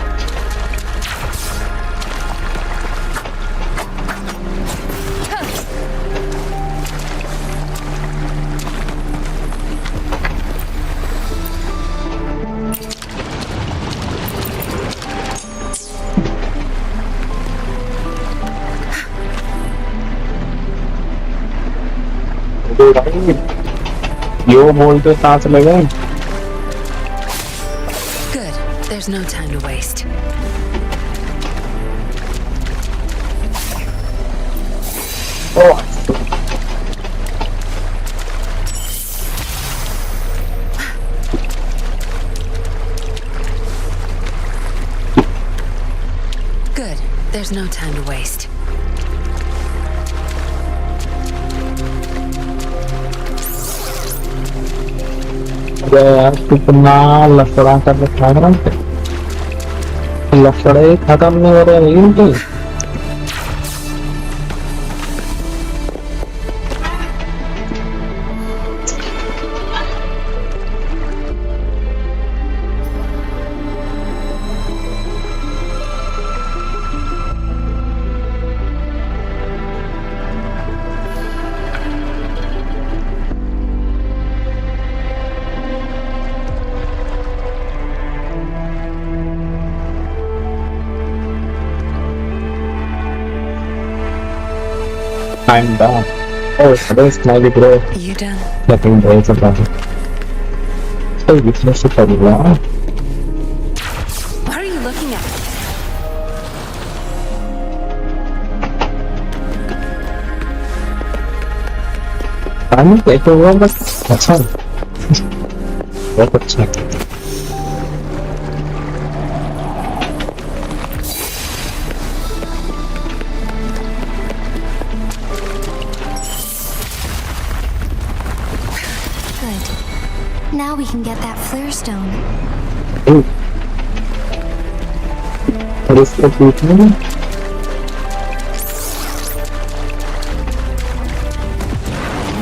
यो बोलते सांस लगे There's no time to waste. Oh. There's no time to waste. यार कितना लफड़ा कर रखा है लफड़े खत्म नहीं हो रहे हैं I'm done. Oh, that's smiley bro. You done? Nothing brains about it. Hey, this is super long. What are you looking at? I'm not going to work, but that's fine. What a check. Now we can get that flare stone. Ooh. What is the treatment?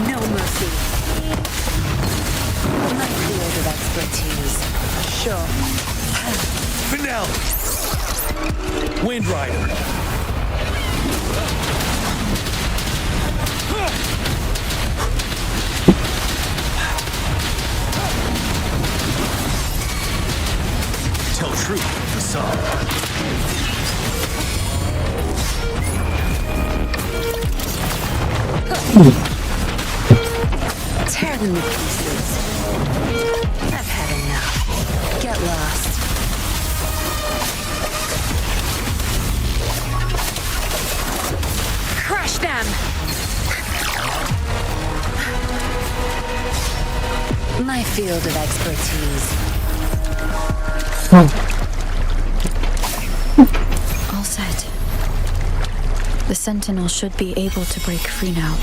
No mercy. My field of expertise. Sure. Finale! Wind Rider! Tell truth, the sun. Tear them to pieces. I've had enough. Get lost. Crush them! My field of expertise. All set. The Sentinel should be able to break free now.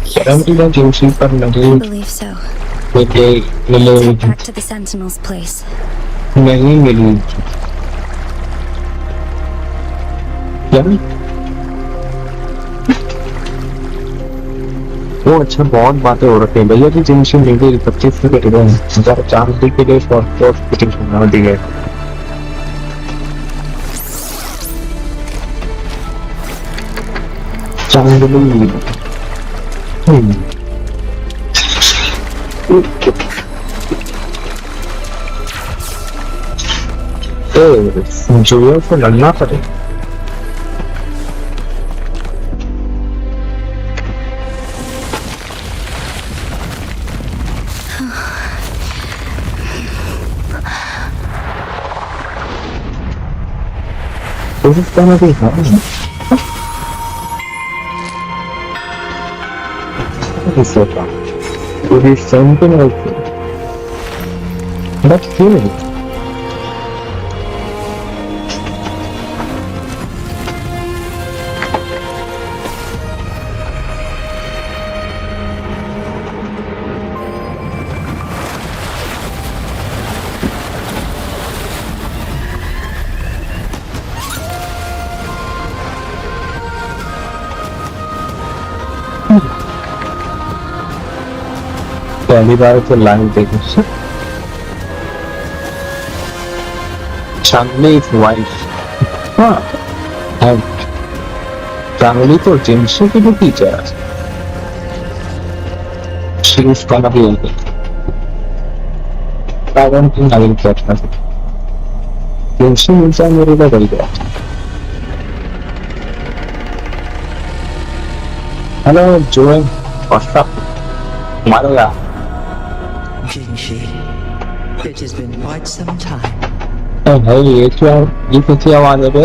Jhinshi पर I नहीं believe so. मिले Take back to the Sentinel's place. नहीं मिली क्या वो अच्छा बहुत बातें हो रखी हैं भैया की जिनसे मिली 25 से कट गए 1004 के लिए फॉर कुछ सुना दी गए चांदली जो को लड़ना पड़े This is gonna be hard. That is so fun. It is something like that. That's good. पहली बार तो लाइव देखो Changli's wife and Changli तो जिनशी की भी टीचर है she is gonna be okay I don't think I will catch her जिनशी मिलता मेरे लिए गई गया hello Joel what's up मारेगा Jhinshi, it has been quite some time. Hey, ये कैसी आवाज है बे?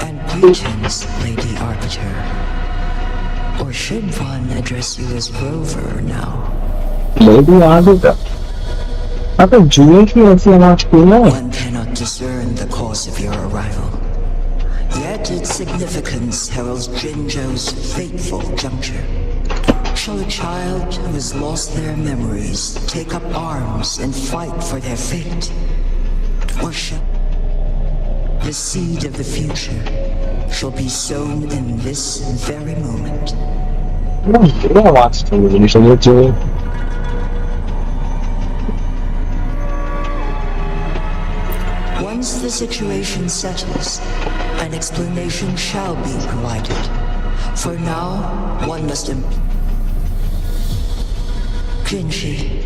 And greetings, Lady Arbiter. Or should one address you as Rover now? Lady Arbiter. अबे जुए की ऐसी आवाज क्यों है? One cannot discern the cause of your arrival. Yet its significance heralds Jinzhou's fateful juncture. Shall a child who has lost their memories take up arms and fight for their fate? Or shall the seed of the future shall be sown in this very moment? 내가 왔을 때 이러지. Once the situation settles, an explanation shall be provided. For now, one must Jhinshi,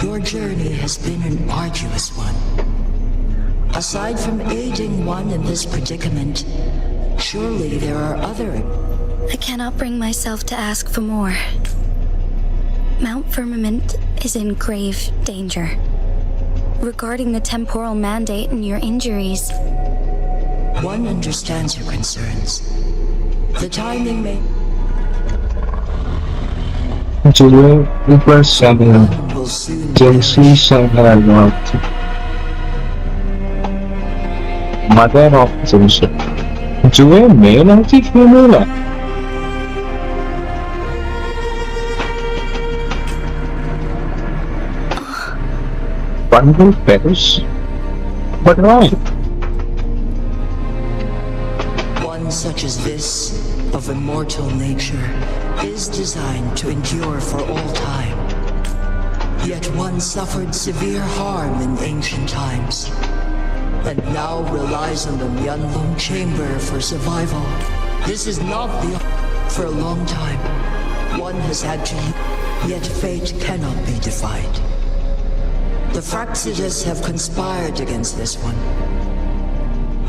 your journey has been an arduous one. Aside from aiding one in this predicament, surely there are other... I cannot bring myself to ask for more. Mount Firmament is in grave danger. Regarding the temporal mandate and your injuries... One understands your concerns. The timing may... 지금 이번에는 Genshin 생활을 놓았지. Mother of Genshin. 주의 매너지 힘으로. One will perish, but why? One such as this, of immortal nature, is designed to endure for all time. Yet one suffered severe harm in ancient times, and now relies on the Myanlong Chamber for survival. This is not the... For a long time, one has had to... Yet fate cannot be defied. The Fraxidas have conspired against this one.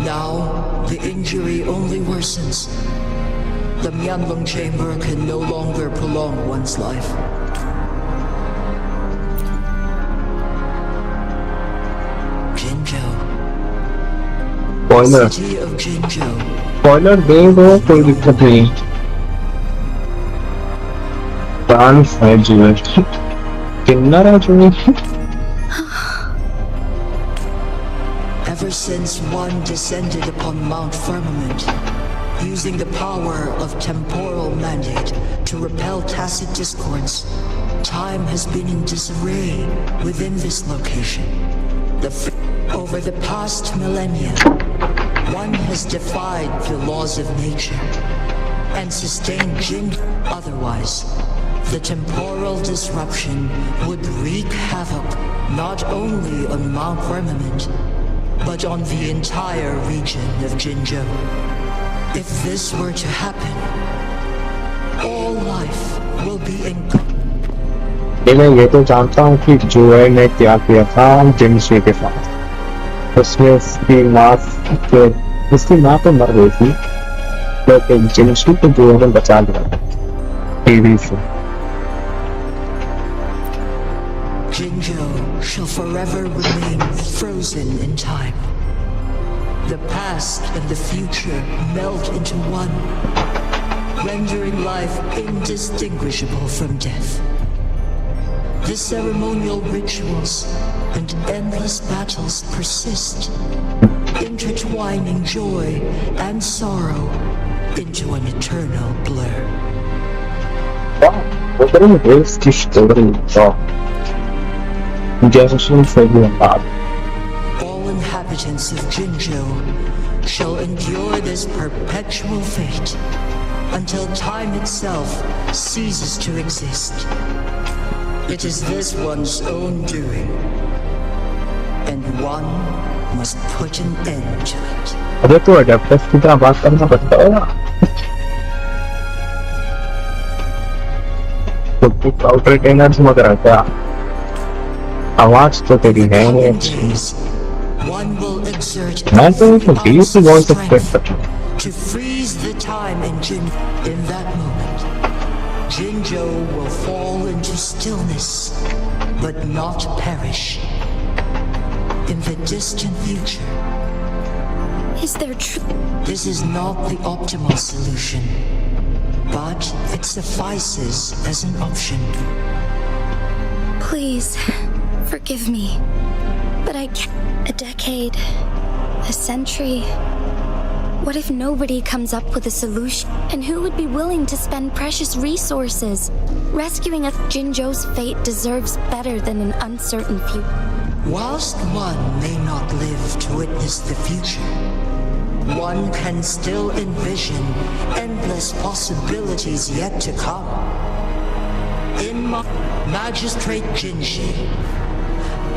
Now, the injury only worsens. The Myanlong Chamber can no longer prolong one's life. Jinzhou. Spoiler. City of Jinzhou. Spoiler दे दो कोई दिक्कत नहीं. प्राण है जीवन. किन्नर है जीवन. Ever since one descended upon Mount Firmament, using the power of temporal mandate to repel tacit discords, time has been in disarray within this location. Over the past millennia, one has defied the laws of nature and sustained Jin. Otherwise, the temporal disruption would wreak havoc not only on Mount Firmament, but on the entire region of Jinzhou. If this were to happen, all life will be in... मैं ये तो जानता हूँ कि जोए ने क्या किया था जिनशी के साथ. उसने उसकी माँ तो मर गई थी, लेकिन जिनशी को जोए ने बचा लिया था टीवी से. Jinzhou shall forever remain frozen in time. The past and the future melt into one, rendering life indistinguishable from death. The ceremonial rituals and endless battles persist, intertwining joy and sorrow into an eternal blur. Wuthering is the story of Genshin figure out. All inhabitants of Jinzhou shall endure this perpetual fate until time itself ceases to exist. It is this one's own doing, and one must put an end to it. अरे तो adapters की तरह बात करना पड़ता है ना. तो काउंटर ट्रेनर्स मगर क्या आवाज तो तेरी है. One will exert मैं तो बीस वॉइस एक्सपेक्ट करता हूँ. to freeze the time in that moment. Jinzhou will fall into stillness, but not perish. In the distant future. Is there truth? This is not the optimal solution, but it suffices as an option. Please, forgive me, but I can't. A decade, a century, What if nobody comes up with a solution? And who would be willing to spend precious resources? Rescuing us, Jinzhou's fate deserves better than an uncertain future. Whilst one may not live to witness the future, one can still envision endless possibilities yet to come. In my Magistrate Jhinshi,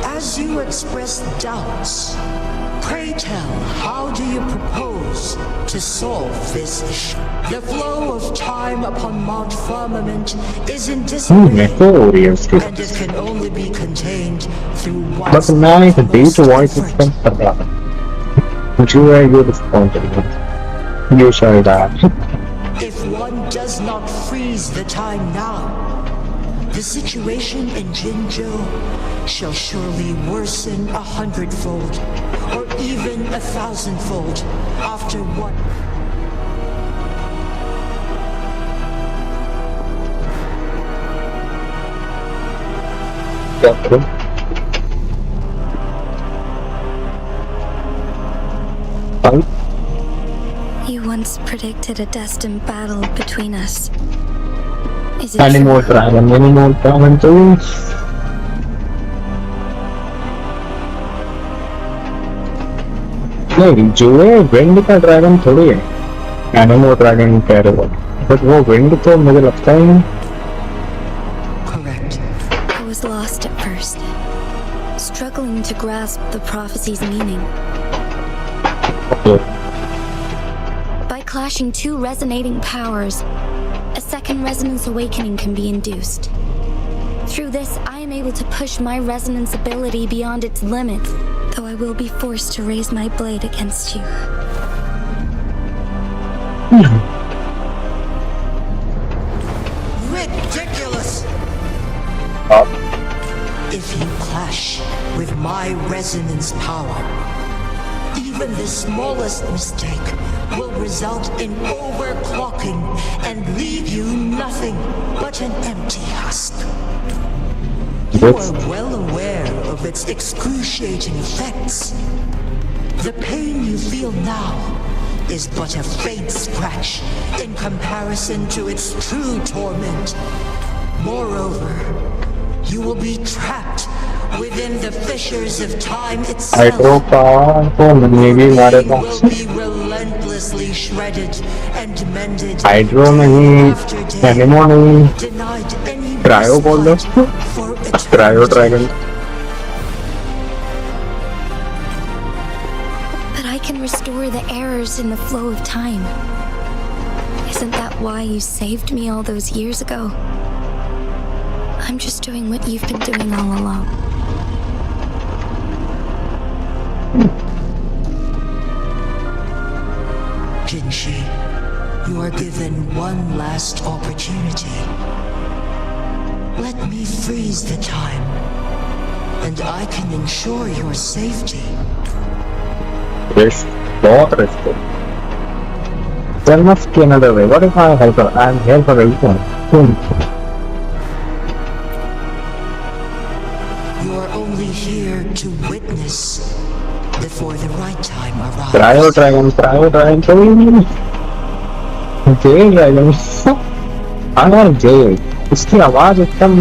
as you express doubts, pray tell, how do you propose to solve this issue? The flow of time upon Mount Firmament is in disarray, and it can only be contained through one. But now it's a data voice system for that. Which you are you disappointed with? You shall die. If one does not freeze the time now, the situation in Jinzhou shall surely worsen 100-fold, or even 1,000-fold, after one. You once predicted a destined battle between us. Is it Animal true? dragon, animal dragon too. नहीं जो है wind का dragon थोड़ी है animal dragon कह रहे हो but वो विंड तो मुझे लगता है Correct. I was lost at first, struggling to grasp the prophecy's meaning. By clashing two resonating powers, a second resonance awakening can be induced. Through this, I am able to push my resonance ability beyond its limits, though I will be forced to raise my blade against you. Ridiculous! If you clash with my resonance power, even the smallest mistake will result in overclocking and leave you nothing but an empty husk. You are well aware of its excruciating effects. The pain you feel now is but a faint scratch in comparison to its true torment. Moreover, you will be trapped within the fissures of time itself. The blade will be relentlessly shredded and mended hydro नहीं एनिमो नहीं denied any cryo बोल दो for cryo eternity. Dragon But I can restore the errors in the flow of time. Isn't that why you saved me all those years ago? I'm just doing what you've been doing all along. Jhinshi, you are given one last opportunity. Let me freeze the time, and I can ensure your safety. Yes, बहुत risk There must be another way. What if I help her? I'm here for everyone. You are only here to witness before the right time arrives. Cryo dragon तो jail dragon अगर jail उसकी आवाज एकदम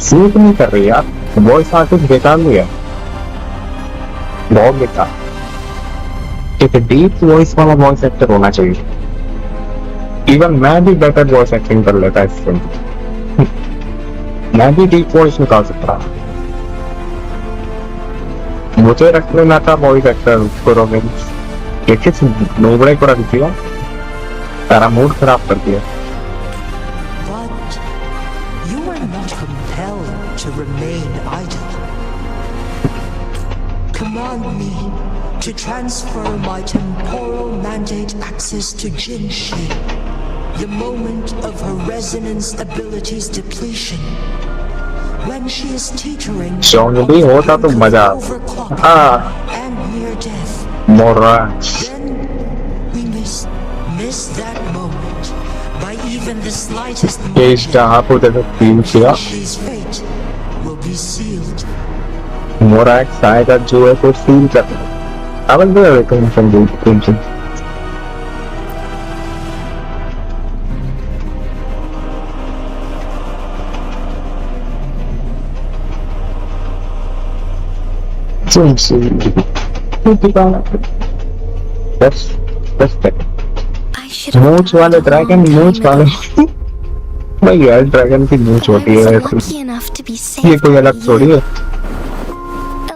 suit नहीं कर रही यार voice artist बेकार भी है बहुत बेकार एक डीप वॉइस वाला वॉइस एक्टर होना चाहिए इवन मैं भी बेटर वॉइस एक्टिंग कर लेता इस फिल्म मैं भी डीप वॉइस निकाल सकता मुझे रख लेना था वॉइस एक्टर करोगे किस नोबड़े को रख दिया तारा मूड खराब कर दिया But you are not compelled to remain idle. Command me to transfer my temporal mandate access to Jhinshi the moment of her resonance abilities depletion. When she is teetering Song भी होता तो मजा and near death, मोरा then we miss that moment by even the slightest case जहाँ पे तेरे feel किया Jhinshi's fate will be sealed. मोरा एक साइड जो है तो फील कर I will be a recommend from the Genshin Jhinshi. That's I should have मूंछ वाले ड्रैगन मूंछ वाले भाई यार ड्रैगन की मूंछ होती है lucky enough to be ये saved कोई by अलग थोड़ी you, है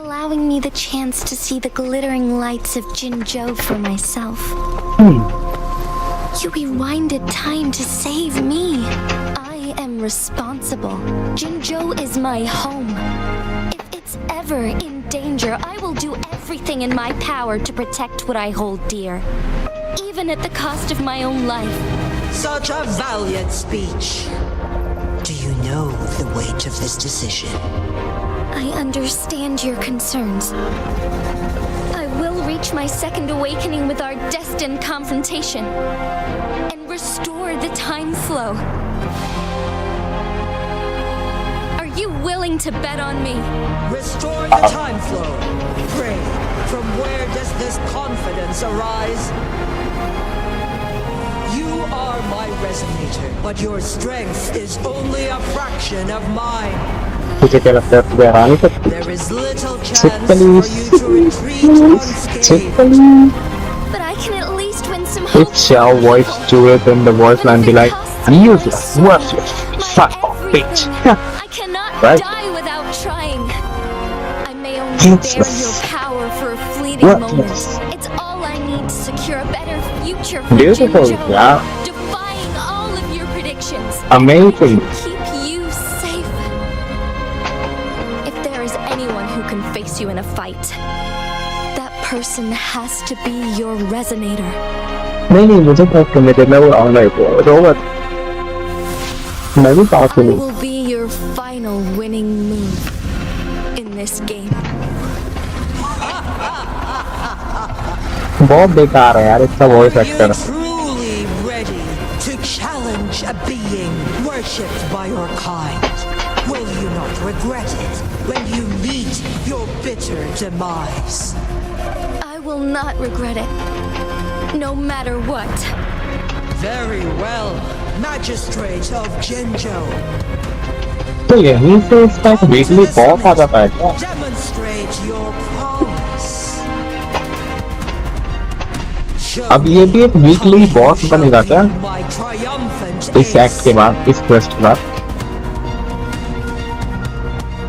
allowing me the chance to see the glittering lights of Jinzhou for myself. You rewinded time to save me. I am responsible. Jinzhou is my home. If it's ever in danger, I will do everything in my power to protect what I hold dear, even at the cost of my own life. Such a valiant speech. Do you know the weight of this decision? I understand your concerns. I will reach my second awakening with our destined confrontation and restore the time flow. Are you willing to bet on me? Restore the time flow. Pray, from where does this confidence arise? You are my resonator, but your strength is only a fraction of mine. तुझे क्या लगता है तुझे हरा नहीं सकती There is little chance for you to retreat unscathed. But I can at least win some hope. If Xiao voice to it in the voice line be like, I'm useless, worthless, fuck off, bitch. I cannot Right? die without trying. I may only bear your power for a fleeting moment. It's all I need to secure a better future for Beautiful, Jinzhou. yeah. Defying all of your predictions. Amazing. Keep you safe. If there is anyone who can face you in a fight, that person has to be your resonator. नहीं मुझे बहुत committed मैं वो online को robot मैं भी पास I हूँ will be your final winning move in this game. बहुत बेकार है यार इसका voice Are you actor truly ready to challenge a being worshipped by your kind? Will you not regret it when you meet your bitter demise? I will not regret it, no matter what. Very well, Magistrate of Jinzhou. तो यहीं से इसका एक weekly boss आ जाता है क्या Demonstrate your prowess. Show अब ये भी एक वीकली बॉस बनेगा क्या my triumphant इस एक्ट के बाद इस क्वेस्ट के बाद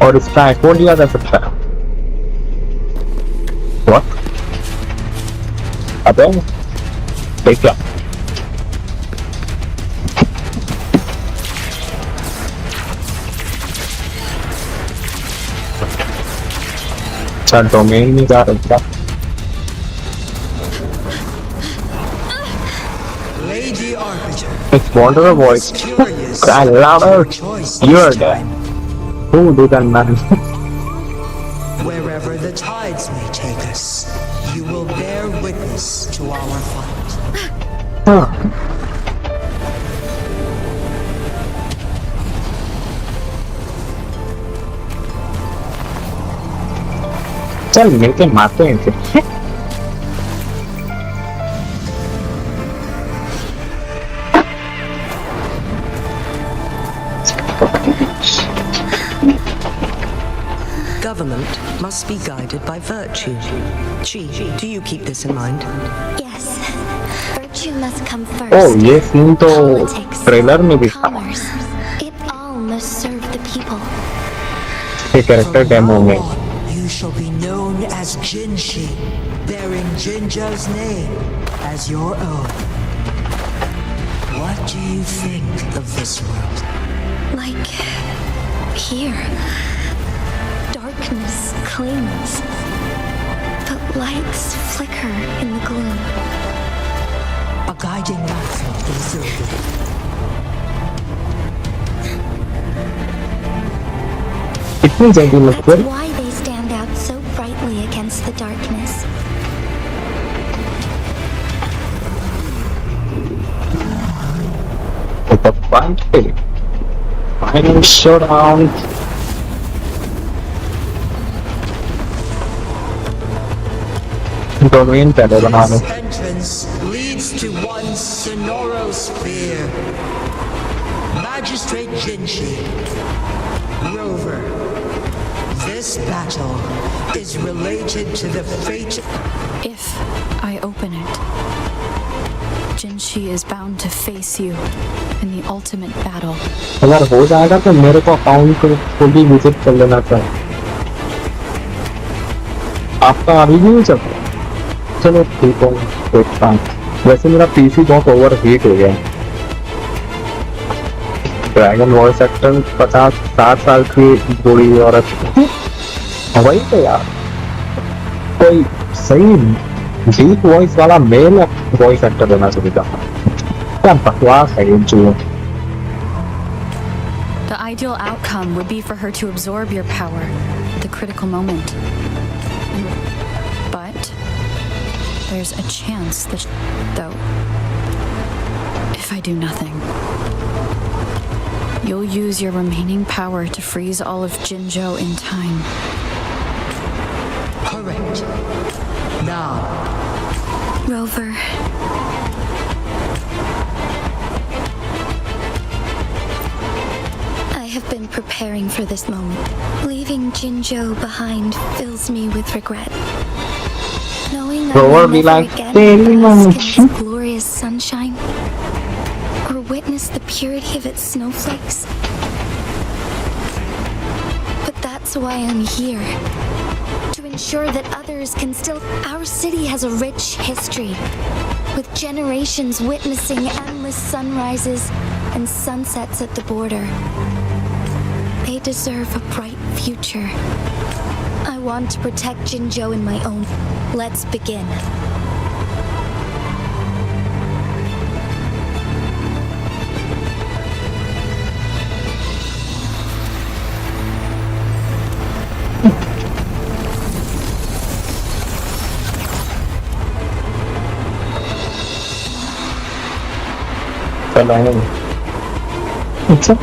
और इसका एको लिया जा सकता है What? अबे देख क्या अच्छा डोमेन नहीं जा रहा Lady Arbiter. It's Wanderer voice. Curious. Cry louder. Choice You're this dead. time. Who do that man? Wherever the tides may take us, you will bear witness to our fight. Huh. चल मिलके मारते हैं इसे Government must be guided by virtue. Chi, do you keep this in mind? Yes, virtue must come first. ओ ये scene तो Politics, trailer में भी था commerce, it all must serve the people. ये कैरेक्टर डेमो में You shall be known as Jhinshi, bearing Jinzhou's name as your own. What do you think of this world? Like here, darkness clings, but lights flicker in the gloom. A guiding light is your way. इतनी जल्दी मत That's कर why they stand out so brightly against the darkness. It's a final showdown. Domain पहले बना लो This entrance leads to one Sonoro sphere. Magistrate Jhinshi, Rover, This battle is related to the fate. If I open it, Jhinshi is bound to face you in the ultimate battle. अगर हो जाएगा तो मेरे को account को भी visit कर लेना चाहिए। आपका अभी भी नहीं चल रहा? चलो ठीक है, देखता हूँ। वैसे मेरा पीसी बहुत ओवर हीट हो गया है। ड्रैगन वॉइस एक्टर 50-60 साल की बूढ़ी औरत, वही तो यार, कोई सही डीप वॉइस वाला मेल वॉइस एक्टर देना चाहिए था। क्या बकवास है ये जो। The ideal outcome would be for her to absorb your power at the critical moment. But there's a chance that, though, if I do nothing, you'll use your remaining power to freeze all of Jinzhou in time. Correct. Now, Rover. I have been preparing for this moment. Leaving Jinzhou behind fills me with regret. Knowing I Rover will be never like, again "Tell bask in me." its glorious sunshine, or witness the purity of its snowflakes. But that's why I'm here. To ensure that others can still... Our city has a rich history, with generations witnessing endless sunrises and sunsets at the border. They deserve a bright future. I want to protect Jinzhou in my own... Let's begin. चलाएंगे। अच्छा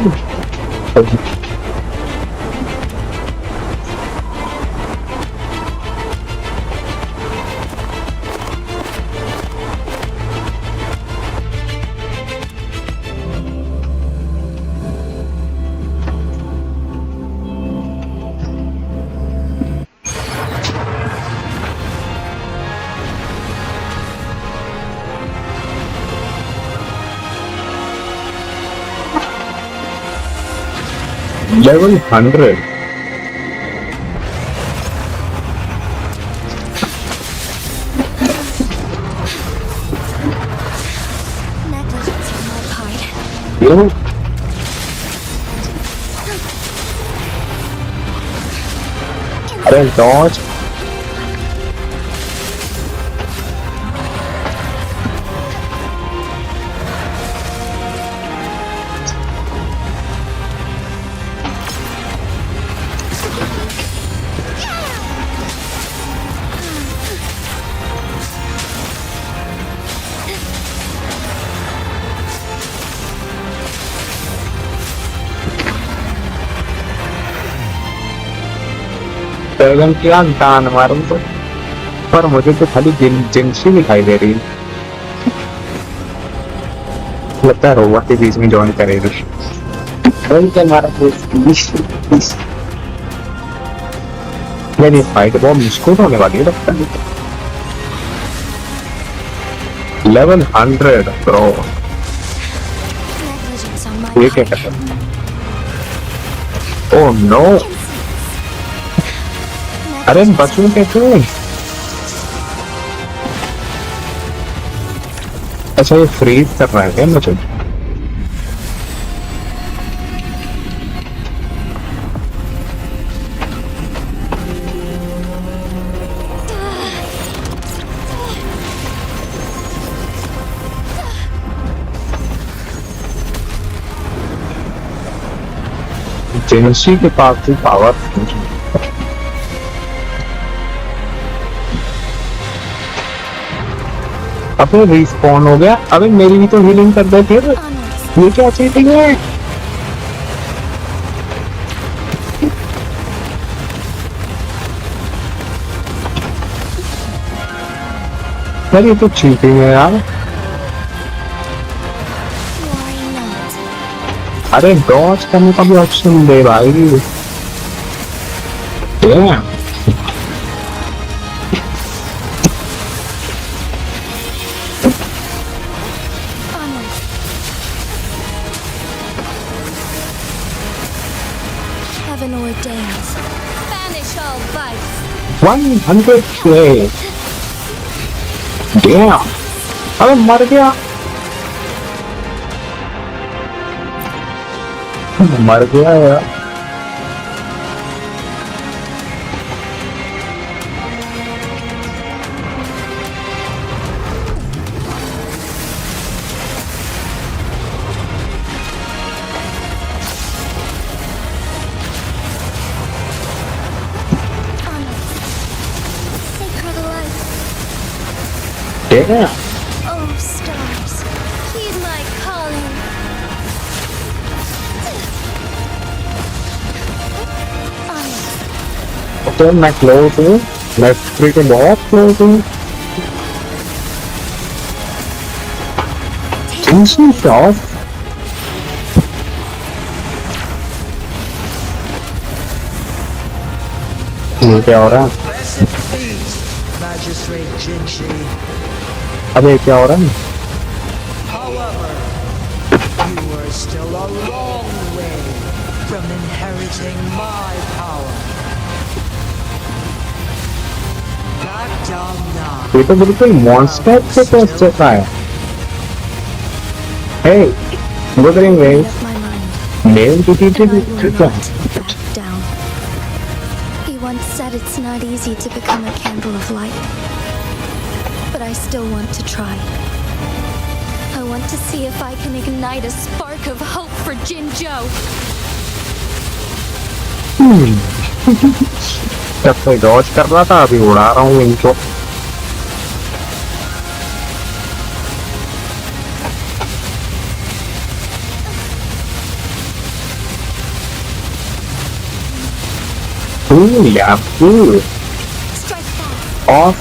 level 100. Negligence on my part. You? अरे dodge. Dragon क्या दान मारूं तो, पर मुझे तो खाली जिनशी दिखाई दे रही है। लगता है रोबोट के बीच में ज्वाइन करेगा। हमारा मेरी फाइट बहुत मुश्किल होने वाली है लगता है। Level 100 bro. Negligence on my ये क्या part. कर रहा है? ओह नो, अरे बचूं कैसे? अच्छा ये फ्रीज कर रहा है क्या मुझे? जेंशी के पास भी पावर अबे रिस्पॉन हो गया। अबे मेरी भी तो हीलिंग कर दे फिर। ये क्या चीटिंग है? यार ये तो चीटिंग है यार। अरे डॉज करने का भी ऑप्शन दे भाई। Damn. Heaven ordains. Banish all vice. 100K. Damn. अबे मर गया यार Sacred light. Damn. Oh, stars. Heed my calling. Okay, मैं close हूँ मैं freaking बहुत close हूँ Genshin shot ये क्या हो रहा है Magistrate Jhinshi. अबे क्या हो रहा है However, you are still a long way from inheriting my power. Back down now. ये तो बिल्कुल monster से टेस्ट चल रहा है Hey, Wuthering waves Mail to teacher Back down. He once said it's not easy to become a candle of light. But I still want to try. I want to see if I can ignite a spark of hope for Jinzhou. जब कोई Dodge कर रहा था अभी उड़ा रहा हूँ इनको Yeah, cool. Off.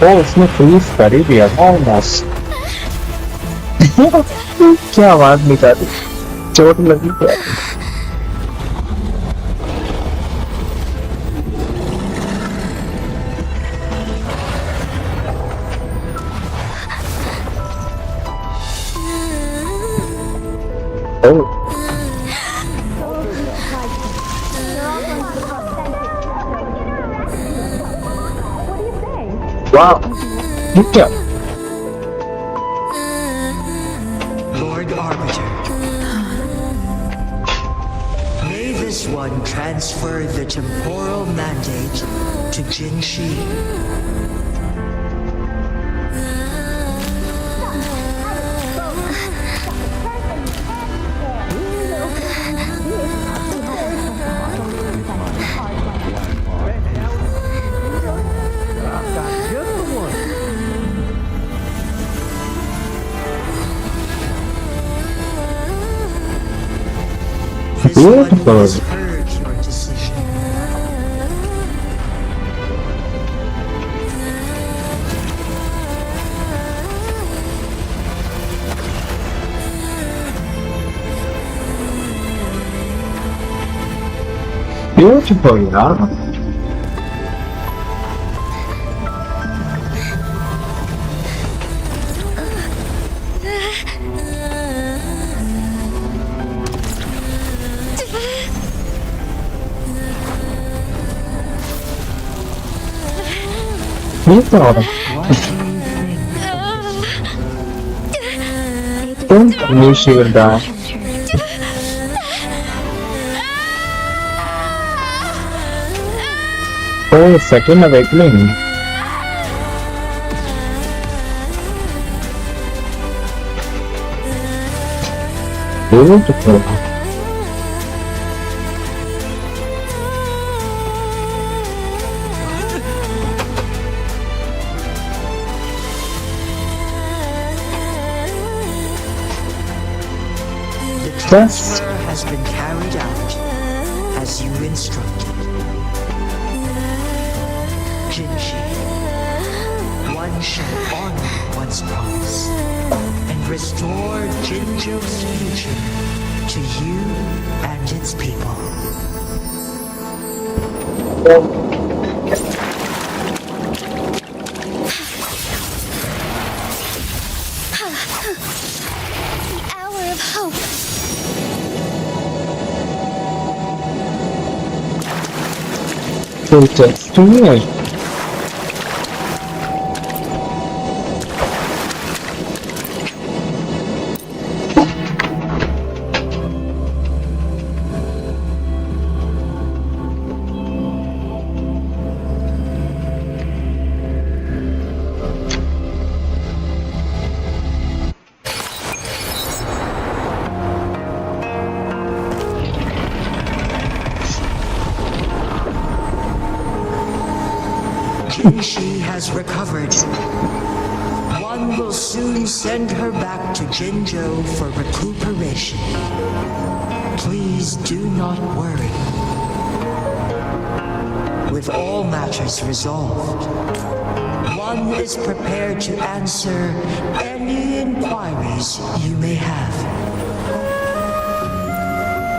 Oh, उसने freeze कर ही दिया almost. क्या आवाज निकाली चोट लगी क्या Oh. Wow. क्या Lord Arbiter. May this one transfer the temporal mandate to Jhinshi. This one has heard your decision. Beautiful, यार ये क्या हो रहा है Don't you she will die Oh, second awakening Beautiful The transfer has been carried out as you instructed. Jhinshi, one shall honor one's promise and restore Jinzhou's future to you and its people. The hour of hope. Interesting. Jhinshi has recovered. One will soon send her back to Jinzhou for recuperation. Please do not worry. With all matters resolved, one is prepared to answer any inquiries you may have.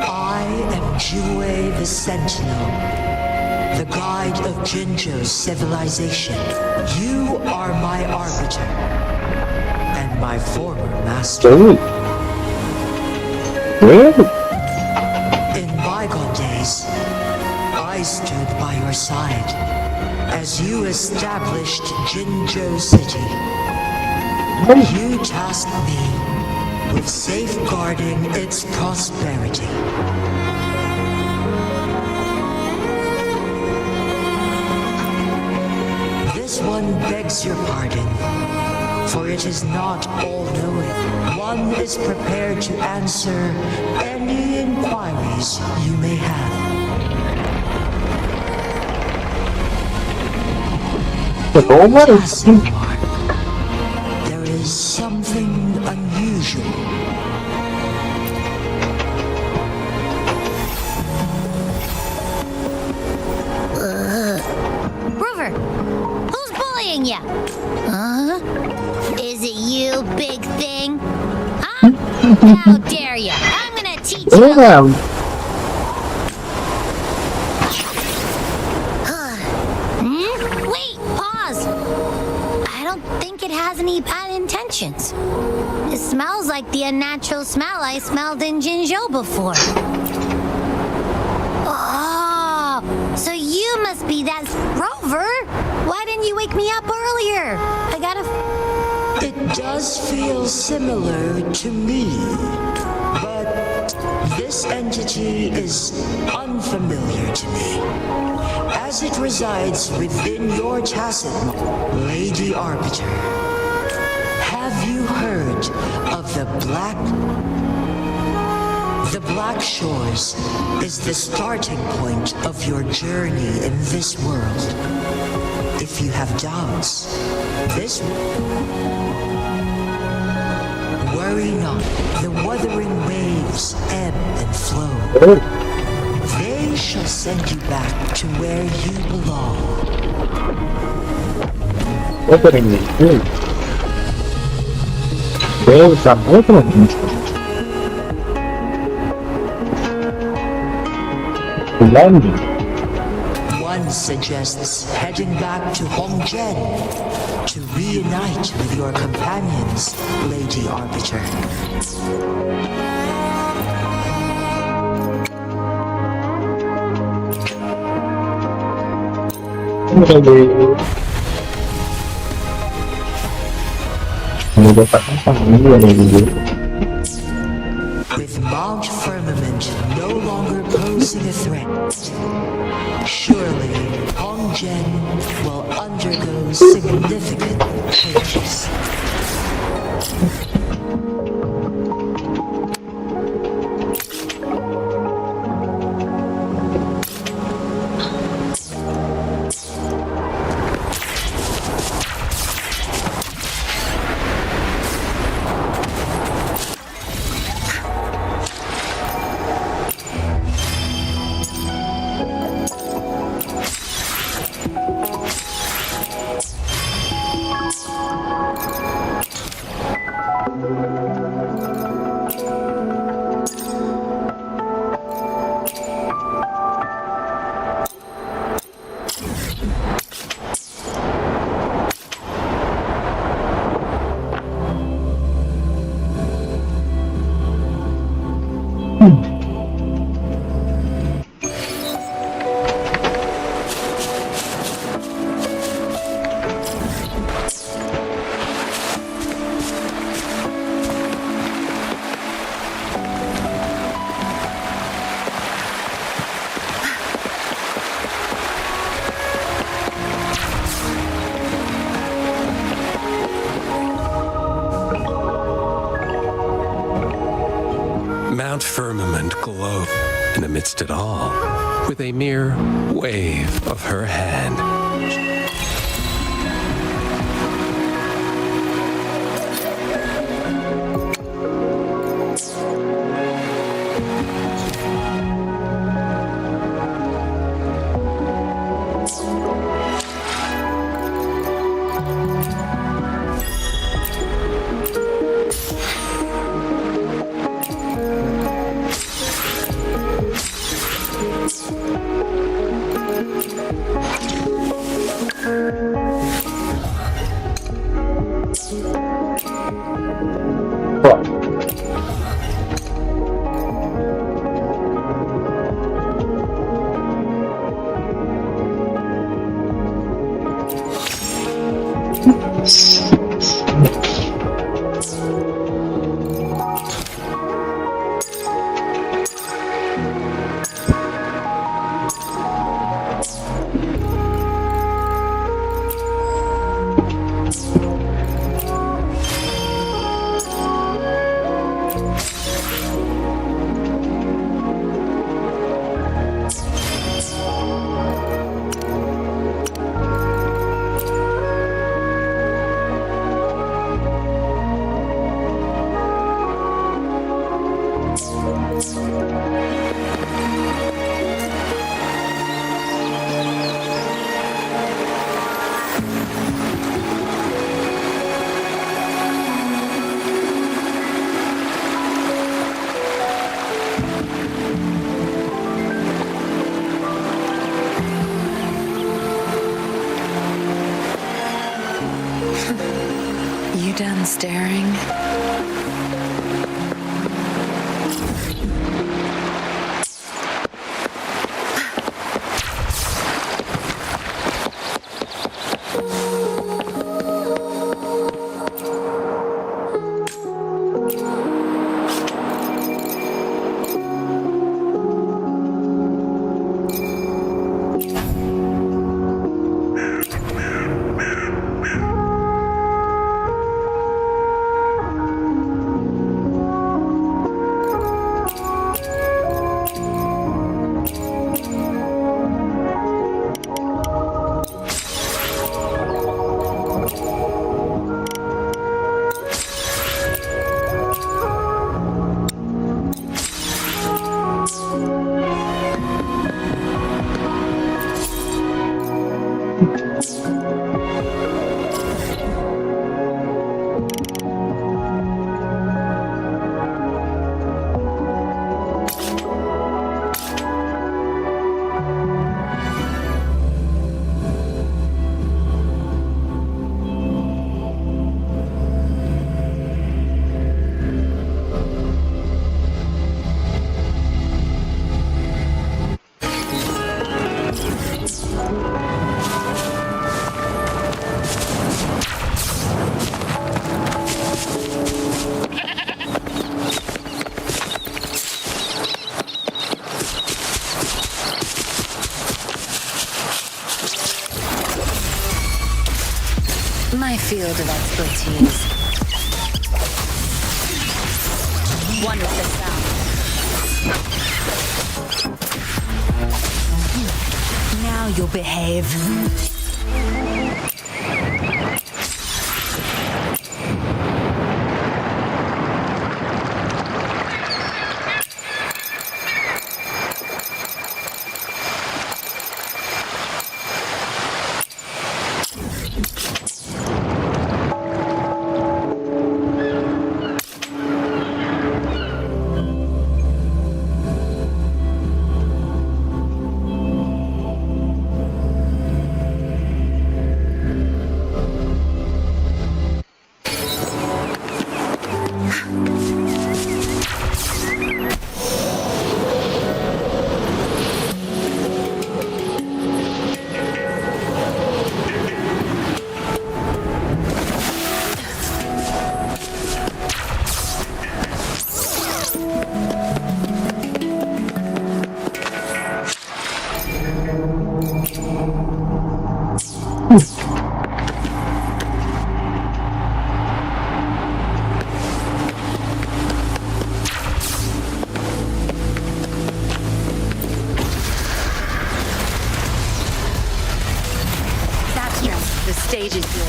I am Jue the Sentinel, the guide of Jinzhou's civilization. You are my arbiter, and my former master. Ooh. Really? In bygone days, I stood by your side as you established Jinzhou City. You tasked me with safeguarding its prosperity. This one begs your pardon, for it is not all-knowing. One is prepared to answer any inquiries you may have. The Roma is There is something unusual. Rover, who's bullying you? Is it you, big thing? Huh? How dare you? I'm gonna teach you. Wait, pause. I don't think it has any bad intentions. It smells like the unnatural smell I smelled in Jinzhou before. Oh, so you must be that Rover. Why didn't you wake me up earlier? I gotta... It does feel similar to me, but this entity is unfamiliar to me, as it resides within your tacit mind, Lady Arbiter. Have you heard of the Black? The Black Shores is the starting point of your journey in this world. If you have doubts, worry not. The wuthering waves ebb and flow. They shall send you back to where you belong. Wuthering waves. Waves are wuthering. Landing. One suggests heading back to Hongzhen to reunite with your companions, Lady Arbiter. With Mount Firmament no longer posing a threat, surely Hongzhen will undergo significant changes. firmament glowed, and amidst it all, with a mere wave of her hand, You done staring? My field of expertise. One with the sound. Now you'll behave.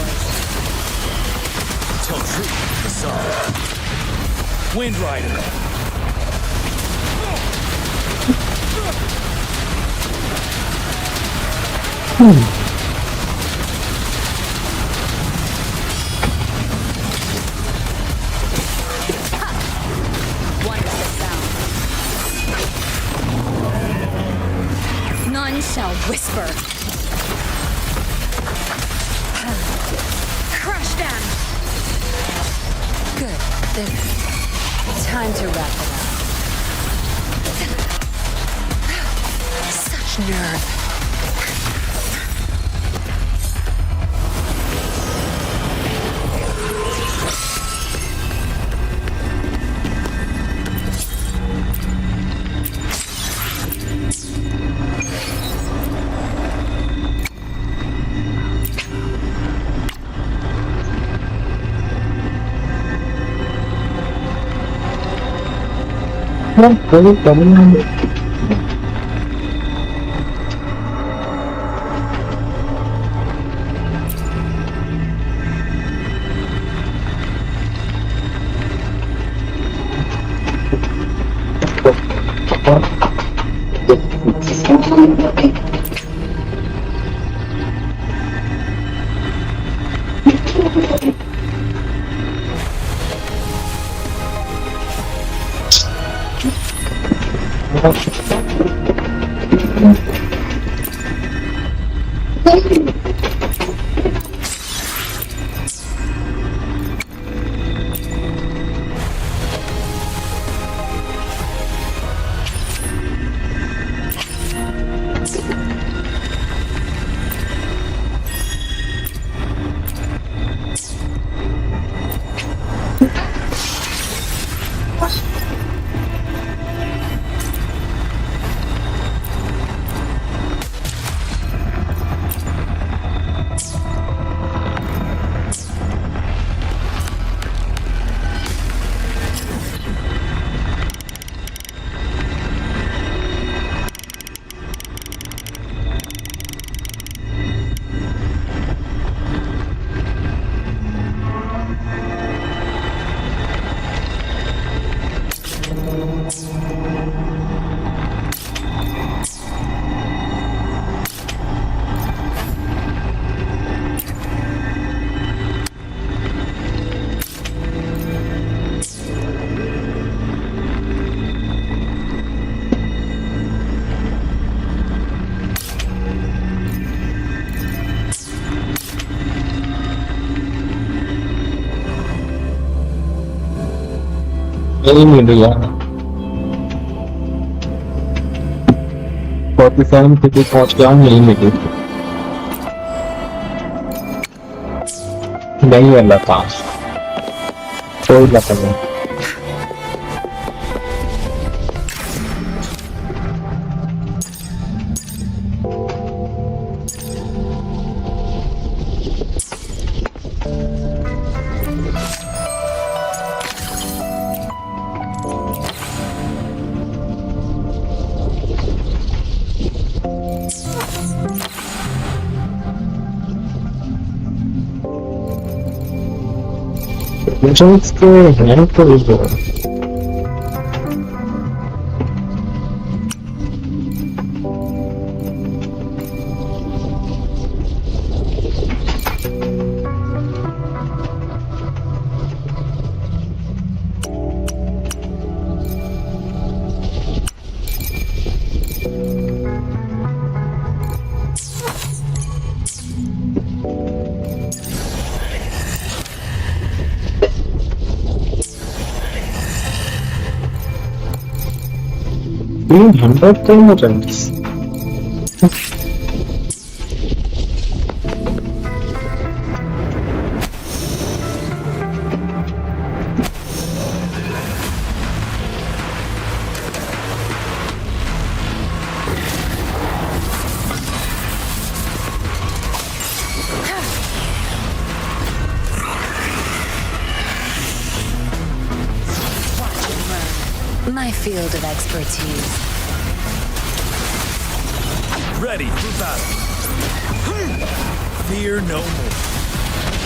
yours. Tell truth to the sun. Wind Rider. Wonderful sound. None shall whisper. Crush them! Good. There. Time to wrap it up. Such nerve. नहीं मिली यार 47 ticket पहुंच गया नहीं मिली नहीं मिला पास कोई लगा नहीं Just handful of $300. My field of expertise. Ready for battle. Fear no more.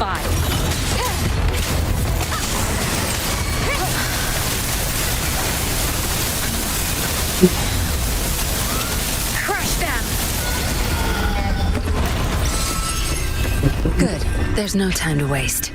defy. Crush them! Good. There's no time to waste.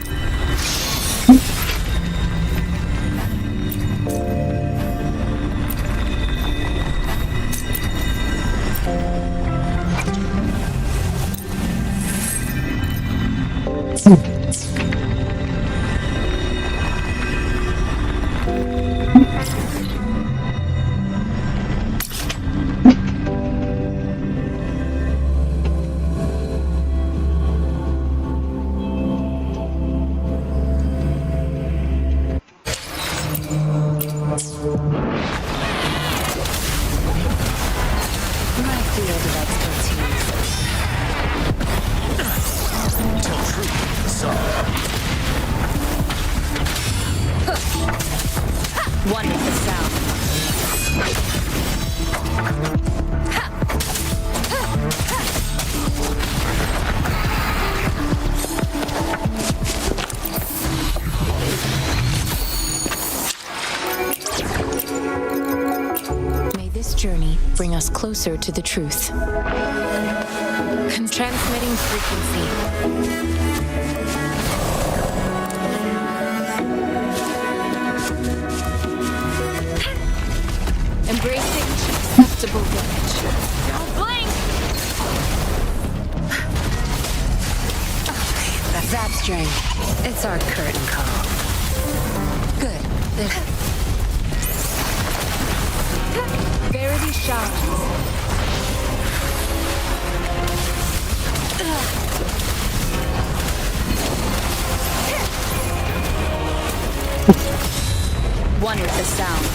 My field of expertise. Tell truth, son. One with the sound. May this journey bring us closer to the truth. Transmitting frequency. Embracing acceptable damage. Don't blink! Zap string. It's our curtain call. Good. Verity shines. One with the sound.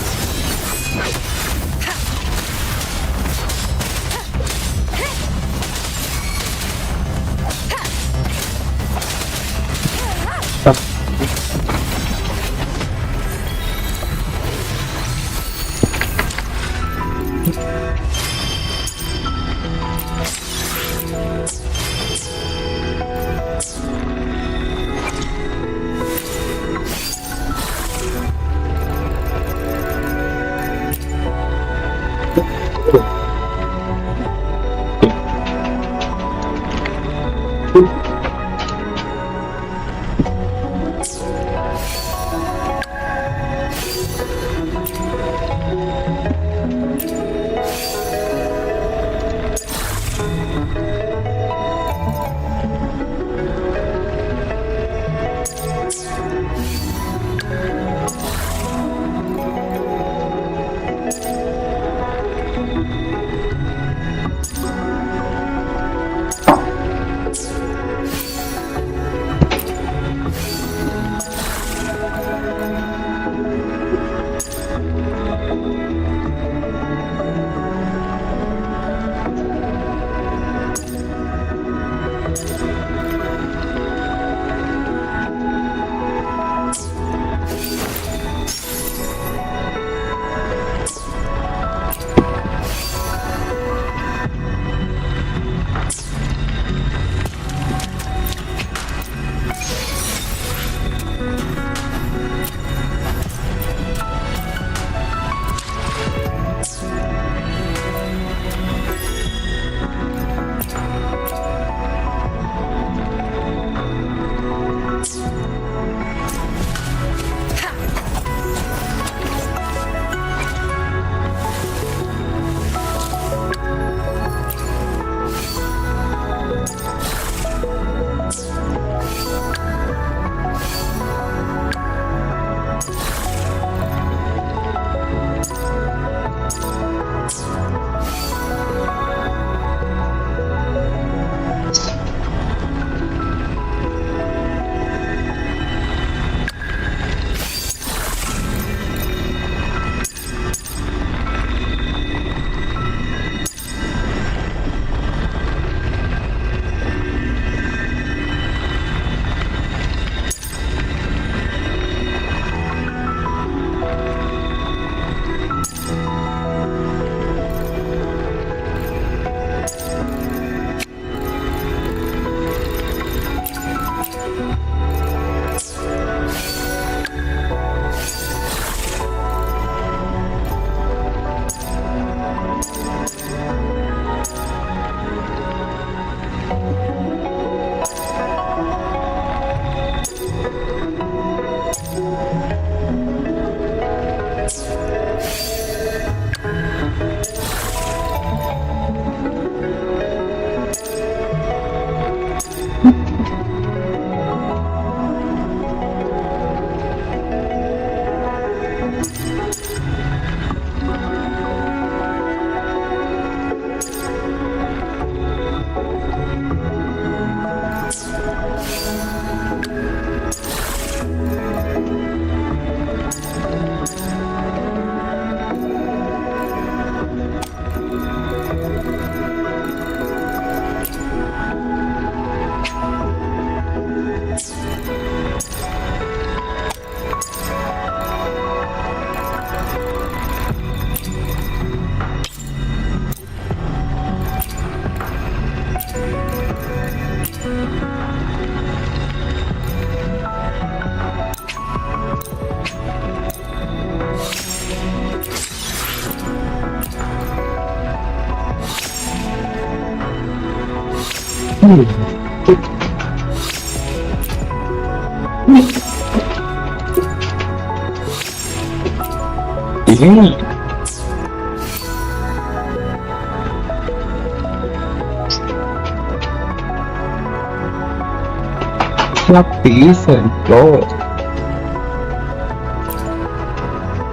La pizza, bro.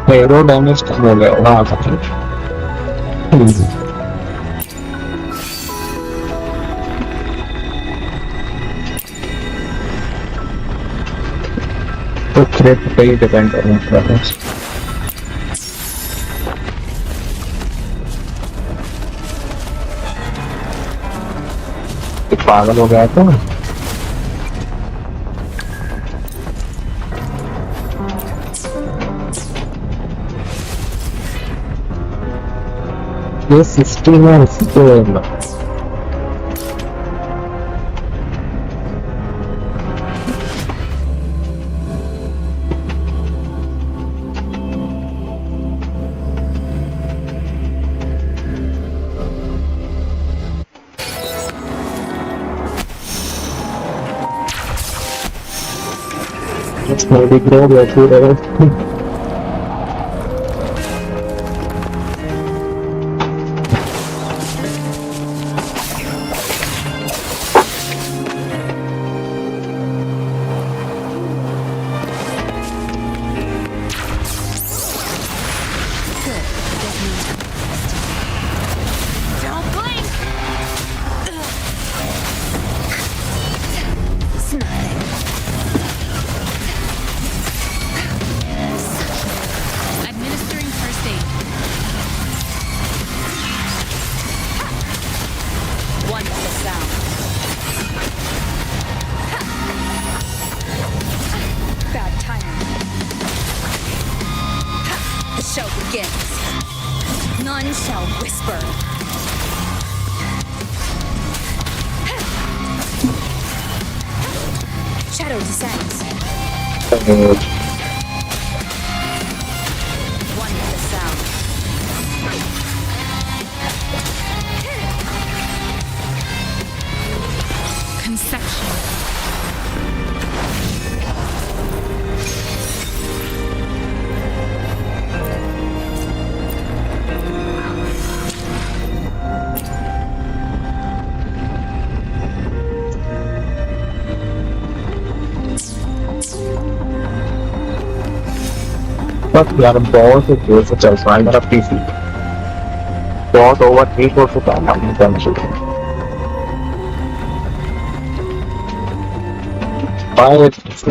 Hero damage कम हो गया होगा आखिर। तो क्रिप पे ही depend करना है। पागल हो गया तो ये सिस्टम है system maybe grow their food None shall whisper. Shadow descends. One with the sound. Conception. बस यार बहुत से देर से चल रहा है मेरा पीसी बहुत ओवर हीट हो चुका है अपनी टेंशन बाय इट्स